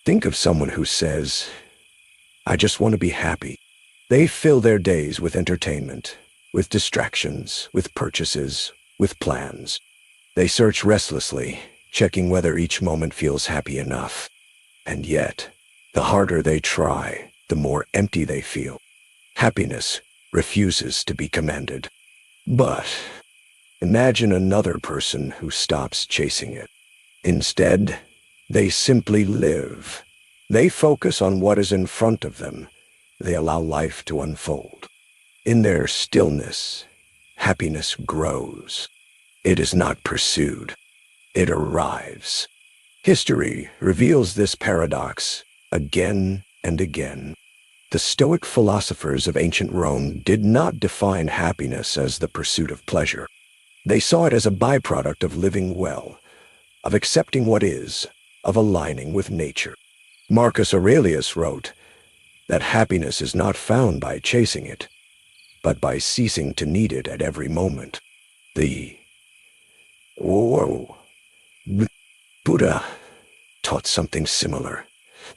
Think of someone who says, "I just want to be happy." They fill their days with entertainment, with distractions, with purchases, with plans. They search restlessly, checking whether each moment feels happy enough. And yet, the harder they try, the more empty they feel. Happiness refuses to be commanded. But imagine another person who stops chasing it. Instead, they simply live. They focus on what is in front of them. They allow life to unfold. In their stillness, happiness grows. It is not pursued. It arrives. History reveals this paradox again and again. The Stoic philosophers of ancient Rome did not define happiness as the pursuit of pleasure. They saw it as a byproduct of living well, of accepting what is, of aligning with nature. Marcus Aurelius wrote that happiness is not found by chasing it, but by ceasing to need it at every moment. The Buddha taught something similar,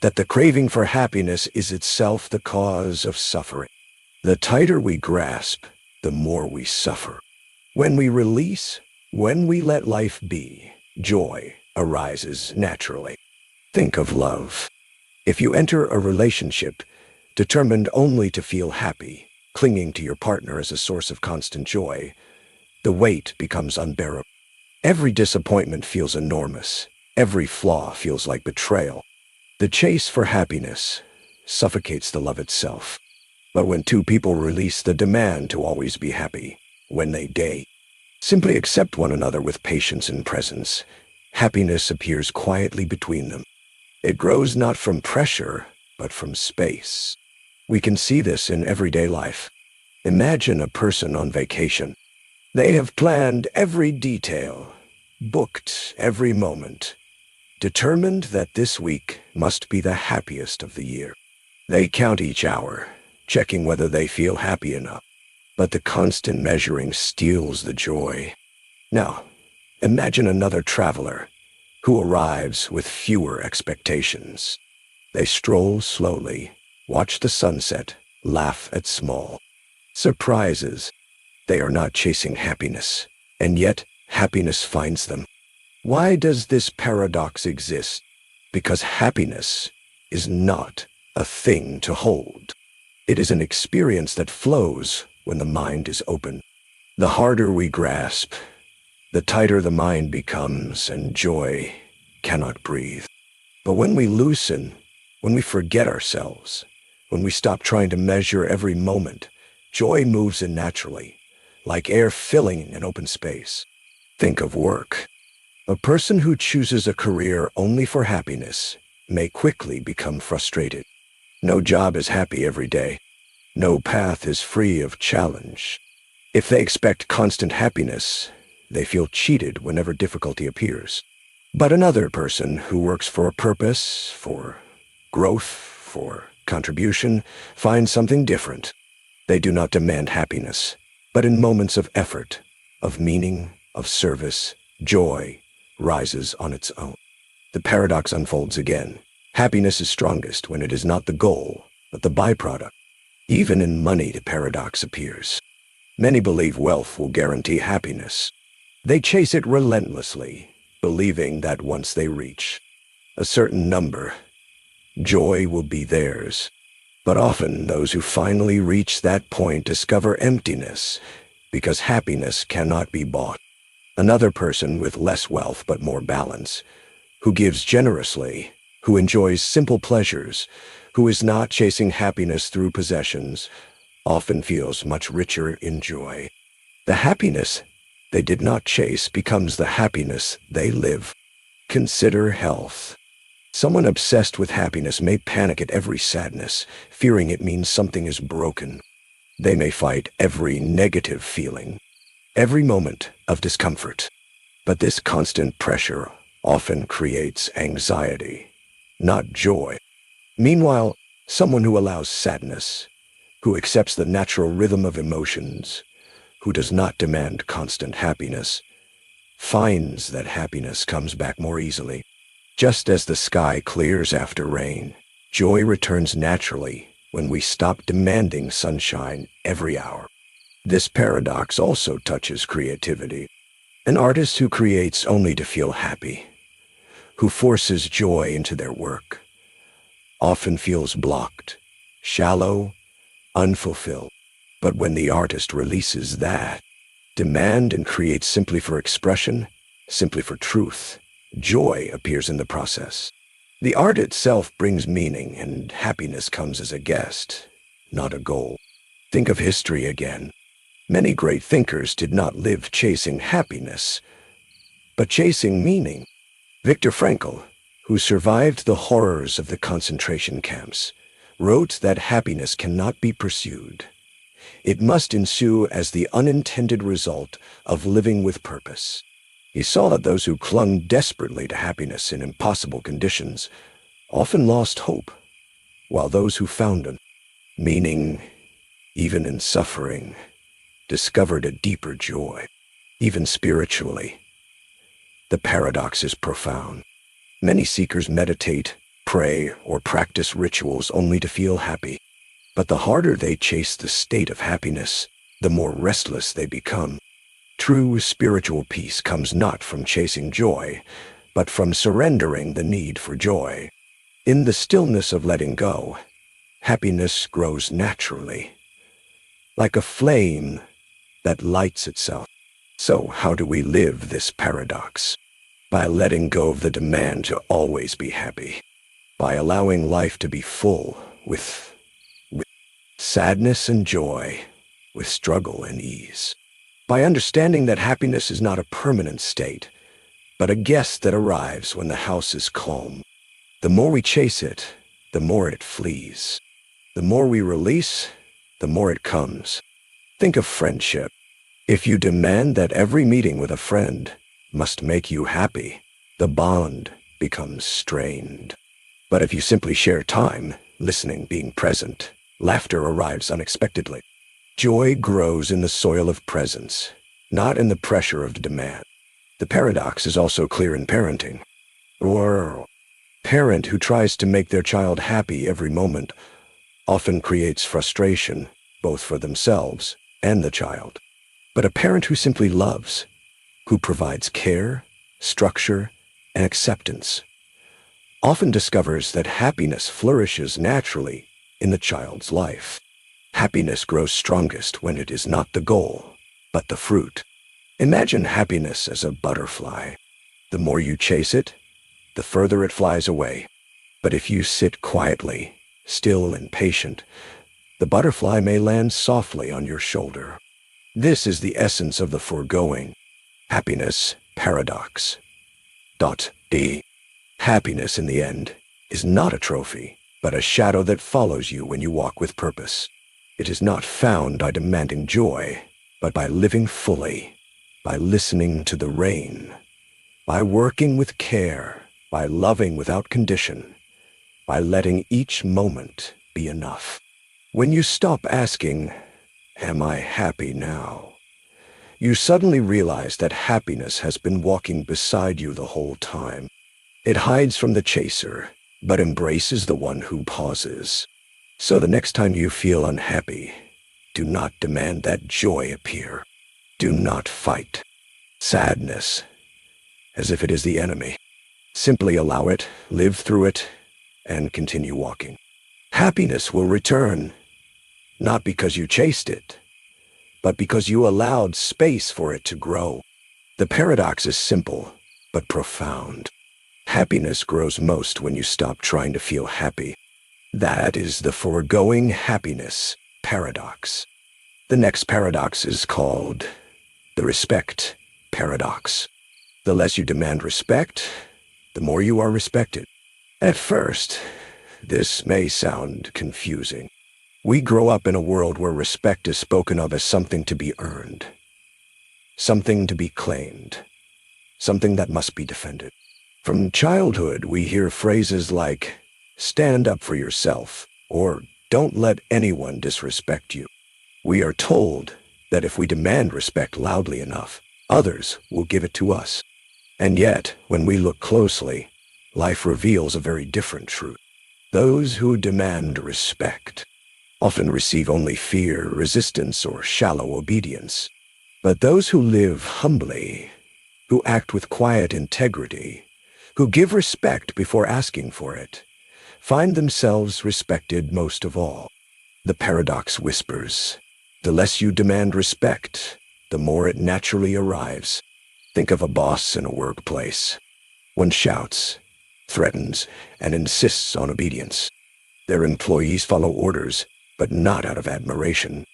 that the craving for happiness is itself the cause of suffering. The tighter we grasp, the more we suffer. When we release, when we let life be, joy arises naturally. Think of love. If you enter a relationship determined only to feel happy, clinging to your partner as a source of constant joy, the weight becomes unbearable. Every disappointment feels enormous. Every flaw feels like betrayal. The chase for happiness suffocates the love itself. But when two people release the demand to always be happy, when they date, simply accept one another with patience and presence, happiness appears quietly between them. It grows not from pressure, but from space. We can see this in everyday life. Imagine a person on vacation. They have planned every detail, booked every moment, determined that this week must be the happiest of the year. They count each hour, checking whether they feel happy enough. But the constant measuring steals the joy. Now, imagine another traveler who arrives with fewer expectations. They stroll slowly, watch the sunset, laugh at small surprises. They are not chasing happiness, and yet happiness finds them. Why does this paradox exist? Because happiness is not a thing to hold. It is an experience that flows when the mind is open. The harder we grasp, the tighter the mind becomes, and joy cannot breathe. But when we loosen, when we forget ourselves, when we stop trying to measure every moment, joy moves in naturally, like air filling an open space. Think of work. A person who chooses a career only for happiness may quickly become frustrated. No job is happy every day. No path is free of challenge. If they expect constant happiness, they feel cheated whenever difficulty appears. But another person who works for a purpose, for growth, for contribution, find something different. They do not demand happiness, but in moments of effort, of meaning, of service, joy rises on its own. The paradox unfolds again. Happiness is strongest when it is not the goal, but the byproduct. Even in money, the paradox appears. Many believe wealth will guarantee happiness. They chase it relentlessly, believing that once they reach a certain number, joy will be theirs. But often those who finally reach that point discover emptiness, because happiness cannot be bought. Another person with less wealth but more balance, who gives generously, who enjoys simple pleasures, who is not chasing happiness through possessions, often feels much richer in joy. The happiness they did not chase becomes the happiness they live. Consider health. Someone obsessed with happiness may panic at every sadness, fearing it means something is broken. They may fight every negative feeling, every moment of discomfort. But this constant pressure often creates anxiety, not joy. Meanwhile, someone who allows sadness, who accepts the natural rhythm of emotions, who does not demand constant happiness, finds that happiness comes back more easily. Just as the sky clears after rain, joy returns naturally when we stop demanding sunshine every hour. This paradox also touches creativity. An artist who creates only to feel happy, who forces joy into their work, often feels blocked, shallow, unfulfilled. But when the artist releases that demand and creates simply for expression, simply for truth, joy appears in the process. The art itself brings meaning, and happiness comes as a guest, not a goal. Think of history again. Many great thinkers did not live chasing happiness, but chasing meaning. Viktor Frankl, who survived the horrors of the concentration camps, wrote that happiness cannot be pursued. It must ensue as the unintended result of living with purpose. He saw that those who clung desperately to happiness in impossible conditions often lost hope, while those who found a meaning, even in suffering, discovered a deeper joy. Even spiritually, the paradox is profound. Many seekers meditate, pray, or practice rituals only to feel happy. But the harder they chase the state of happiness, the more restless they become. True spiritual peace comes not from chasing joy, but from surrendering the need for joy. In the stillness of letting go, happiness grows naturally, like a flame that lights itself. So how do we live this paradox? By letting go of the demand to always be happy, by allowing life to be full with sadness and joy, with struggle and ease, by understanding that happiness is not a permanent state, but a guest that arrives when the house is calm. The more we chase it, the more it flees. The more we release, the more it comes. Think of friendship. If you demand that every meeting with a friend must make you happy, the bond becomes strained. But if you simply share time, listening, being present, laughter arrives unexpectedly. Joy grows in the soil of presence, not in the pressure of demand. The paradox is also clear in parenting. A parent who tries to make their child happy every moment often creates frustration, both for themselves and the child. But a parent who simply loves, who provides care, structure, and acceptance, often discovers that happiness flourishes naturally in the child's life. Happiness grows strongest when it is not the goal, but the fruit. Imagine happiness as a butterfly. The more you chase it, the further it flies away. But if you sit quietly, still and patient, the butterfly may land softly on your shoulder. This is the essence of the foregoing. Happiness paradox. D. Happiness in the end is not a trophy, but a shadow that follows you when you walk with purpose. It is not found by demanding joy, but by living fully, by listening to the rain, by working with care, by loving without condition, by letting each moment be enough. When you stop asking, "Am I happy now?" you suddenly realize that happiness has been walking beside you the whole time. It hides from the chaser, but embraces the one who pauses. So the next time you feel unhappy, do not demand that joy appear. Do not fight sadness as if it is the enemy. Simply allow it, live through it, and continue walking. Happiness will return, not because you chased it, but because you allowed space for it to grow. The paradox is simple, but profound. Happiness grows most when you stop trying to feel happy. That is the foregoing happiness paradox. The next paradox is called the respect paradox. The less you demand respect, the more you are respected. At first, this may sound confusing. We grow up in a world where respect is spoken of as something to be earned, something to be claimed, something that must be defended. From childhood, we hear phrases like, "Stand up for yourself," or "Don't let anyone disrespect you." We are told that if we demand respect loudly enough, others will give it to us. And yet, when we look closely, life reveals a very different truth. Those who demand respect often receive only fear, resistance, or shallow obedience. But those who live humbly, who act with quiet integrity, who give respect before asking for it, find themselves respected most of all. The paradox whispers, the less you demand respect, the more it naturally arrives. Think of a boss in a workplace. One shouts, threatens, and insists on obedience. Their employees follow orders, but not out of admiration.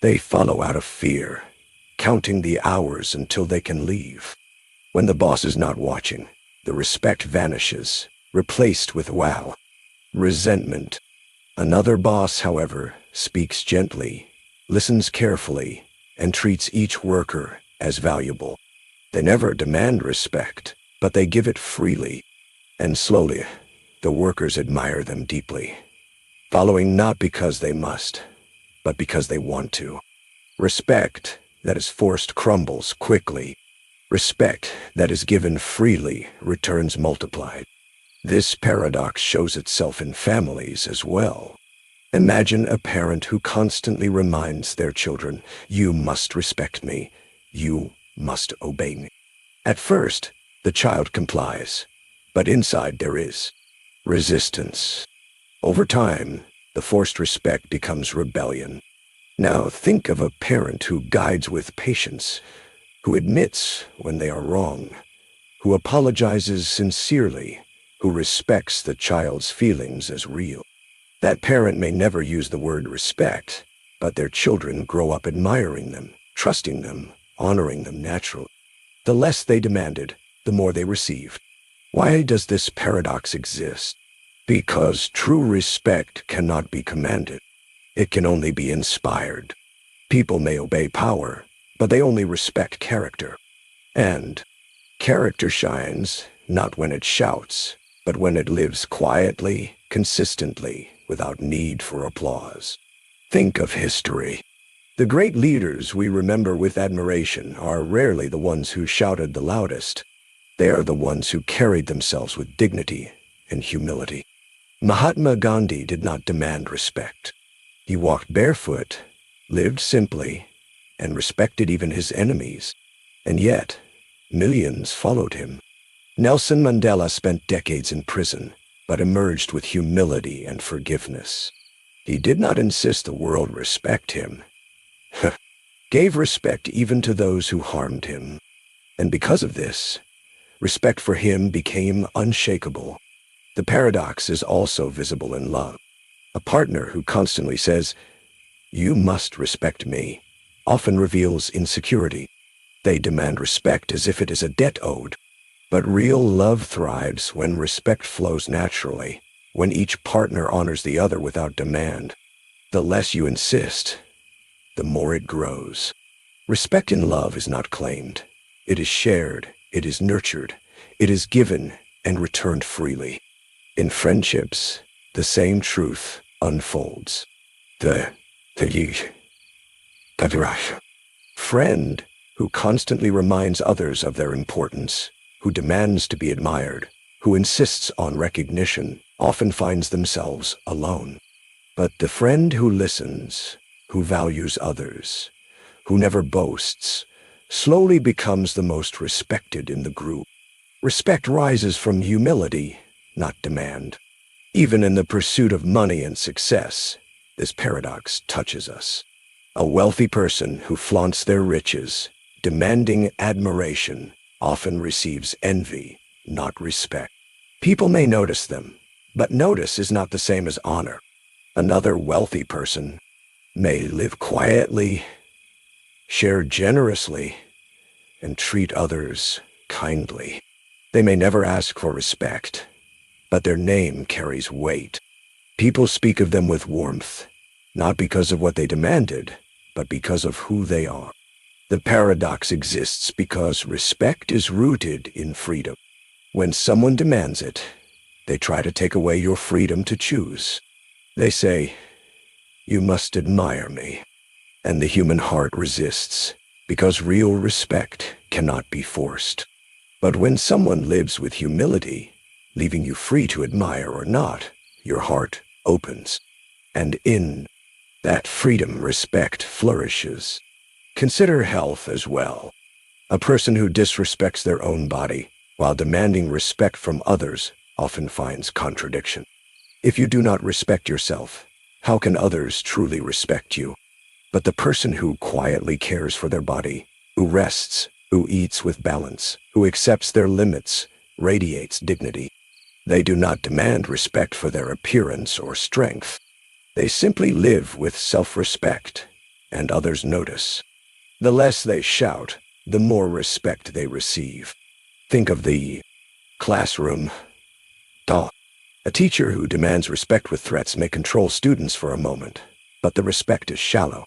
They follow out of fear, counting the hours until they can leave. When the boss is not watching, the respect vanishes, replaced with wow, resentment. Another boss, however, speaks gently, listens carefully, and treats each worker as valuable. They never demand respect, but they give it freely. And slowly, the workers admire them deeply, following not because they must, but because they want to. Respect that is forced crumbles quickly. Respect that is given freely returns multiplied. This paradox shows itself in families as well. Imagine a parent who constantly reminds their children, "You must respect me. You must obey me." At first, the child complies, but inside there is resistance. Over time, the forced respect becomes rebellion. Now think of a parent who guides with patience, who admits when they are wrong, who apologizes sincerely, who respects the child's feelings as real. That parent may never use the word respect, but their children grow up admiring them, trusting them, honoring them naturally. The less they demanded, the more they received. Why does this paradox exist? Because true respect cannot be commanded. It can only be inspired. People may obey power, but they only respect character. And character shines not when it shouts, but when it lives quietly, consistently, without need for applause. Think of history. The great leaders we remember with admiration are rarely the ones who shouted the loudest. They are the ones who carried themselves with dignity and humility. Mahatma Gandhi did not demand respect. He walked barefoot, lived simply, and respected even his enemies. And yet, millions followed him. Nelson Mandela spent decades in prison, but emerged with humility and forgiveness. He did not insist the world respect him. Gave respect even to those who harmed him. And because of this, respect for him became unshakable. The paradox is also visible in love. A partner who constantly says, "You must respect me," often reveals insecurity. They demand respect as if it is a debt owed. But real love thrives when respect flows naturally, when each partner honors the other without demand. The less you insist, the more it grows. Respect in love is not claimed. It is shared, it is nurtured, it is given and returned freely. In friendships, the same truth unfolds. The friend who constantly reminds others of their importance, who demands to be admired, who insists on recognition, often finds themselves alone. But the friend who listens, who values others, who never boasts, slowly becomes the most respected in the group. Respect rises from humility, not demand. Even in the pursuit of money and success, this paradox touches us. A wealthy person who flaunts their riches, demanding admiration, often receives envy, not respect. People may notice them, but notice is not the same as honor. Another wealthy person may live quietly, share generously, and treat others kindly. They may never ask for respect, but their name carries weight. People speak of them with warmth, not because of what they demanded, but because of who they are. The paradox exists because respect is rooted in freedom. When someone demands it, they try to take away your freedom to choose. They say, "You must admire me." And the human heart resists, because real respect cannot be forced. But when someone lives with humility, leaving you free to admire or not, your heart opens. And in that freedom, respect flourishes. Consider health as well. A person who disrespects their own body while demanding respect from others often finds contradiction. If you do not respect yourself, how can others truly respect you? But the person who quietly cares for their body, who rests, who eats with balance, who accepts their limits, radiates dignity. They do not demand respect for their appearance or strength. They simply live with self-respect, and others notice. The less they shout, the more respect they receive. Think of the classroom. A teacher who demands respect with threats may control students for a moment, but the respect is shallow.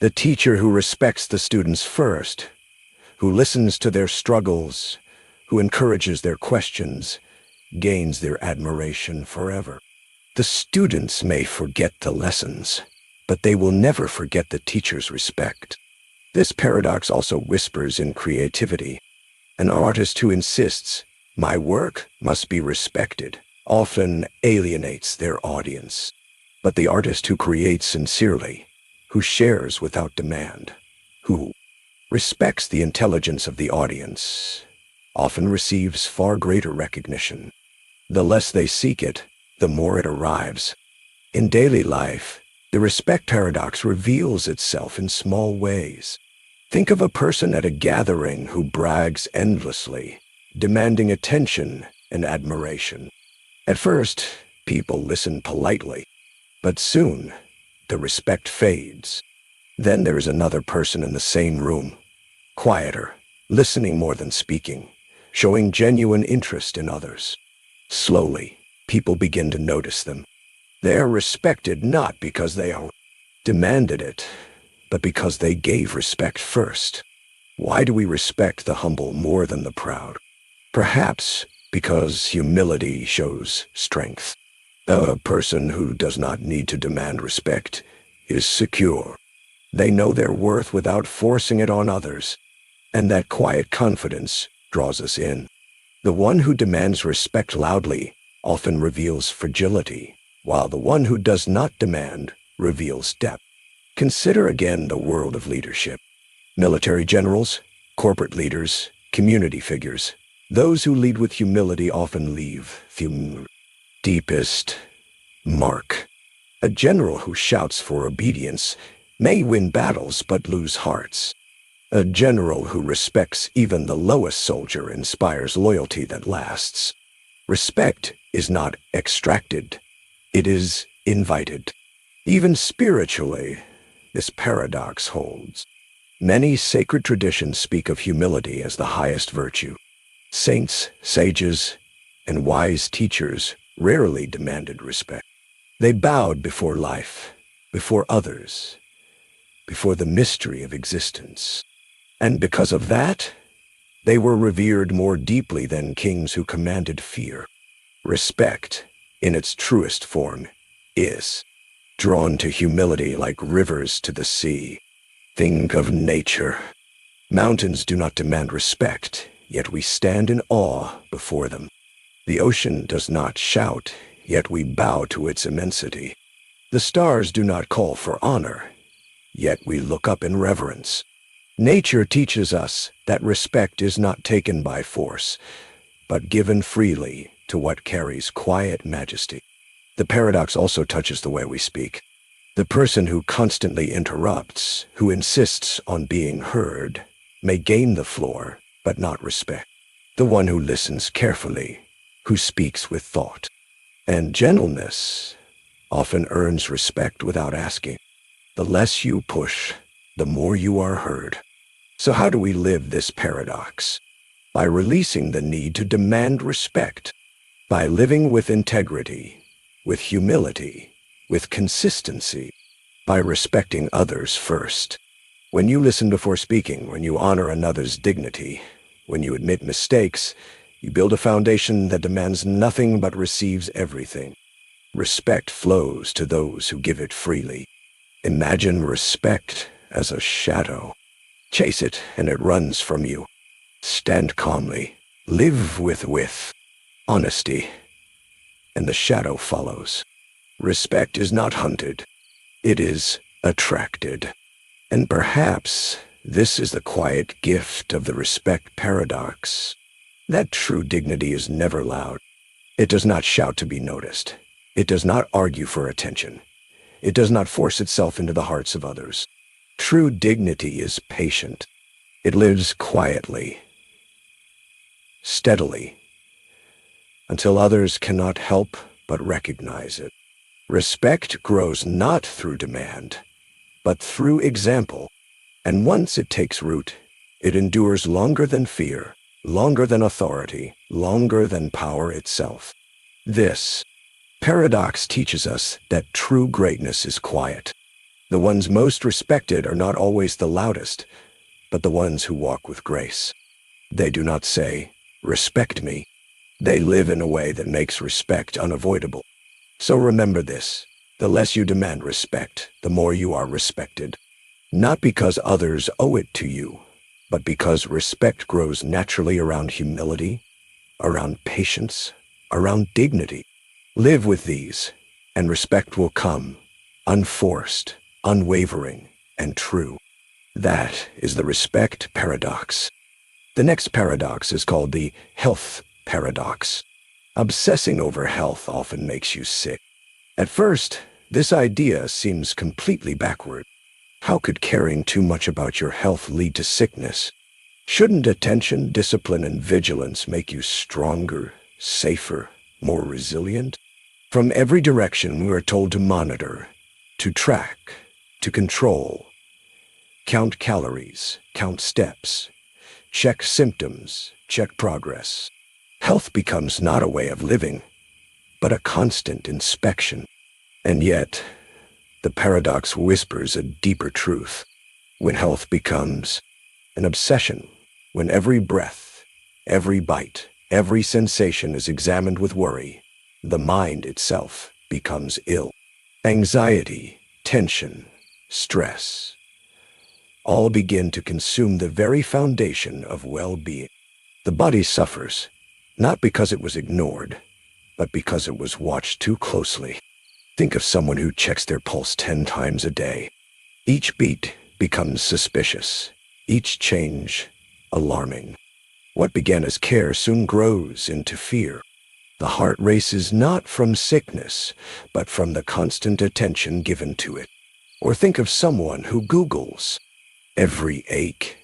The teacher who respects the students first, who listens to their struggles, who encourages their questions, gains their admiration forever. The students may forget the lessons, but they will never forget the teacher's respect. This paradox also whispers in creativity. An artist who insists, "My work must be respected," often alienates their audience. But the artist who creates sincerely, who shares without demand, who respects the intelligence of the audience, often receives far greater recognition. The less they seek it, the more it arrives. In daily life, the respect paradox reveals itself in small ways. Think of a person at a gathering who brags endlessly, demanding attention and admiration. At first, people listen politely, but soon, the respect fades. Then there is another person in the same room, quieter, listening more than speaking, showing genuine interest in others. Slowly, people begin to notice them. They are respected not because they demanded it, but because they gave respect first. Why do we respect the humble more than the proud? Perhaps because humility shows strength. A person who does not need to demand respect is secure. They know their worth without forcing it on others, and that quiet confidence draws us in. The one who demands respect loudly often reveals fragility, while the one who does not demand reveals depth. Consider again the world of leadership. Military generals, corporate leaders, community figures. Those who lead with humility often leave the deepest mark. A general who shouts for obedience may win battles but lose hearts. A general who respects even the lowest soldier inspires loyalty that lasts. Respect is not extracted, it is invited. Even spiritually, this paradox holds. Many sacred traditions speak of humility as the highest virtue. Saints, sages, and wise teachers rarely demanded respect. They bowed before life, before others, before the mystery of existence. And because of that, they were revered more deeply than kings who commanded fear. Respect in its truest form, is. Drawn to humility like rivers to the sea. Think of nature. Mountains do not demand respect, yet we stand in awe before them. The ocean does not shout, yet we bow to its immensity. The stars do not call for honor, yet we look up in reverence. Nature teaches us that respect is not taken by force, but given freely to what carries quiet majesty. The paradox also touches the way we speak. The person who constantly interrupts, who insists on being heard, may gain the floor, but not respect. The one who listens carefully, who speaks with thought and gentleness, often earns respect without asking. The less you push, the more you are heard. So how do we live this paradox? By releasing the need to demand respect, by living with integrity, with humility, with consistency, by respecting others first. When you listen before speaking, when you honor another's dignity, when you admit mistakes, you build a foundation that demands nothing but receives everything. Respect flows to those who give it freely. Imagine respect as a shadow. Chase it, and it runs from you. Stand calmly. Live with honesty, and the shadow follows. Respect is not hunted. It is attracted. And perhaps this is the quiet gift of the respect paradox. That true dignity is never loud. It does not shout to be noticed. It does not argue for attention. It does not force itself into the hearts of others. True dignity is patient. It lives quietly, steadily, until others cannot help but recognize it. Respect grows not through demand, but through example. And once it takes root, it endures longer than fear, longer than authority, longer than power itself. This paradox teaches us that true greatness is quiet. The ones most respected are not always the loudest, but the ones who walk with grace. They do not say, "Respect me." They live in a way that makes respect unavoidable. So remember this: the less you demand respect, the more you are respected. Not because others owe it to you, but because respect grows naturally around humility, around patience, around dignity. Live with these, and respect will come, unforced, unwavering, and true. That is the respect paradox. The next paradox is called the health paradox. Obsessing over health often makes you sick. At first, this idea seems completely backward. How could caring too much about your health lead to sickness? Shouldn't attention, discipline, and vigilance make you stronger, safer, more resilient? From every direction, we are told to monitor, to track, to control. Count calories, count steps, check symptoms, check progress. Health becomes not a way of living, but a constant inspection. And yet, the paradox whispers a deeper truth. When health becomes an obsession, when every breath, every bite, every sensation is examined with worry, the mind itself becomes ill. Anxiety, tension, stress, all begin to consume the very foundation of well-being. The body suffers, not because it was ignored, but because it was watched too closely. Think of someone who checks their pulse 10 times a day. Each beat becomes suspicious, each change alarming. What began as care soon grows into fear. The heart races not from sickness, but from the constant attention given to it. Or think of someone who Googles every ache,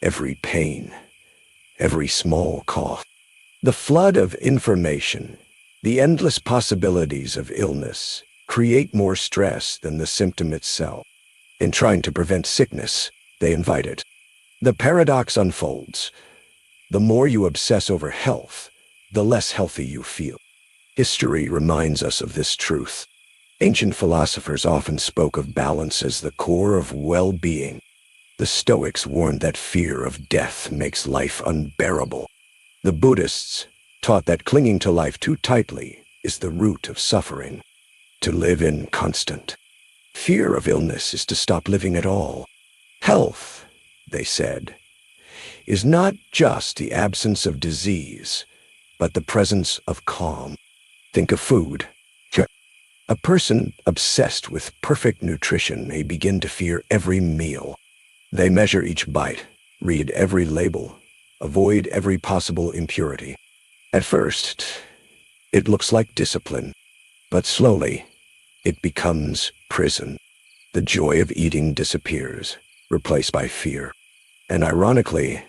every pain, every small cough. The flood of information, the endless possibilities of illness, create more stress than the symptom itself. In trying to prevent sickness, they invite it. The paradox unfolds. The more you obsess over health, the less healthy you feel. History reminds us of this truth. Ancient philosophers often spoke of balance as the core of well-being. The Stoics warned that fear of death makes life unbearable. The Buddhists taught that clinging to life too tightly is the root of suffering. To live in constant fear of illness is to stop living at all. Health, they said, is not just the absence of disease, but the presence of calm. Think of food. A person obsessed with perfect nutrition may begin to fear every meal. They measure each bite, read every label, avoid every possible impurity. At first, it looks like discipline, but slowly, it becomes prison. The joy of eating disappears, replaced by fear. And ironically,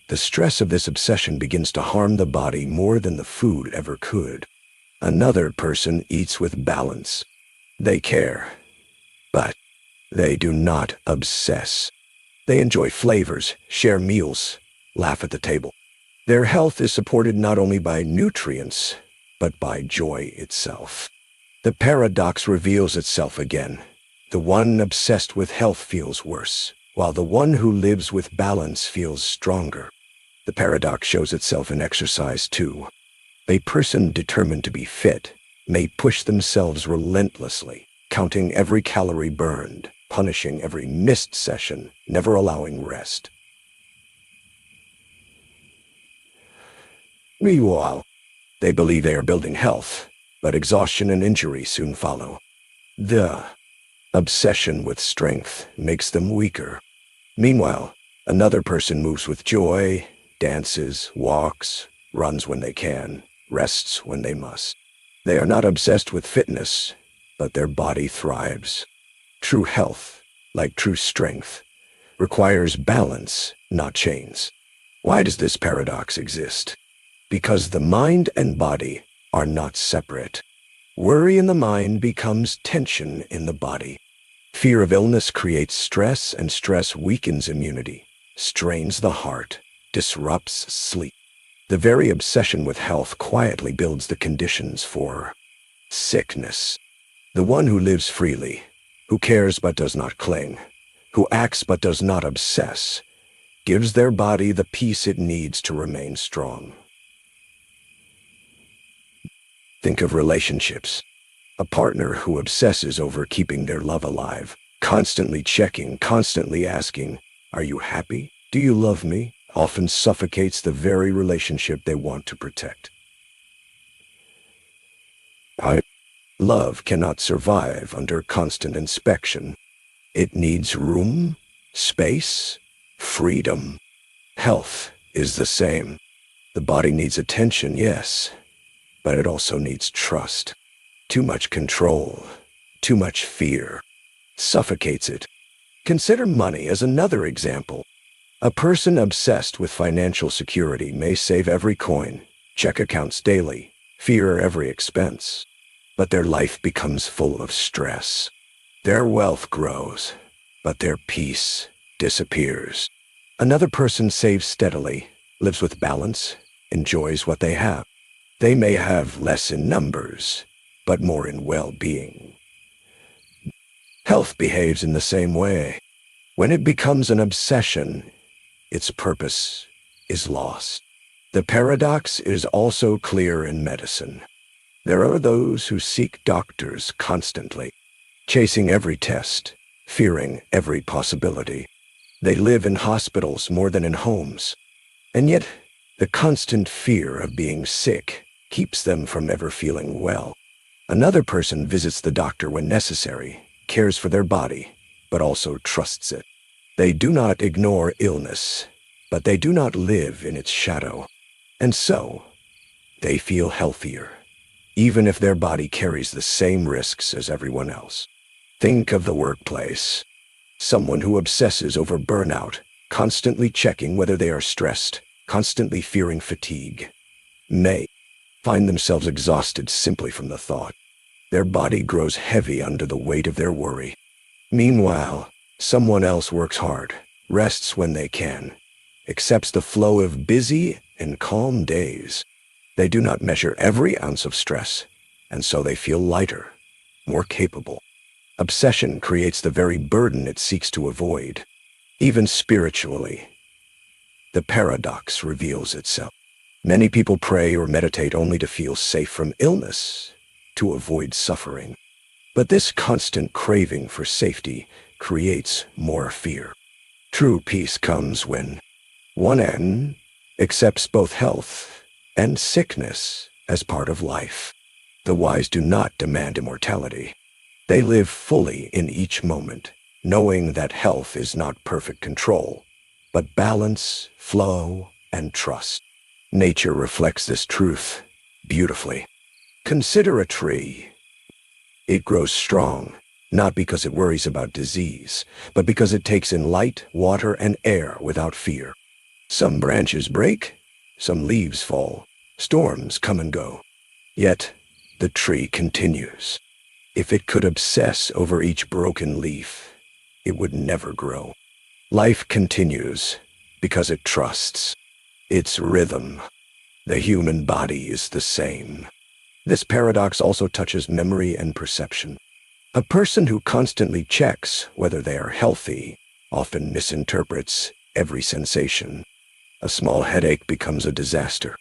the stress of this obsession begins to harm the body more than the food ever could. Another person eats with balance. They care, but they do not obsess. They enjoy flavors, share meals, laugh at the table. Their health is supported not only by nutrients, but by joy itself. The paradox reveals itself again. The one obsessed with health feels worse, while the one who lives with balance feels stronger. The paradox shows itself in exercise too. A person determined to be fit may push themselves relentlessly, counting every calorie burned, punishing every missed session, never allowing rest. Meanwhile, they believe they are building health, but exhaustion and injury soon follow. The obsession with strength makes them weaker. Meanwhile, another person moves with joy, dances, walks, runs when they can, rests when they must. They are not obsessed with fitness, but their body thrives. True health, like true strength, requires balance, not chains. Why does this paradox exist? Because the mind and body are not separate. Worry in the mind becomes tension in the body. Fear of illness creates stress, and stress weakens immunity, strains the heart, disrupts sleep. The very obsession with health quietly builds the conditions for sickness. The one who lives freely, who cares but does not cling, who acts but does not obsess, gives their body the peace it needs to remain strong. Think of relationships. A partner who obsesses over keeping their love alive, constantly checking, constantly asking, "Are you happy? Do you love me?" often suffocates the very relationship they want to protect. Love cannot survive under constant inspection. It needs room, space, freedom. Health is the same. The body needs attention, yes, but it also needs trust. Too much control, too much fear, suffocates it. Consider money as another example. A person obsessed with financial security may save every coin, check accounts daily, fear every expense. But their life becomes full of stress. Their wealth grows, but their peace disappears. Another person saves steadily, lives with balance, enjoys what they have. They may have less in numbers, but more in well-being. Health behaves in the same way. When it becomes an obsession, its purpose is lost. The paradox is also clear in medicine. There are those who seek doctors constantly, chasing every test, fearing every possibility. They live in hospitals more than in homes, and yet the constant fear of being sick keeps them from ever feeling well. Another person visits the doctor when necessary, cares for their body, but also trusts it. They do not ignore illness, but they do not live in its shadow. And so, they feel healthier, even if their body carries the same risks as everyone else. Think of the workplace. Someone who obsesses over burnout, constantly checking whether they are stressed, constantly fearing fatigue, may find themselves exhausted simply from the thought. Their body grows heavy under the weight of their worry. Meanwhile, someone else works hard, rests when they can, accepts the flow of busy and calm days. They do not measure every ounce of stress, and so they feel lighter, more capable. Obsession creates the very burden it seeks to avoid. Even spiritually, the paradox reveals itself. Many people pray or meditate only to feel safe from illness, to avoid suffering. But this constant craving for safety creates more fear. True peace comes when one accepts both health and sickness as part of life. The wise do not demand immortality. They live fully in each moment, knowing that health is not perfect control, but balance, flow, and trust. Nature reflects this truth beautifully. Consider a tree. It grows strong, not because it worries about disease, but because it takes in light, water, and air without fear. Some branches break, some leaves fall, storms come and go. Yet, the tree continues. If it could obsess over each broken leaf, it would never grow. Life continues because it trusts its rhythm. The human body is the same. This paradox also touches memory and perception. A person who constantly checks whether they are healthy often misinterprets every sensation. A small headache becomes a disaster.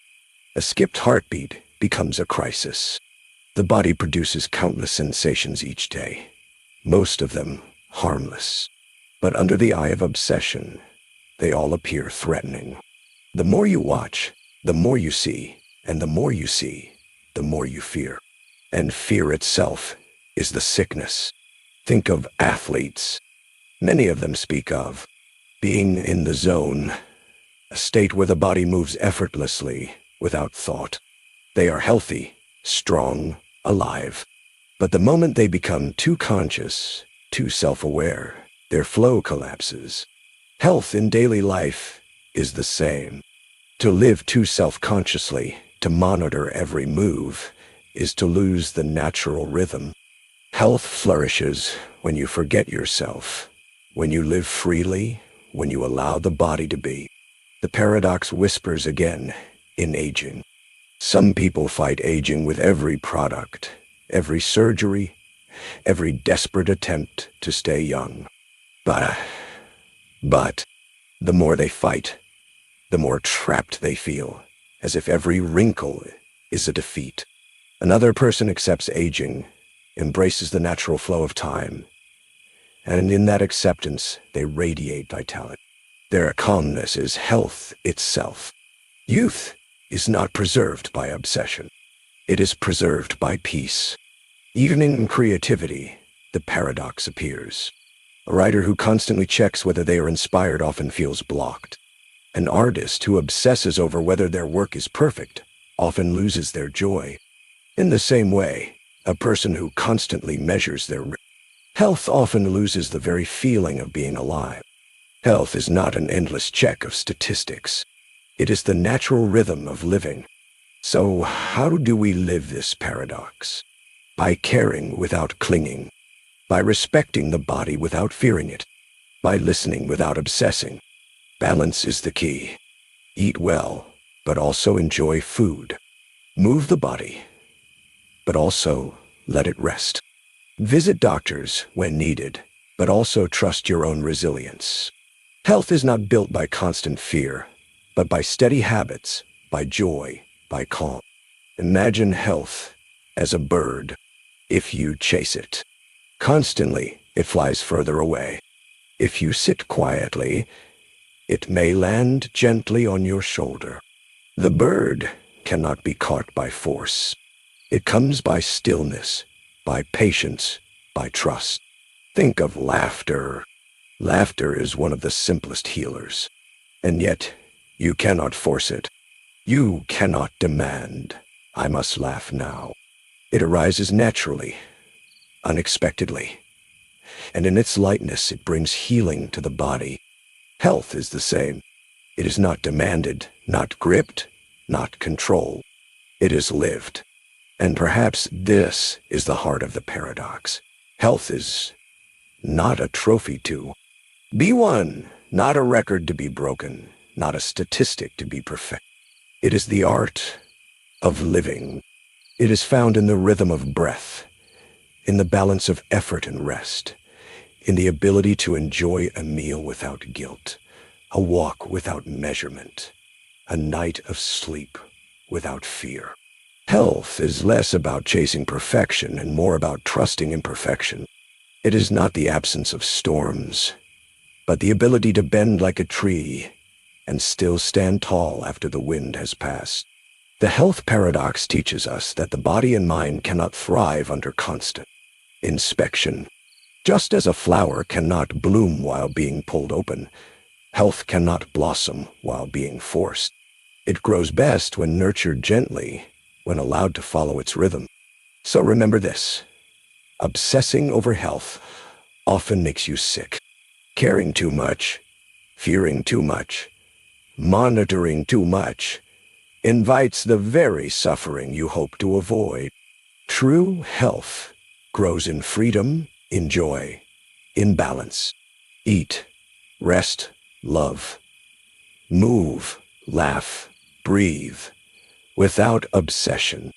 A skipped heartbeat becomes a crisis. The body produces countless sensations each day, most of them harmless. But under the eye of obsession, they all appear threatening. The more you watch, the more you see, and the more you see, the more you fear. And fear itself is the sickness. Think of athletes. Many of them speak of being in the zone, a state where the body moves effortlessly, without thought. They are healthy, strong, alive. But the moment they become too conscious, too self-aware, their flow collapses. Health in daily life is the same. To live too self-consciously, to monitor every move, is to lose the natural rhythm. Health flourishes when you forget yourself, when you live freely, when you allow the body to be. The paradox whispers again in aging. Some people fight aging with every product, every surgery, every desperate attempt to stay young. But the more they fight, the more trapped they feel, as if every wrinkle is a defeat. Another person accepts aging, embraces the natural flow of time, and in that acceptance, they radiate vitality. Their calmness is health itself. Youth is not preserved by obsession. It is preserved by peace. Even in creativity, the paradox appears. A writer who constantly checks whether they are inspired often feels blocked. An artist who obsesses over whether their work is perfect often loses their joy. In the same way, a person who constantly measures their health often loses the very feeling of being alive. Health is not an endless check of statistics. It is the natural rhythm of living. So how do we live this paradox? By caring without clinging, by respecting the body without fearing it, by listening without obsessing. Balance is the key. Eat well, but also enjoy food. Move the body, but also let it rest. Visit doctors when needed, but also trust your own resilience. Health is not built by constant fear, but by steady habits, by joy, by calm. Imagine health as a bird. If you chase it constantly, it flies further away. If you sit quietly, it may land gently on your shoulder. The bird cannot be caught by force. It comes by stillness, by patience, by trust. Think of laughter. Laughter is one of the simplest healers. And yet, you cannot force it. You cannot demand, "I must laugh now." It arises naturally, unexpectedly. And in its lightness, it brings healing to the body. Health is the same. It is not demanded, not gripped, not controlled. It is lived. And perhaps this is the heart of the paradox. Health is not a trophy to be won, not a record to be broken, not a statistic to be perfect. It is the art of living. It is found in the rhythm of breath, in the balance of effort and rest, in the ability to enjoy a meal without guilt, a walk without measurement, a night of sleep without fear. Health is less about chasing perfection and more about trusting imperfection. It is not the absence of storms, but the ability to bend like a tree and still stand tall after the wind has passed. The health paradox teaches us that the body and mind cannot thrive under constant inspection. Just as a flower cannot bloom while being pulled open, health cannot blossom while being forced. It grows best when nurtured gently, when allowed to follow its rhythm. So remember this: obsessing over health often makes you sick. Caring too much, fearing too much, monitoring too much, invites the very suffering you hope to avoid. True health grows in freedom, in joy, in balance. Eat, rest, love. Move, laugh, breathe. Without obsession.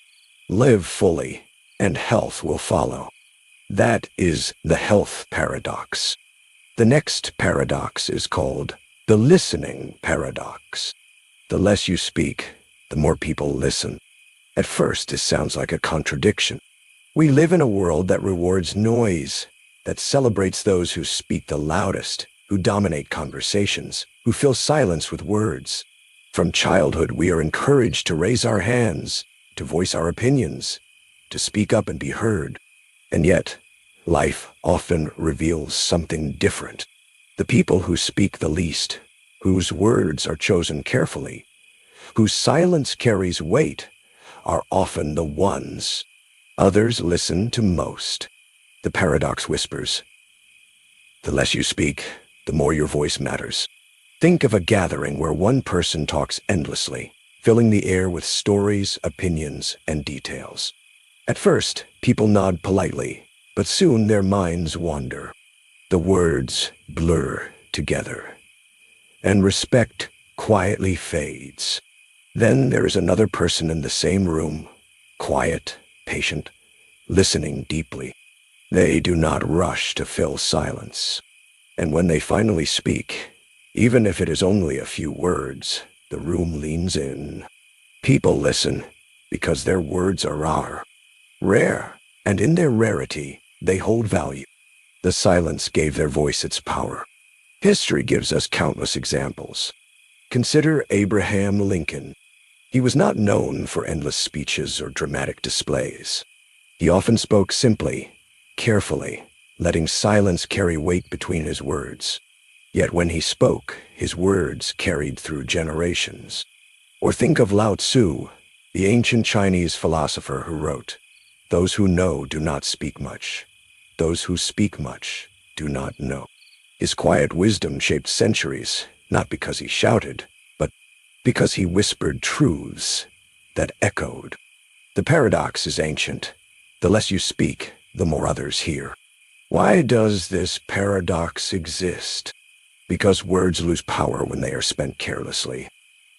Live fully, and health will follow. That is the health paradox. The next paradox is called the listening paradox. The less you speak, the more people listen. At first, this sounds like a contradiction. We live in a world that rewards noise, that celebrates those who speak the loudest, who dominate conversations, who fill silence with words. From childhood, we are encouraged to raise our hands, to voice our opinions, to speak up and be heard. And yet, life often reveals something different. The people who speak the least, whose words are chosen carefully, whose silence carries weight, are often the ones others listen to most. The paradox whispers, the less you speak, the more your voice matters. Think of a gathering where one person talks endlessly, filling the air with stories, opinions, and details. At first, people nod politely, but soon their minds wander. The words blur together, and respect quietly fades. Then there is another person in the same room, quiet, patient, listening deeply. They do not rush to fill silence. And when they finally speak, even if it is only a few words, the room leans in. People listen because their words are rare, and in their rarity, they hold value. The silence gave their voice its power. History gives us countless examples. Consider Abraham Lincoln. He was not known for endless speeches or dramatic displays. He often spoke simply, carefully, letting silence carry weight between his words. Yet when he spoke, his words carried through generations. Or think of Lao Tzu, the ancient Chinese philosopher who wrote, "Those who know do not speak much. Those who speak much do not know." His quiet wisdom shaped centuries, not because he shouted, but because he whispered truths that echoed. The paradox is ancient. The less you speak, the more others hear. Why does this paradox exist? Because words lose power when they are spent carelessly.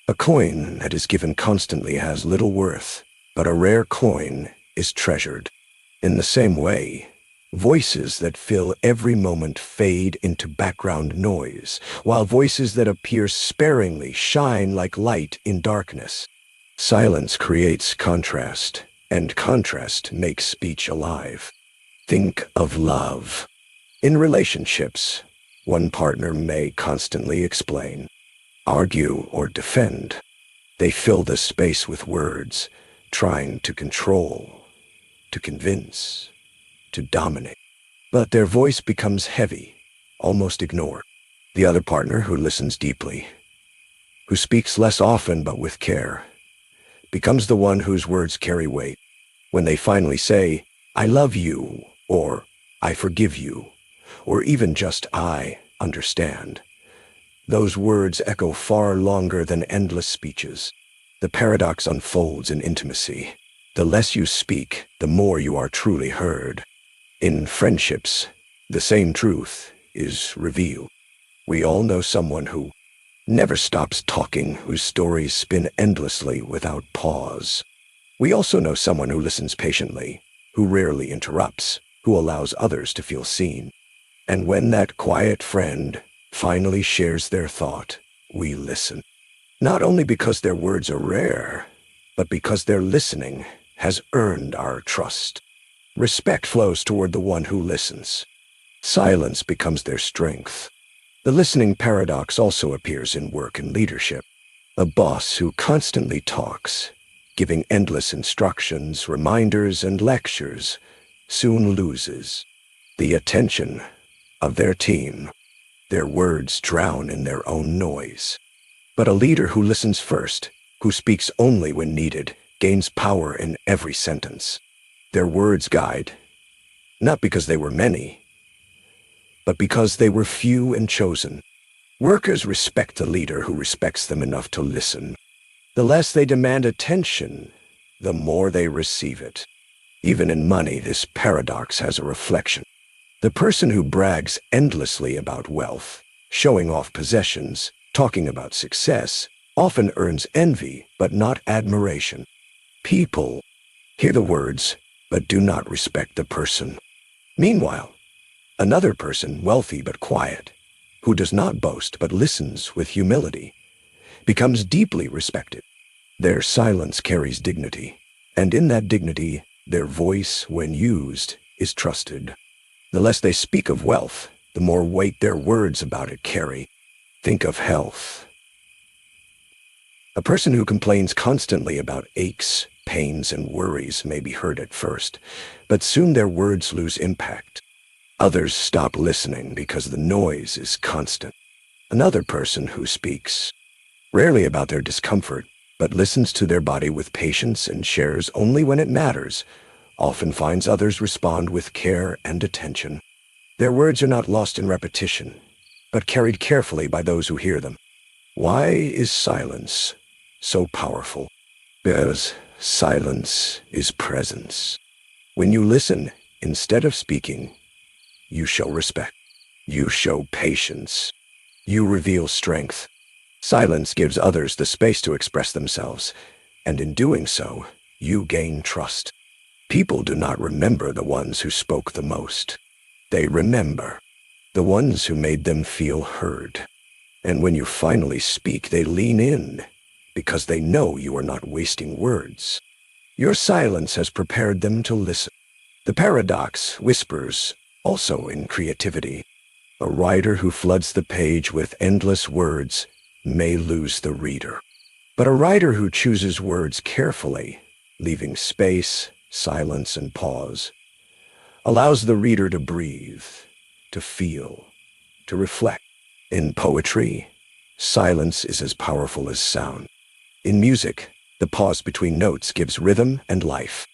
A coin that is given constantly has little worth, but a rare coin is treasured. In the same way, voices that fill every moment fade into background noise, while voices that appear sparingly shine like light in darkness. Silence creates contrast, and contrast makes speech alive. Think of love. In relationships, one partner may constantly explain, argue, or defend. They fill the space with words, trying to control, to convince, to dominate. But their voice becomes heavy, almost ignored. The other partner, who listens deeply, who speaks less often but with care, becomes the one whose words carry weight. When they finally say, "I love you," or "I forgive you," or even just "I understand," those words echo far longer than endless speeches. The paradox unfolds in intimacy. The less you speak, the more you are truly heard. In friendships, the same truth is revealed. We all know someone who never stops talking, whose stories spin endlessly without pause. We also know someone who listens patiently, who rarely interrupts, who allows others to feel seen. And when that quiet friend finally shares their thought, we listen. Not only because their words are rare, but because their listening has earned our trust. Respect flows toward the one who listens. Silence becomes their strength. The listening paradox also appears in work and leadership. A boss who constantly talks, giving endless instructions, reminders, and lectures, soon loses the attention of their team. Their words drown in their own noise. But a leader who listens first, who speaks only when needed, gains power in every sentence. Their words guide, not because they were many, but because they were few and chosen. Workers respect a leader who respects them enough to listen. The less they demand attention, the more they receive it. Even in money, this paradox has a reflection. The person who brags endlessly about wealth, showing off possessions, talking about success, often earns envy but not admiration. People hear the words but do not respect the person. Meanwhile, another person, wealthy but quiet, who does not boast but listens with humility, becomes deeply respected. Their silence carries dignity, and in that dignity, their voice, when used, is trusted. The less they speak of wealth, the more weight their words about it carry. Think of health. A person who complains constantly about aches, pains, and worries may be heard at first, but soon their words lose impact. Others stop listening because the noise is constant. Another person who speaks, rarely about their discomfort, but listens to their body with patience and shares only when it matters, often finds others respond with care and attention. Their words are not lost in repetition, but carried carefully by those who hear them. Why is silence so powerful? Because silence is presence. When you listen, instead of speaking, you show respect. You show patience. You reveal strength. Silence gives others the space to express themselves, and in doing so, you gain trust. People do not remember the ones who spoke the most. They remember the ones who made them feel heard. And when you finally speak, they lean in because they know you are not wasting words. Your silence has prepared them to listen. The paradox whispers also in creativity. A writer who floods the page with endless words may lose the reader. But a writer who chooses words carefully, leaving space, silence, and pause, allows the reader to breathe, to feel, to reflect. In poetry, silence is as powerful as sound. In music, the pause between notes gives rhythm and life.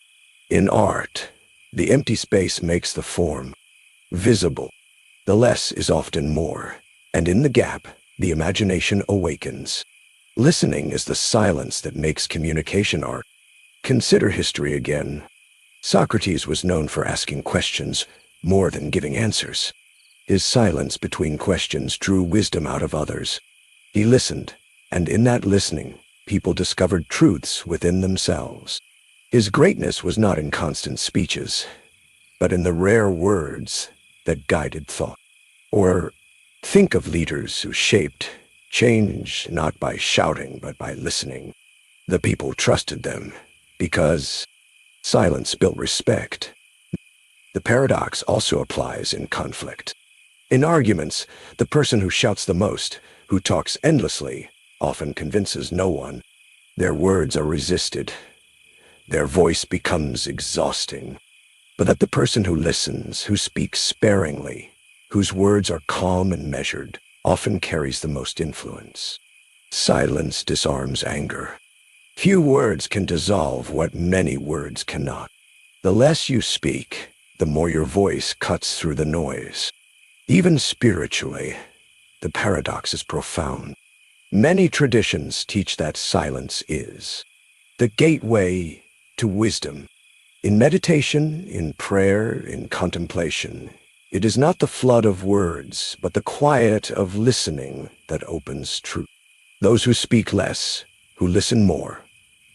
In art, the empty space makes the form visible. The less is often more, and in the gap, the imagination awakens. Listening is the silence that makes communication art. Consider history again. Socrates was known for asking questions more than giving answers. His silence between questions drew wisdom out of others. He listened, and in that listening, people discovered truths within themselves. His greatness was not in constant speeches, but in the rare words that guided thought. Or think of leaders who shaped change not by shouting but by listening. The people trusted them because silence built respect. The paradox also applies in conflict. In arguments, the person who shouts the most, who talks endlessly, often convinces no one. Their words are resisted. Their voice becomes exhausting. But that the person who listens, who speaks sparingly, whose words are calm and measured, often carries the most influence. Silence disarms anger. Few words can dissolve what many words cannot. The less you speak, the more your voice cuts through the noise. Even spiritually, the paradox is profound. Many traditions teach that silence is the gateway to wisdom. In meditation, in prayer, in contemplation, it is not the flood of words, but the quiet of listening that opens truth. Those who speak less, who listen more,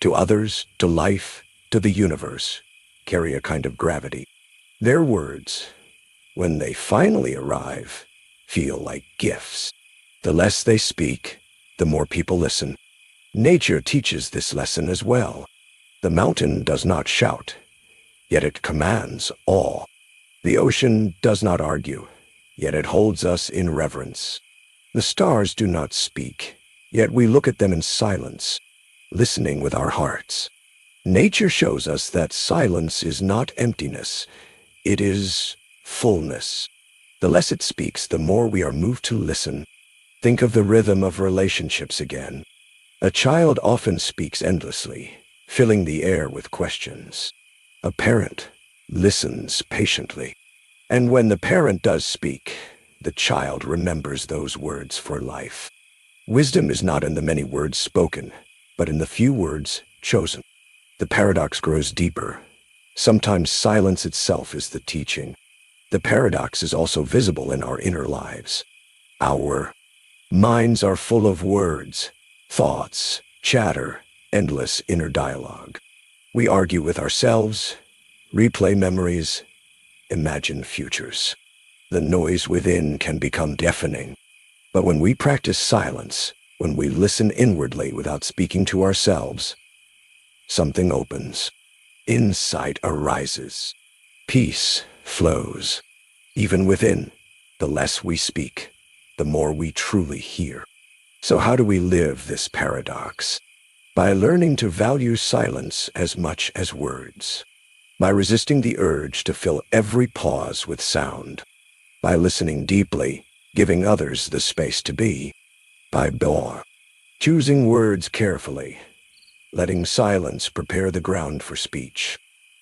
to others, to life, to the universe, carry a kind of gravity. Their words, when they finally arrive, feel like gifts. The less they speak, the more people listen. Nature teaches this lesson as well. The mountain does not shout, yet it commands awe. The ocean does not argue, yet it holds us in reverence. The stars do not speak, yet we look at them in silence, listening with our hearts. Nature shows us that silence is not emptiness, it is fullness. The less it speaks, the more we are moved to listen. Think of the rhythm of relationships again. A child often speaks endlessly, filling the air with questions. A parent listens patiently. And when the parent does speak, the child remembers those words for life. Wisdom is not in the many words spoken, but in the few words chosen. The paradox grows deeper. Sometimes silence itself is the teaching. The paradox is also visible in our inner lives. Our minds are full of words, thoughts, chatter, endless inner dialogue. We argue with ourselves, replay memories, imagine futures. The noise within can become deafening. But when we practice silence, when we listen inwardly without speaking to ourselves, something opens. Insight arises. Peace flows. Even within, the less we speak, the more we truly hear. So how do we live this paradox? By learning to value silence as much as words. By resisting the urge to fill every pause with sound. By listening deeply, giving others the space to be. By choosing words carefully, letting silence prepare the ground for speech.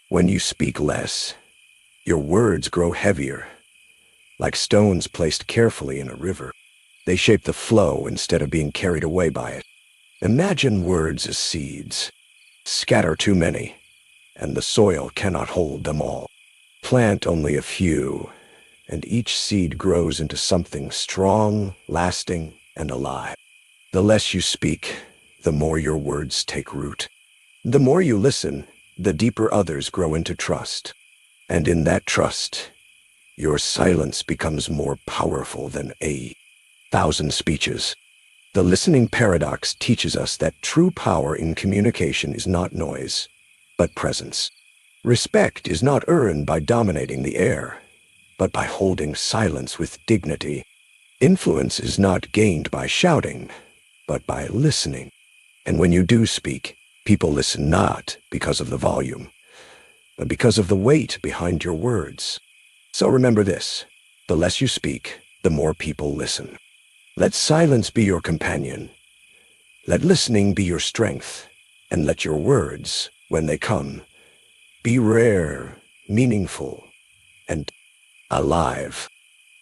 When you speak less, your words grow heavier, like stones placed carefully in a river. They shape the flow instead of being carried away by it. Imagine words as seeds. Scatter too many, and the soil cannot hold them all. Plant only a few, and each seed grows into something strong, lasting, and alive. The less you speak, the more your words take root. The more you listen, the deeper others grow into trust. And in that trust, your silence becomes more powerful than 1,000 speeches. The listening paradox teaches us that true power in communication is not noise, but presence. Respect is not earned by dominating the air, but by holding silence with dignity. Influence is not gained by shouting, but by listening. And when you do speak, people listen not because of the volume, but because of the weight behind your words. So remember this, the less you speak, the more people listen. Let silence be your companion. Let listening be your strength, and let your words, when they come, be rare, meaningful, and alive.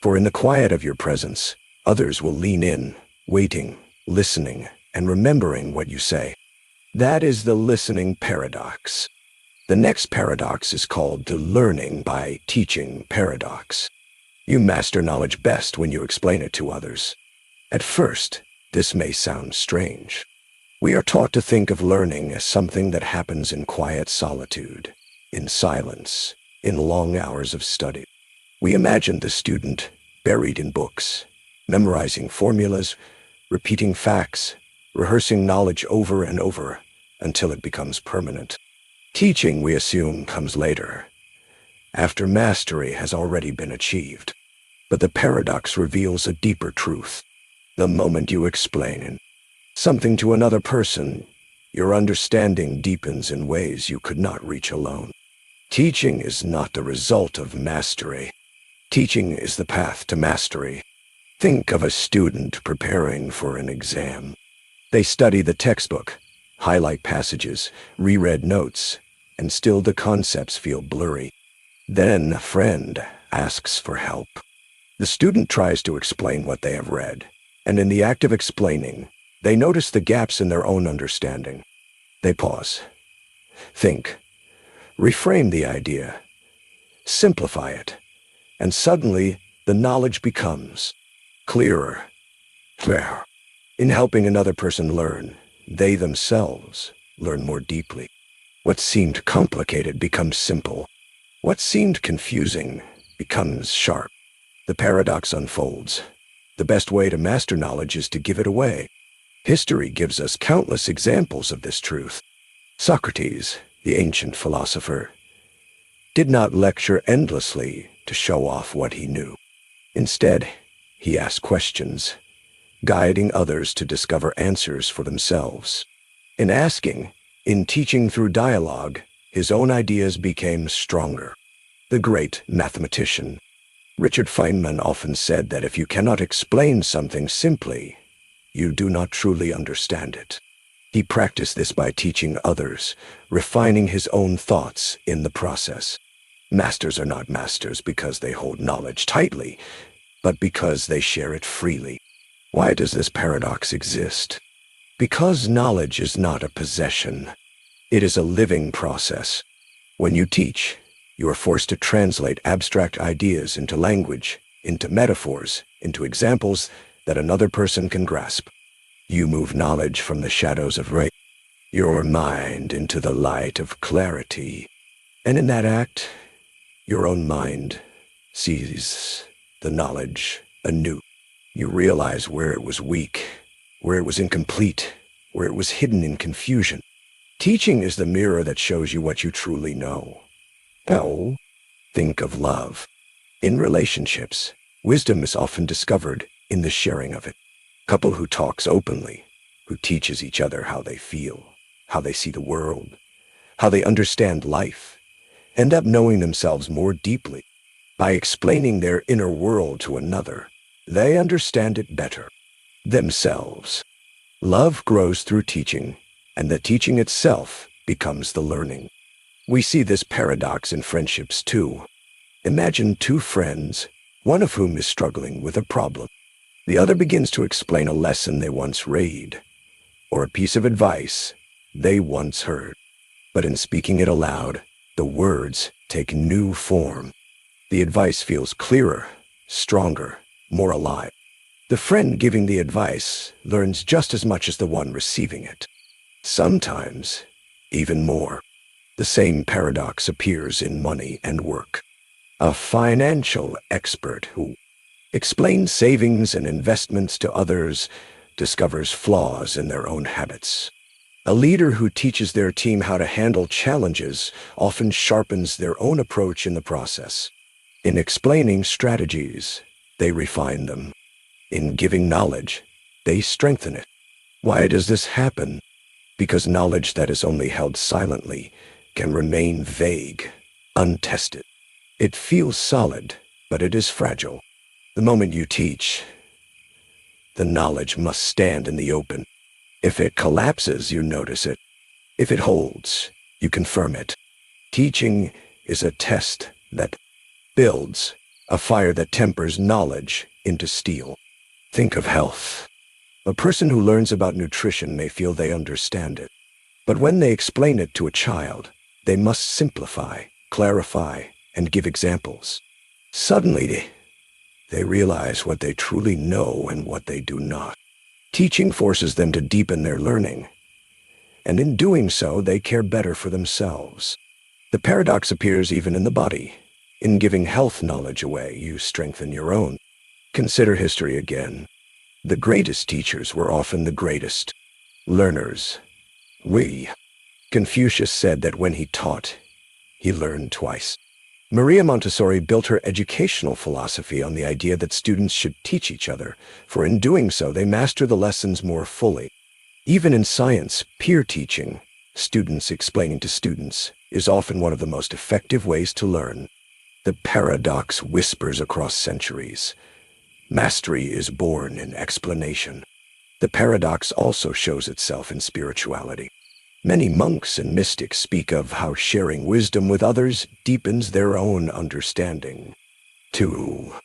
For in the quiet of your presence, others will lean in, waiting, listening, and remembering what you say. That is the listening paradox. The next paradox is called the learning by teaching paradox. You master knowledge best when you explain it to others. At first, this may sound strange. We are taught to think of learning as something that happens in quiet solitude, in silence, in long hours of study. We imagine the student buried in books, memorizing formulas, repeating facts, rehearsing knowledge over and over until it becomes permanent. Teaching, we assume, comes later, after mastery has already been achieved. But the paradox reveals a deeper truth. The moment you explain something to another person, your understanding deepens in ways you could not reach alone. Teaching is not the result of mastery. Teaching is the path to mastery. Think of a student preparing for an exam. They study the textbook, highlight passages, reread notes, and still the concepts feel blurry. Then a friend asks for help. The student tries to explain what they have read, and in the act of explaining, they notice the gaps in their own understanding. They pause, think, reframe the idea, simplify it, and suddenly the knowledge becomes clearer. In helping another person learn, they themselves learn more deeply. What seemed complicated becomes simple. What seemed confusing becomes sharp. The paradox unfolds. The best way to master knowledge is to give it away. History gives us countless examples of this truth. Socrates, the ancient philosopher, did not lecture endlessly to show off what he knew. Instead, he asked questions, guiding others to discover answers for themselves. In asking, in teaching through dialogue, his own ideas became stronger. The great mathematician, Richard Feynman, often said that if you cannot explain something simply, you do not truly understand it. He practiced this by teaching others, refining his own thoughts in the process. Masters are not masters because they hold knowledge tightly, but because they share it freely. Why does this paradox exist? Because knowledge is not a possession. It is a living process. When you teach, you are forced to translate abstract ideas into language, into metaphors, into examples that another person can grasp. You move knowledge from the shadows of your mind into the light of clarity. And in that act, your own mind sees the knowledge anew. You realize where it was weak, where it was incomplete, where it was hidden in confusion. Teaching is the mirror that shows you what you truly know. Oh, think of love. In relationships, wisdom is often discovered in the sharing of it. A couple who talks openly, who teaches each other how they feel, how they see the world, how they understand life, end up knowing themselves more deeply. By explaining their inner world to another, they understand it better, themselves. Love grows through teaching, and the teaching itself becomes the learning. We see this paradox in friendships too. Imagine two friends, one of whom is struggling with a problem. The other begins to explain a lesson they once read, or a piece of advice they once heard. But in speaking it aloud, the words take new form. The advice feels clearer, stronger, more alive. The friend giving the advice learns just as much as the one receiving it. Sometimes, even more. The same paradox appears in money and work. A financial expert who explains savings and investments to others discovers flaws in their own habits. A leader who teaches their team how to handle challenges often sharpens their own approach in the process. In explaining strategies, they refine them. In giving knowledge, they strengthen it. Why does this happen? Because knowledge that is only held silently can remain vague, untested. It feels solid, but it is fragile. The moment you teach, the knowledge must stand in the open. If it collapses, you notice it. If it holds, you confirm it. Teaching is a test that builds, a fire that tempers knowledge into steel. Think of health. A person who learns about nutrition may feel they understand it. But when they explain it to a child, they must simplify, clarify, and give examples. Suddenly, they realize what they truly know and what they do not. Teaching forces them to deepen their learning, and in doing so, they care better for themselves. The paradox appears even in the body. In giving health knowledge away, you strengthen your own. Consider history again. The greatest teachers were often the greatest learners. Confucius said that when he taught, he learned twice. Maria Montessori built her educational philosophy on the idea that students should teach each other, for in doing so they master the lessons more fully. Even in science, peer teaching, students explaining to students, is often one of the most effective ways to learn. The paradox whispers across centuries. Mastery is born in explanation. The paradox also shows itself in spirituality. Many monks and mystics speak of how sharing wisdom with others deepens their own understanding. To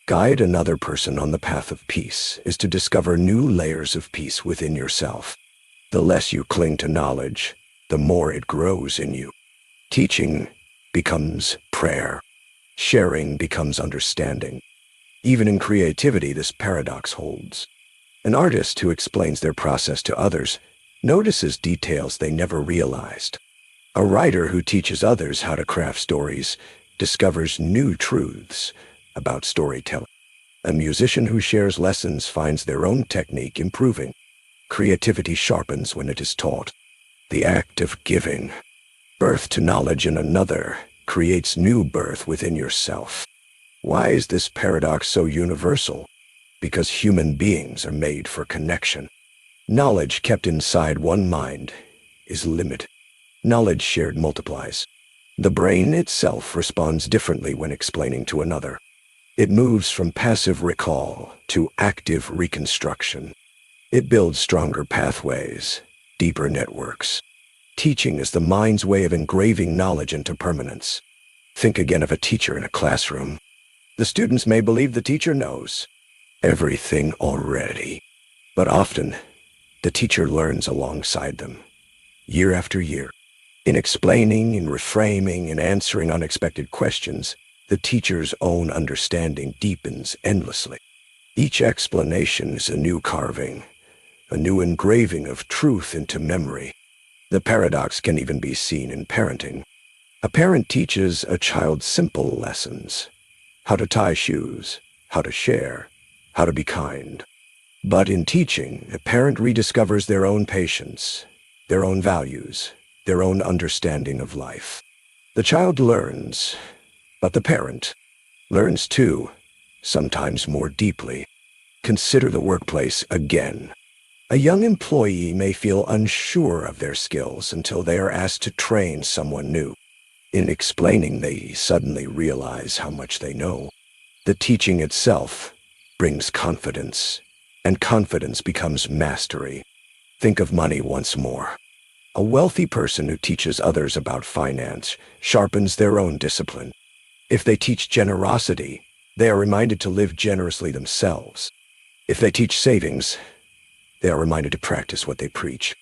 guide another person on the path of peace is to discover new layers of peace within yourself. The less you cling to knowledge, the more it grows in you. Teaching becomes prayer. Sharing becomes understanding. Even in creativity, this paradox holds. An artist who explains their process to others notices details they never realized. A writer who teaches others how to craft stories discovers new truths about storytelling. A musician who shares lessons finds their own technique improving. Creativity sharpens when it is taught. The act of giving birth to knowledge in another creates new birth within yourself. Why is this paradox so universal? Because human beings are made for connection. Knowledge kept inside one mind is limited. Knowledge shared multiplies. The brain itself responds differently when explaining to another. It moves from passive recall to active reconstruction. It builds stronger pathways, deeper networks. Teaching is the mind's way of engraving knowledge into permanence. Think again of a teacher in a classroom. The students may believe the teacher knows everything already, but often the teacher learns alongside them, year after year. In explaining, in reframing, in answering unexpected questions, the teacher's own understanding deepens endlessly. Each explanation is a new carving, a new engraving of truth into memory. The paradox can even be seen in parenting. A parent teaches a child simple lessons: how to tie shoes, how to share, how to be kind. But in teaching, a parent rediscovers their own patience, their own values, their own understanding of life. The child learns, but the parent learns too, sometimes more deeply. Consider the workplace again. A young employee may feel unsure of their skills until they are asked to train someone new. In explaining, they suddenly realize how much they know. The teaching itself brings confidence, and confidence becomes mastery. Think of money once more. A wealthy person who teaches others about finance sharpens their own discipline. If they teach generosity, they are reminded to live generously themselves. If they teach savings, they are reminded to practice what they preach.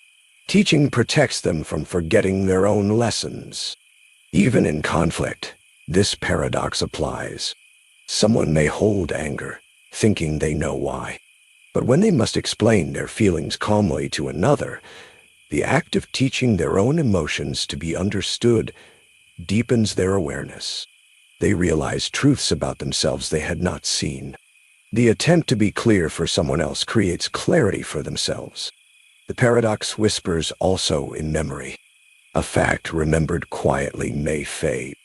Teaching protects them from forgetting their own lessons. Even in conflict, this paradox applies. Someone may hold anger, thinking they know why. But when they must explain their feelings calmly to another, the act of teaching their own emotions to be understood deepens their awareness. They realize truths about themselves they had not seen. The attempt to be clear for someone else creates clarity for themselves. The paradox whispers also in memory. A fact remembered quietly may fade,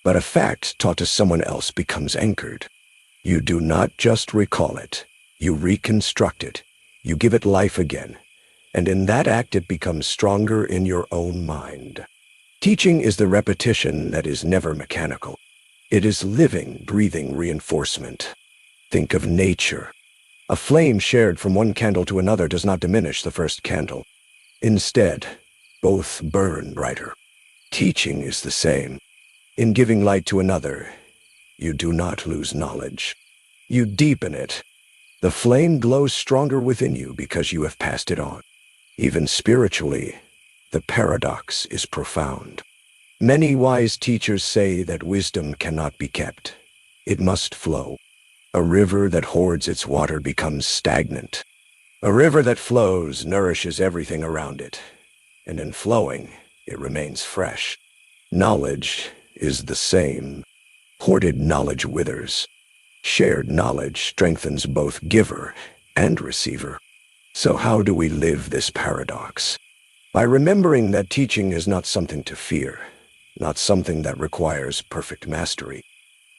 but a fact taught to someone else becomes anchored. You do not just recall it, you reconstruct it, you give it life again, and in that act it becomes stronger in your own mind. Teaching is the repetition that is never mechanical. It is living, breathing reinforcement. Think of nature. A flame shared from one candle to another does not diminish the first candle. Instead, both burn brighter. Teaching is the same. In giving light to another, you do not lose knowledge. You deepen it. The flame glows stronger within you because you have passed it on. Even spiritually, the paradox is profound. Many wise teachers say that wisdom cannot be kept. It must flow. A river that hoards its water becomes stagnant. A river that flows nourishes everything around it, and in flowing, it remains fresh. Knowledge is the same. Hoarded knowledge withers. Shared knowledge strengthens both giver and receiver. So how do we live this paradox? By remembering that teaching is not something to fear, not something that requires perfect mastery.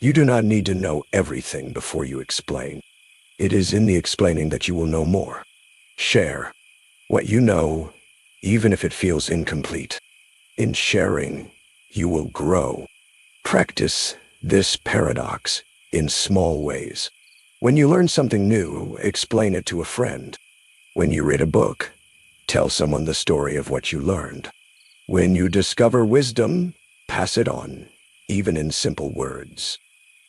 You do not need to know everything before you explain. It is in the explaining that you will know more. Share what you know, even if it feels incomplete. In sharing, you will grow. Practice this paradox in small ways. When you learn something new, explain it to a friend. When you read a book, tell someone the story of what you learned. When you discover wisdom, pass it on, even in simple words.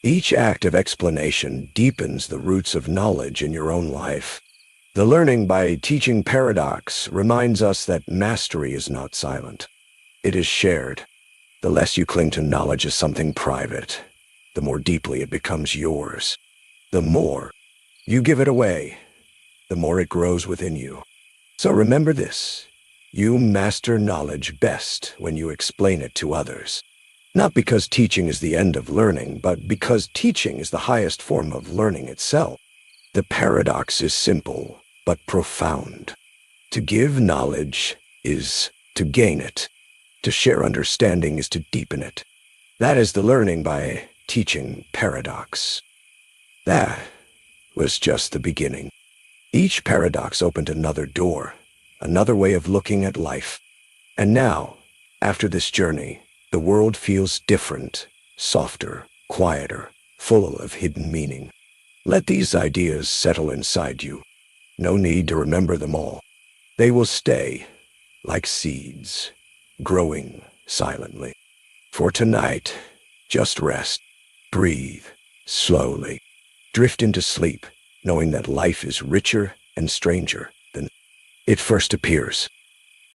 Each act of explanation deepens the roots of knowledge in your own life. The learning by teaching paradox reminds us that mastery is not silent. It is shared. The less you cling to knowledge as something private, the more deeply it becomes yours. The more you give it away, the more it grows within you. So remember this: you master knowledge best when you explain it to others. Not because teaching is the end of learning, but because teaching is the highest form of learning itself. The paradox is simple, but profound. To give knowledge is to gain it. To share understanding is to deepen it. That is the learning by teaching paradox. That was just the beginning. Each paradox opened another door, another way of looking at life. And now, after this journey, the world feels different, softer, quieter, full of hidden meaning. Let these ideas settle inside you. No need to remember them all. They will stay, like seeds, growing silently. For tonight, just rest, breathe, slowly. Drift into sleep, knowing that life is richer and stranger than it first appears.